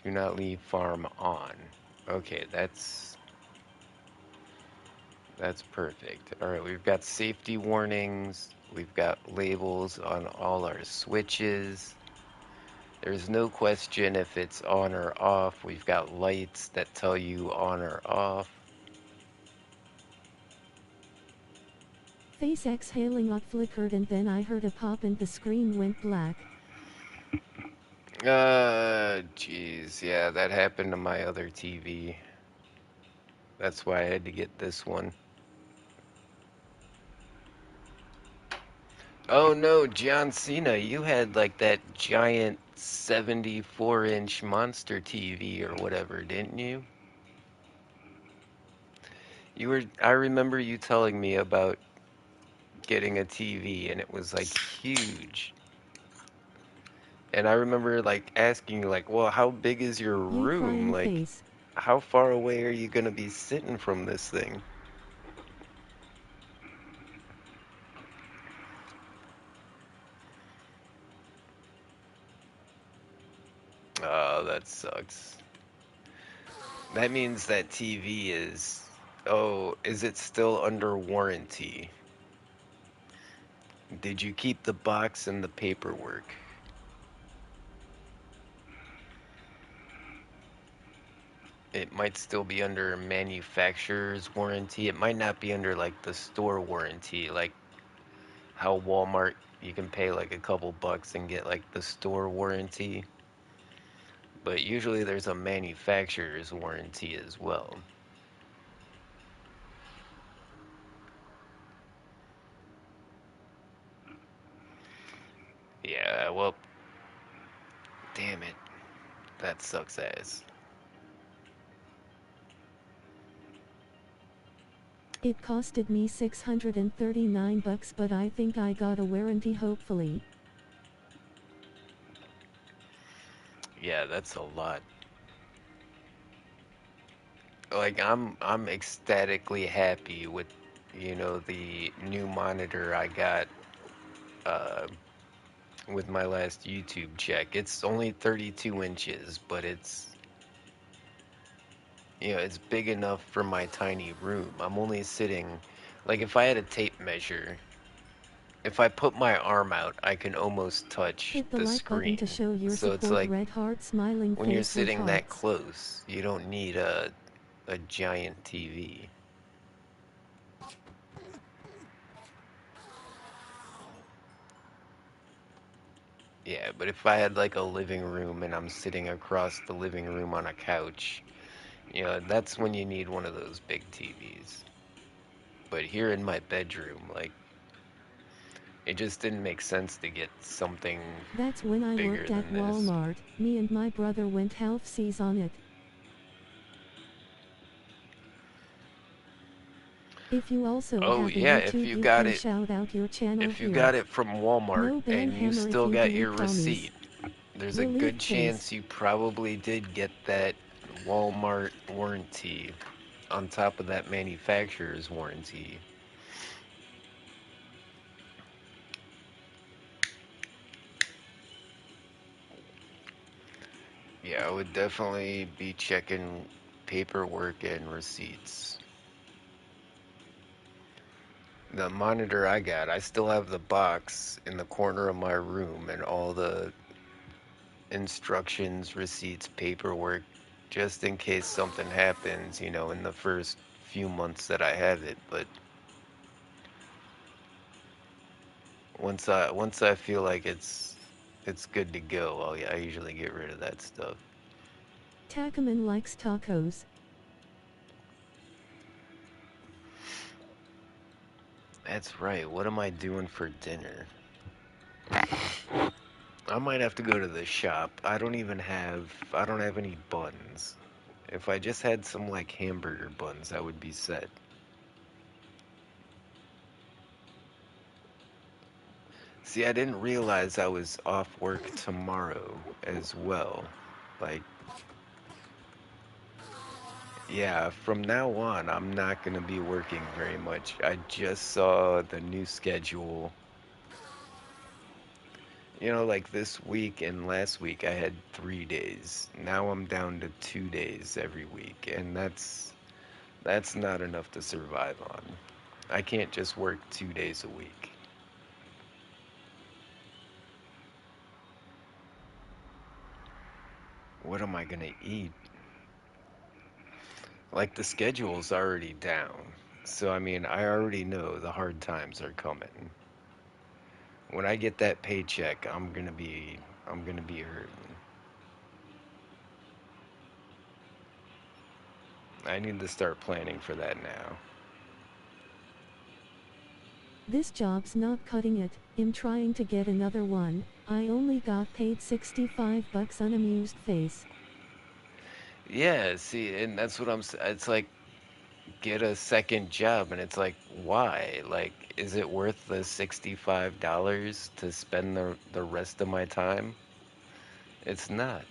Do not leave farm on. Okay, that's perfect. All right, we've got safety warnings. We've got labels on all our switches. There's no question if it's on or off. We've got lights that tell you on or off. Face exhaling out flickered and then I heard a pop and the screen went black. Jeez, yeah, that happened to my other TV. That's why I had to get this one. Oh no, John Cena, you had like that giant 74-inch monster TV or whatever, didn't you? I remember you telling me about getting a TV and it was like huge. And I remember like asking you like, well, how big is your You room? crying Like, face. how far away are you gonna be sitting from this thing? Oh, that sucks. That means that TV is, oh, is it still under warranty? Did you keep the box and the paperwork? It might still be under manufacturer's warranty. It might not be under like the store warranty, like how Walmart you can pay like a couple bucks and get like the store warranty. But usually there's a manufacturer's warranty as well. Yeah, well, damn it. That sucks ass. It costed me $639, but I think I got a warranty hopefully. Yeah, that's a lot. Like I'm ecstatically happy with, the new monitor I got uh with my last YouTube check. It's only 32 inches, but it's big enough for my tiny room. I'm only sitting, like if I had a tape measure, if I put my arm out, I can almost touch Hit the the like button to screen. show your So it's support. like Red heart smiling when you're face with sitting that hearts. close, you don't need a giant TV. Yeah, but if I had like a living room and I'm sitting across the living room on a couch, that's when you need one of those big TVs. But here in my bedroom, like, it just didn't make sense to get something That's when I bigger worked at than this. Walmart. Me and my brother went half-seas on it. If you also Oh have a yeah, if YouTube, you you got can it, shout out your channel if you here. got it from Walmart No and you banhammer if still you got do your it, promise. receipt, there's a Relief good face. chance you probably did get that Walmart warranty on top of that manufacturer's warranty. Yeah, I would definitely be checking paperwork and receipts. The monitor I got, I still have the box in the corner of my room and all the instructions, receipts, paperwork, just in case something happens, in the first few months that I have it. But once I feel like it's good to go, I usually get rid of that stuff. Takaman likes tacos. That's right. What am I doing for dinner? I might have to go to the shop. I don't have any buns. If I just had some like hamburger buns, I would be set. See, I didn't realize I was off work tomorrow as well. Like, yeah, from now on, I'm not gonna be working very much. I just saw the new schedule. Like this week and last week, I had 3 days. Now I'm down to 2 days every week, and that's not enough to survive on. I can't just work 2 days a week. What am I gonna eat? Like the schedule's already down. So I mean, I already know the hard times are coming. When I get that paycheck, I'm gonna be hurting. I need to start planning for that now. This job's not cutting it. I'm trying to get another one. I only got paid $65 unamused face. Yeah, see, and that's what it's like get a second job and it's like why? Like is it worth the $65 to spend the rest of my time? It's not.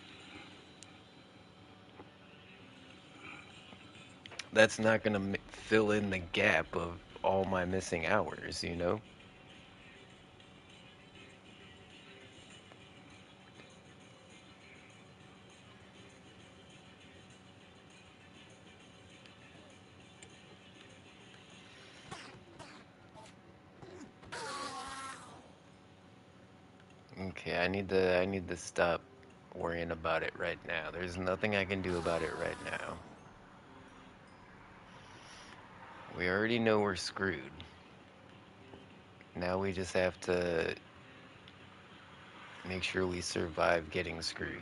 That's not going to fill in the gap of all my missing hours. Yeah, I need to stop worrying about it right now. There's nothing I can do about it right now. We already know we're screwed. Now we just have to make sure we survive getting screwed.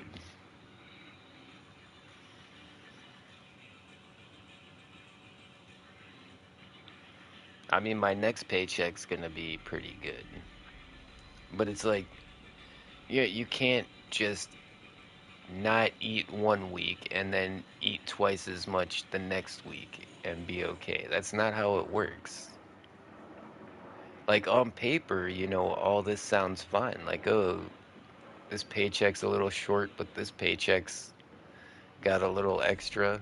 I mean, my next paycheck's gonna be pretty good. But it's like, yeah, you can't just not eat one week and then eat twice as much the next week and be okay. That's not how it works. Like on paper, all this sounds fine. Like, oh, this paycheck's a little short, but this paycheck's got a little extra.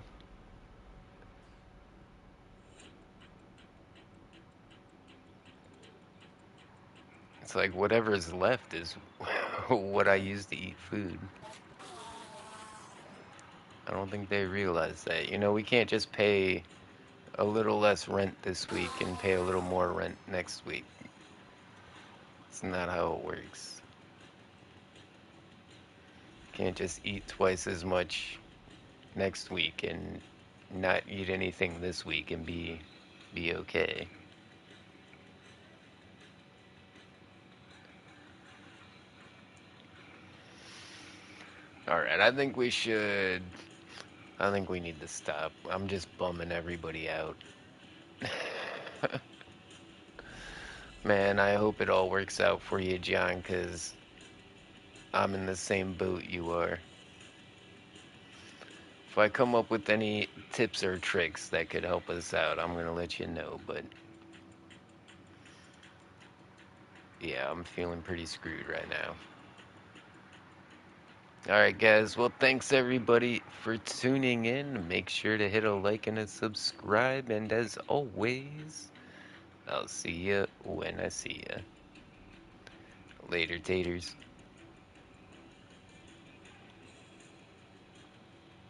It's like whatever's left is what I use to eat food. I don't think they realize that. We can't just pay a little less rent this week and pay a little more rent next week. It's not how it works. Can't just eat twice as much next week and not eat anything this week and be okay. All right, I think we need to stop. I'm just bumming everybody out. Man, I hope it all works out for you, John, 'cause I'm in the same boat you are. If I come up with any tips or tricks that could help us out, I'm gonna let you know, but yeah, I'm feeling pretty screwed right now. Alright, guys, well, thanks everybody for tuning in. Make sure to hit a like and a subscribe, and as always, I'll see ya when I see ya. Later, taters.